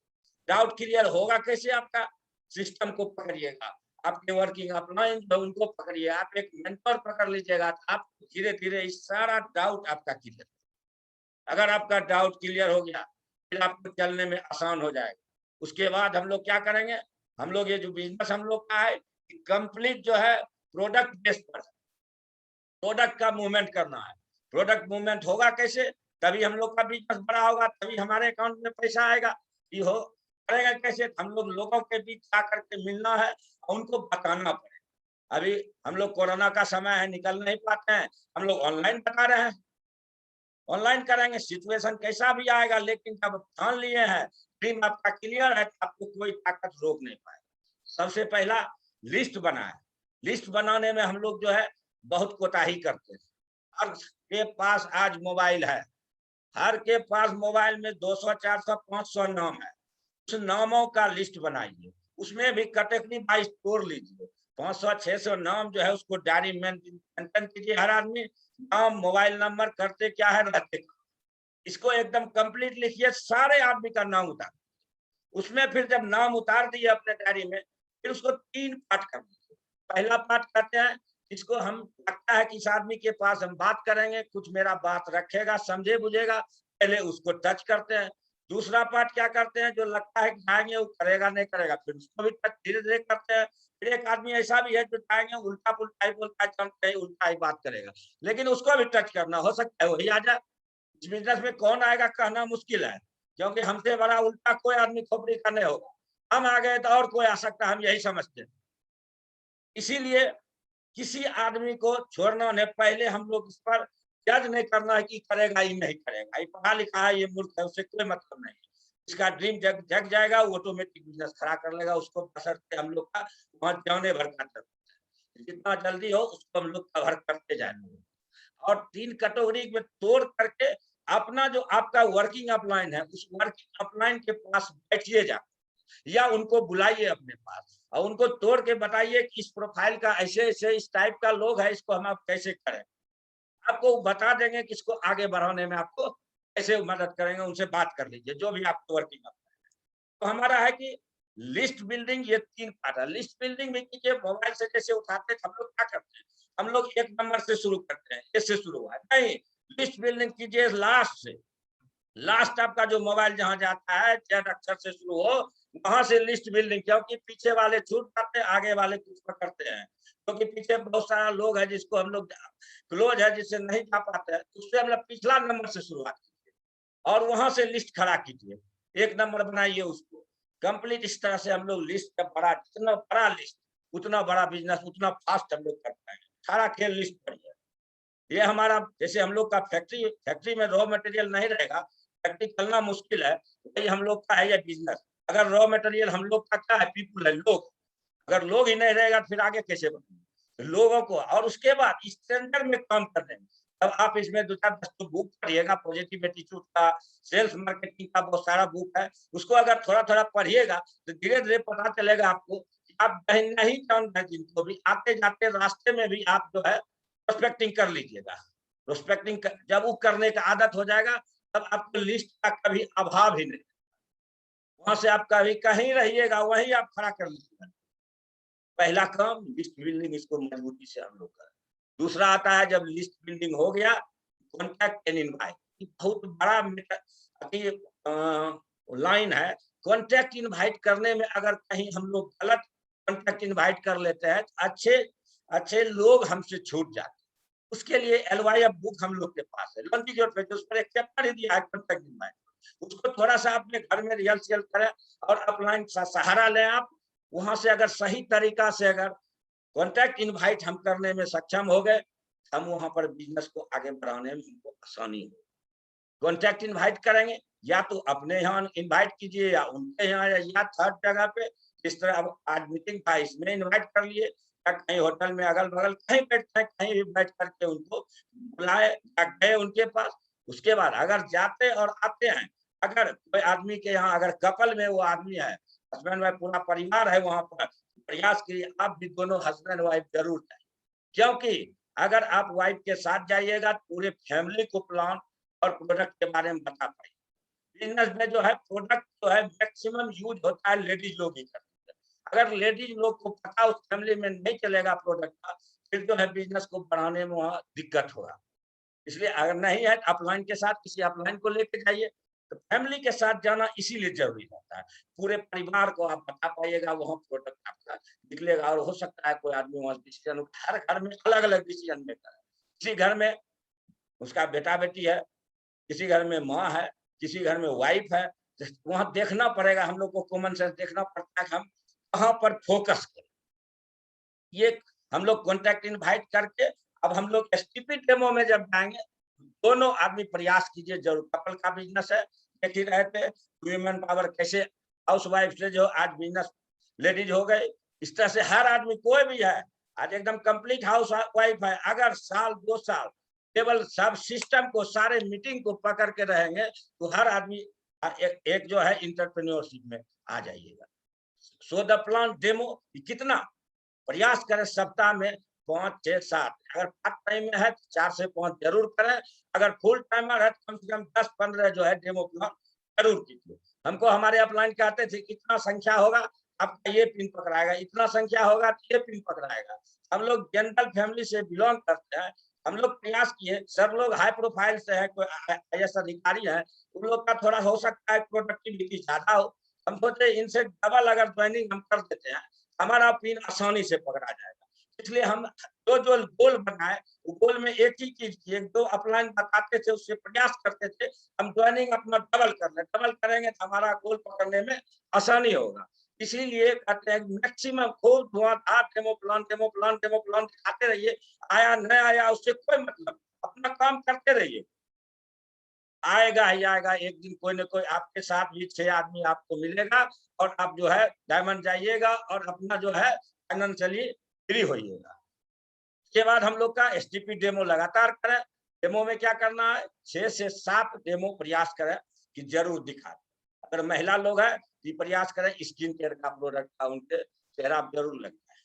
डाउट क्लियर होगा कैसे, आपका सिस्टम को पकड़िएगा, आपके वर्किंग अपलाइन जो उनको पकड़िए, आप एक मेंटर पकड़ लीजिएगा, आप धीरे धीरे इस सारा डाउट आपका क्लियर। अगर आपका डाउट क्लियर हो गया, फिर आपको चलने में आसान हो जाएगा। उसके बाद हम लोग क्या करेंगे, हम लोग ये जो बिजनेस हम लोग का है कंप्लीट जो है प्रोडक्ट बेस पर, प्रोडक्ट का मूवमेंट करना है। प्रोडक्ट मूवमेंट होगा कैसे, तभी हम लोग का बिजनेस बड़ा होगा, तभी हमारे अकाउंट में पैसा आएगा। ये हो करेगा कैसे, हम लोग लोगों के बीच जा करके मिलना है, उनको बताना पड़ेगा। अभी हम लोग कोरोना का समय है, निकल नहीं पाते हैं, हम लोग ऑनलाइन बता रहे हैं, ऑनलाइन करेंगे, सिचुएशन कैसा भी आएगा, लेकिन जब ठान लिए हैं, ड्रीम आपका क्लियर है, आपको कोई ताकत रोक नहीं पाएगा। सबसे पहला लिस्ट बनाए, लिस्ट बनाने में हम लोग जो है बहुत कोताही करते हैं। हर के पास आज मोबाइल है, हर के पास मोबाइल में 200, 400, 500 नाम है, उस नामों का लिस्ट बनाइए, उसमें भी कैटेगरी वाइज तोड़ लीजिए। 500, 600 नाम जो है उसको डायरी में मेंशन कीजिए, हर आदमी नाम, मोबाइल नंबर, करते क्या है, रहते क्या, इसको एकदम कंप्लीट लिखिए, सारे आदमी का नाम उतार। उसमें फिर जब नाम उतार दिए अपने डायरी में, फिर उसको 3 पार्ट कर दीजिए। पहला पार्ट करते हैं, इसको हम लगता है कि इस आदमी के पास हम बात करेंगे, कुछ मेरा बात रखेगा, समझे बुझेगा, पहले उसको टच करते हैं। दूसरा पार्ट क्या करते हैं, जो लगता है कि जाएंगे वो करेगा नहीं करेगा, फिर उसको भी टच धीरे धीरे करते हैं। फिर एक आदमी ऐसा भी है जो जाएंगे उल्टा पुल्टा ही बोलता है, उल्टा ही बात करेगा, लेकिन उसको भी टच करना, हो सकता है वही आ जाए। इस बिजनेस में कौन आएगा कहना मुश्किल है, क्योंकि हमसे बड़ा उल्टा कोई आदमी खोपड़ी का नहीं होगा। हम आ गए तो और कोई आ सकता है, हम यही समझते हैं। इसीलिए किसी आदमी को छोड़ना नहीं, पहले हम लोग इस पर जज नहीं करना है कि करेगा ही नहीं करेगा, ये पढ़ा लिखा है, ये मूर्ख है, उससे कोई मतलब नहीं। इसका ड्रीम जग जाएगा, वो ऑटोमेटिक बिजनेस खड़ा कर लेगा, उसको बशर्ते हम लोग का वहां जाने भर का जितना जल्दी हो उसको हम लोग कवर करते जाएंगे। और 3 कैटेगरी में तोड़ करके अपना जो आपका वर्किंग अपलाइन है, उस वर्किंग अपलाइन के पास बैठिए जा, या उनको बुलाइए अपने पास, और उनको तोड़ के बताइए कि इस प्रोफाइल का ऐसे ऐसे इस टाइप का लोग है, इसको हम आप कैसे करें। आपको बता देंगे कि इसको आगे बढ़ाने में आपको कैसे मदद करेंगे, उनसे बात कर लीजिए जो भी आपको वर्किंग करता है। तो हमारा है कि लिस्ट बिल्डिंग, ये 3 पार्ट है। लिस्ट बिल्डिंग भी कीजिए, मोबाइल से जैसे उठाते हम लोग क्या करते हैं, हम लोग 1 नंबर से शुरू करते हैं, इससे शुरू हुआ नहीं, लिस्ट बिल्डिंग कीजिए लास्ट से। लास्ट आपका जो मोबाइल जहां जाता है, Z अक्षर से शुरू हो, वहां से लिस्ट बिल्डिंग, क्योंकि पीछे वाले छूट जाते हैं, आगे वाले कुछ पकड़ते हैं, क्योंकि पीछे बहुत सारा लोग है जिसको हम लोग क्लोज है, जिससे नहीं जा पाते हैं, उससे हम लोग पिछला नंबर से शुरुआत कीजिए और वहां से लिस्ट खड़ा कीजिए, 1 नंबर बनाइए उसको कंप्लीट। इस तरह से हम लोग लिस्ट का बड़ा, जितना बड़ा लिस्ट उतना बड़ा बिजनेस, उतना फास्ट हम लोग कर पाएंगे। सारा खेल लिस्ट पर है। ये हमारा, जैसे हम लोग का फैक्ट्री में रॉ मटेरियल नहीं रहेगा, फैक्ट्री चलना मुश्किल है, वही हम लोग का है ये बिजनेस। अगर रॉ मटेरियल हम लोग का क्या है, पीपुल है, लोग। अगर लोग ही नहीं रहेगा फिर आगे कैसे बढ़ेंगे लोगों को। और उसके बाद स्टैंडर्ड में काम करने में, अब आप इसमें 2-4 बुक पढ़िएगा, पॉजिटिव एटीट्यूड का, सेल्स मार्केटिंग का बहुत सारा बुक है, उसको अगर थोड़ा-थोड़ा पढ़िएगा तो धीरे-धीरे पता चलेगा आपको कि आप नहीं जानते हैं जिनको भी, आते-जाते रास्ते में भी आप जो है प्रोस्पेक्टिंग कर लीजिएगा। प्रोस्पेक्टिंग जब वो करने का आदत हो जाएगा तब आपको लिस्ट का कभी अभाव ही नहीं, वहां से आप कभी कहीं रहिएगा, वहीं आप खड़ा कर लीजिएगा। पहला काम लिस्ट बिल्डिंग, इसको मजबूती से हम लोग करें। दूसरा आता है, जब लिस्ट बिल्डिंग हो गया, कॉन्टैक्ट एंड इनवाइट, बहुत बड़ा लाइन है। कॉन्टैक्ट इनवाइट करने में अगर कहीं हम लोग गलत कॉन्टैक्ट इनवाइट कर लेते हैं तो अच्छे लोग हमसे छूट जाते हैं। उसके लिए LYF बुक हम लोग के पास है, लॉन्ची जोर पे, उस पर एक चैप्टर ही दिया है कॉन्टैक्ट इनवाइट। उसको थोड़ा सा अपने घर में रिहर्सल करें और अपलाइन का सहारा लें आप। वहां से अगर सही तरीका से अगर कॉन्टैक्ट इनवाइट हम करने में सक्षम हो गए, हम वहां पर बिजनेस को आगे बढ़ाने में हमको आसानी हो। कॉन्टैक्ट इनवाइट करेंगे, या तो अपने यहाँ इनवाइट कीजिए या उनके यहाँ, या थर्ड जगह पे, जिस तरह अब आज मीटिंग था इसमें इनवाइट कर लिए, या कहीं होटल में अगल बगल कहीं बैठते हैं, कहीं भी बैठ करके उनको बुलाए या गए उनके पास। उसके बाद अगर जाते और आते हैं, अगर कोई आदमी के यहाँ अगर कपल में वो आदमी है, हस्बैंड वाइफ पूरा परिवार है, वहां पर प्रयास कीजिए आप भी दोनों हस्बैंड वाइफ जरूर जाए, क्योंकि अगर आप वाइफ के साथ जाइएगा पूरे फैमिली को प्लान और प्रोडक्ट के बारे में बता पाएंगे। बिजनेस में जो है प्रोडक्ट जो है मैक्सिमम यूज होता है लेडीज लोग ही करते हैं। अगर लेडीज लोग को पता उस फैमिली में नहीं चलेगा प्रोडक्ट का, फिर जो है बिजनेस को बढ़ाने में वहाँ दिक्कत होगा। इसलिए अगर नहीं है अपलाइन के साथ किसी अपलाइन को लेके जाइए, तो फैमिली के साथ जाना इसीलिए जरूरी होता है। पूरे परिवार को आप बता पाइएगा, वहाँ प्रोडक्ट आपका निकलेगा। और हो सकता है कोई आदमी वहाँ डिसीजन, हर घर में अलग अलग डिसीजन मेकर है। किसी घर में उसका बेटा बेटी है, किसी घर में माँ है, किसी घर में वाइफ है। वहां देखना पड़ेगा, हम लोग को कॉमन सेंस देखना पड़ता है कि हम कहाँ पर फोकस करें। ये हम लोग कॉन्टैक्ट इनवाइट करके, अब हम लोग STP डेमो में जब जाएंगे, दोनों आदमी प्रयास कीजिए जरूर। कपल का बिजनेस है, देख ही रहे थे वुमेन पावर कैसे हाउस वाइफ से जो आज बिजनेस लेडीज हो गए। इस तरह से हर आदमी कोई भी है आज एकदम कंप्लीट हाउस वाइफ है, अगर साल 2 साल केवल सब सिस्टम को, सारे मीटिंग को पकड़ के रहेंगे, तो हर आदमी एक जो है इंटरप्रेन्योरशिप में आ जाइएगा। सो द प्लान डेमो कितना प्रयास करें, सप्ताह में 5, 6, 7, अगर पार्ट टाइम में है तो 4 से 5 जरूर करें। अगर फुल टाइमर है तो कम से कम 10-15 जो है डेमो प्लान जरूर कीजिए। हमको हमारे अपलाइन कहते थे कितना संख्या होगा आपका ये पिन पकड़ाएगा, इतना संख्या होगा तो ये पिन पकड़ाएगा। हम लोग जनरल फैमिली से बिलोंग करते हैं, हम लोग प्रयास किए, सब लोग हाई प्रोफाइल से है, कोई IAS अधिकारी है, उन लोग का थोड़ा हो सकता है प्रोडक्टिविटी ज्यादा हो। हम सोचे इनसे डबल अगर ज्वाइनिंग हम कर देते हैं, हमारा पिन आसानी से पकड़ा जाएगा। इसलिए हम जो गोल बनाए, गोल में एक ही चीज की, 1-2 अपलाइन बताते थे, उससे प्रयास करते थे हम ज्वाइनिंग अपना डबल कर ले। डबल करेंगे तो हमारा गोल पकड़ने में आसानी होगा। इसीलिए कहते हैं मैक्सिमम खूब धुआंधार डेमो प्लान दिखाते रहिए। आया नहीं आया उससे कोई मतलब, अपना काम करते रहिए। आएगा ही आएगा, एक दिन कोई ना कोई आपके साथ भी 6 आदमी आपको मिलेगा और आप जो है डायमंड जाइएगा और अपना जो है फाइनेंशियली फ्री होइएगा। उसके बाद हम लोग का STP डेमो लगातार करें। डेमो में क्या करना है, 6 से 7 डेमो प्रयास करें कि जरूर दिखाएं। अगर महिला लोग है कि प्रयास करें स्किन केयर का प्रोडक्ट का उनके चेहरा जरूर लगता है।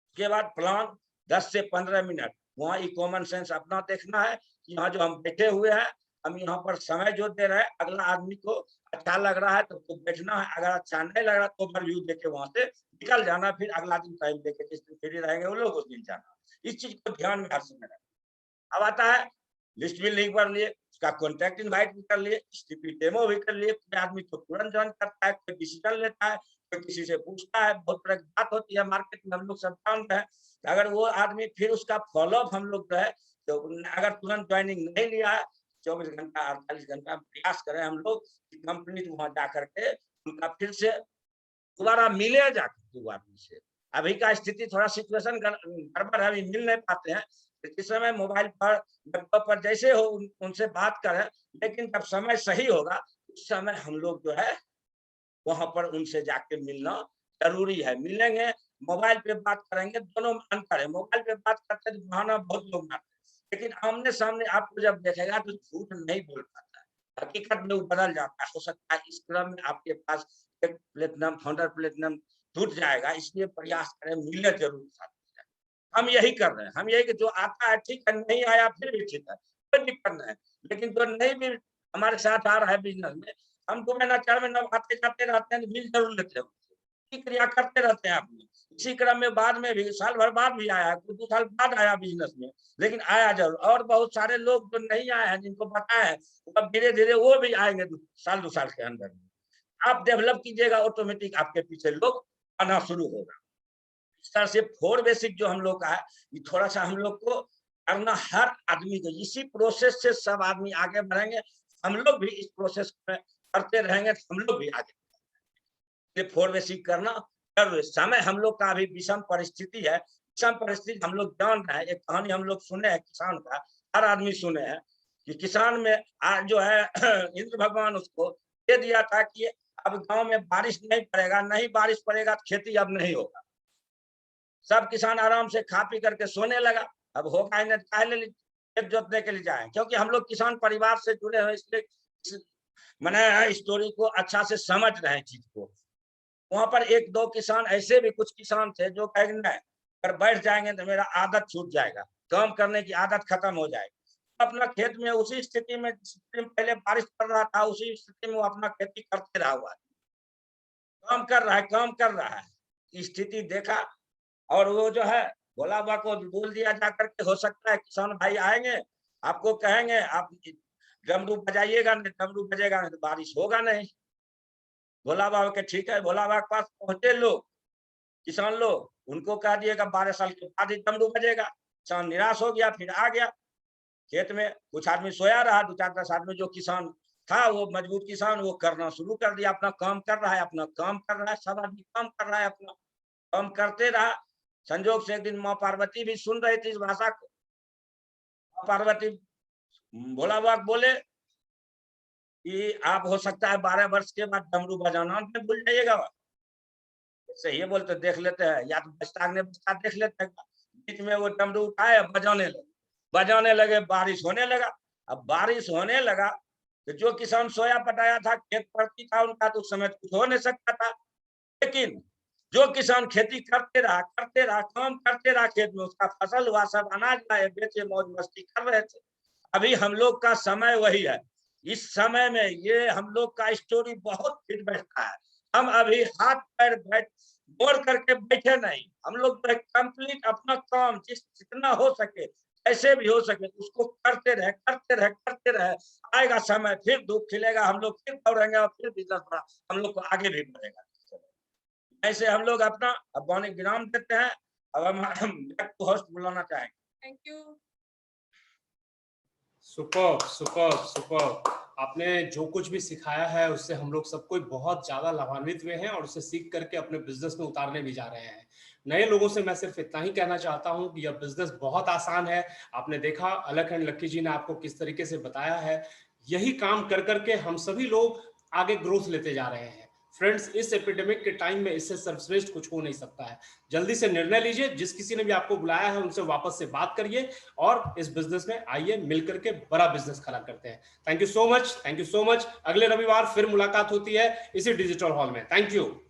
उसके बाद प्लान 10 से 15 मिनट वहाँ ये कॉमन सेंस अपना देखना है कि यहाँ जो हम बैठे हुए हैं, हम यहाँ पर समय जो दे रहे हैं, अगला आदमी को अच्छा लग रहा है तो बैठना है, अगर अच्छा नहीं लग रहा तो ओवरव्यू देके वहां से निकल जाना, फिर अगला दिन टाइम देके जिस दिन फ्री रहेंगे वो लोग उस दिन जाना। इस चीज को ध्यान में हर समय रखना। अब आता है लिस्ट भी लिंक कर लिए, उसका कॉन्टैक्ट इनवाइट भी कर लिए, स्टीपी डेमो भी कर लिए। कोई आदमी तो तुरंत ज्वाइन करता है, कोई डिसीजन लेता है, कोई किसी से पूछता है, बहुत तरह की बात होती है मार्केट में, हम लोग सब जानते हैं। अगर वो आदमी फिर उसका फॉलोअप हम लोग जो है तो अगर तुरंत ज्वाइनिंग नहीं लिया है, 24 घंटा 48 घंटा प्रयास करें हम लोग कंपनी वहां जा करके उनका फिर से दोबारा मिले जाकर दो आदमी से। अभी का स्थिति थोड़ा सिचुएशन गड़बड़ है, अभी मिल नहीं पाते हैं। इस समय मोबाइल पर लैपटॉप पर जैसे हो उनसे बात करें, लेकिन जब समय सही होगा उस समय हम लोग जो है वहां पर उनसे जाके मिलना जरूरी है। मिलेंगे, मोबाइल पे बात करेंगे, दोनों में अंतर है। मोबाइल पे बात करते हैं तो बहाना बहुत लोग मारते हैं, लेकिन आमने सामने आपको जब देखेगा तो झूठ नहीं बोल पाता है, हकीकत में वो बदल जाता है। हो सकता है इस क्रम में आपके पास एक प्लेटिनम फाउंडर प्लेटिनम टूट जाएगा, इसलिए प्रयास करें मिले जरूर साथ। हम यही कर रहे हैं, हम यही कि जो आता है ठीक है, नहीं आया फिर भी ठीक है, कोई दिक्कत नहीं है। लेकिन जो नहीं भी हमारे साथ आ रहा है बिजनेस में, हम 2 महीना 4 महीना आते जाते रहते हैं, बिल जरूर लेते हैं, क्रिया करते रहते हैं अपनी। इसी क्रम में बाद में भी साल भर बाद भी आया, कोई 2 साल बाद आया बिजनेस में, लेकिन आया जरूर। और बहुत सारे लोग जो नहीं आए हैं, जिनको पता है, अब धीरे धीरे वो भी आएंगे 2 साल के अंदर में। आप डेवलप कीजिएगा, ऑटोमेटिक आपके पीछे लोग आना शुरू होगा। इस तरह से 4 बेसिक जो हम लोग का है, ये थोड़ा सा हम लोग को करना, हर आदमी को इसी प्रोसेस से सब आदमी आगे बढ़ेंगे। हम लोग भी इस प्रोसेस में करते रहेंगे तो हम लोग भी आगे बढ़ेंगे। 4 बेसिक करना जरूरी। समय हम लोग का अभी विषम परिस्थिति है, विषम परिस्थिति हम लोग जान रहे हैं। एक कहानी हम लोग सुने हैं किसान का, हर आदमी सुने हैं कि किसान में आज जो है इंद्र भगवान उसको दे दिया था कि अब गांव में बारिश नहीं पड़ेगा, नहीं बारिश पड़ेगा तो खेती अब नहीं होगा। सब किसान आराम से खा पी करके सोने लगा। अब होगा इन्हें काहे खेत जोतने के लिए जाए, क्योंकि हम लोग किसान परिवार से जुड़े हुए, इसलिए मैंने स्टोरी को अच्छा से समझ रहे हैं चीज को। वहां पर 1-2 किसान ऐसे भी कुछ किसान थे जो कहेंगे नहीं, अगर बैठ जाएंगे तो मेरा आदत छूट जाएगा, काम करने की आदत खत्म हो जाएगी। अपना खेत में उसी स्थिति में पहले बारिश पड़ रहा था, उसी स्थिति में वो अपना खेती करते रहा हुआ, काम कर रहा है। स्थिति देखा और वो जो है भोला बाबा को बोल दिया जाकर के, हो सकता है किसान भाई आएंगे, आपको कहेंगे आप डमरू बजाइएगा, नहीं डमरू बजेगा नहीं तो बारिश होगा नहीं। भोला बाबा के ठीक है, भोला बाबा के पास पहुंचे लोग, किसान लोग, उनको कह दिएगा 12 साल के बाद ही डमरू बजेगा। किसान निराश हो गया, फिर आ गया खेत में। कुछ आदमी सोया रहा, 2-4-10 आदमी जो किसान था वो मजबूत किसान, वो करना शुरू कर दिया, अपना काम कर रहा है, अपना काम कर रहा है, सब आदमी काम कर रहा है, अपना काम करते रहा। संजोग से एक दिन माँ पार्वती भी सुन रही थी इस भाषा को। माँ पार्वती भोला बाबा बोले कि आप हो सकता है 12 वर्ष के बाद डमरू बजाना में भूल जाइएगा। सही है, बोलते देख लेते हैं, या तो बस्ताग ने बस्ता देख लेते हैं। बीच में वो डमरू उठाए बजाने लगे, बारिश होने लगा। अब बारिश होने लगा तो जो किसान सोया पटाया था, खेत परती था उनका, तो उस समय कुछ हो नहीं सकता था। लेकिन जो किसान खेती करते रहा, काम करते रहा खेत में, उसका फसल हुआ, सब अनाज लाए, बेचे, मौज मस्ती कर रहे थे। अभी हम लोग का समय वही है। इस समय में ये हम लोग का स्टोरी बहुत फिट बैठता है। हम अभी हाथ पैर मोड़ करके बैठे नहीं, हम लोग कंप्लीट अपना काम जितना हो सके, ऐसे भी हो सके, उसको करते रहे। आएगा समय, फिर धूप खिलेगा, हम लोग फिर दौड़ेंगे और फिर बिजनेस हम लोग को आगे भी बढ़ेगा। ऐसे हम लोग अपना अब विराम देते हैं। अब हम होस्ट बुलाना चाहेंगे। Thank you. सुपर। आपने जो कुछ भी सिखाया है उससे हम लोग सब कोई बहुत ज्यादा लाभान्वित हुए हैं और उसे सीख करके अपने बिजनेस में उतारने भी जा रहे हैं। नए लोगों से मैं सिर्फ इतना ही कहना चाहता हूं कि यह बिजनेस बहुत आसान है। आपने देखा अलख एंड लक्की जी ने आपको किस तरीके से बताया है। यही काम कर करके हम सभी लोग आगे ग्रोथ लेते जा रहे हैं। फ्रेंड्स, इस एपिडेमिक के टाइम में इससे सर्वश्रेष्ठ कुछ हो नहीं सकता है। जल्दी से निर्णय लीजिए, जिस किसी ने भी आपको बुलाया है उनसे वापस से बात करिए और इस बिजनेस में आइए, मिलकर के बड़ा बिजनेस खड़ा करते हैं। Thank you so much, thank you so much. अगले रविवार फिर मुलाकात होती है इसी डिजिटल हॉल में। Thank you.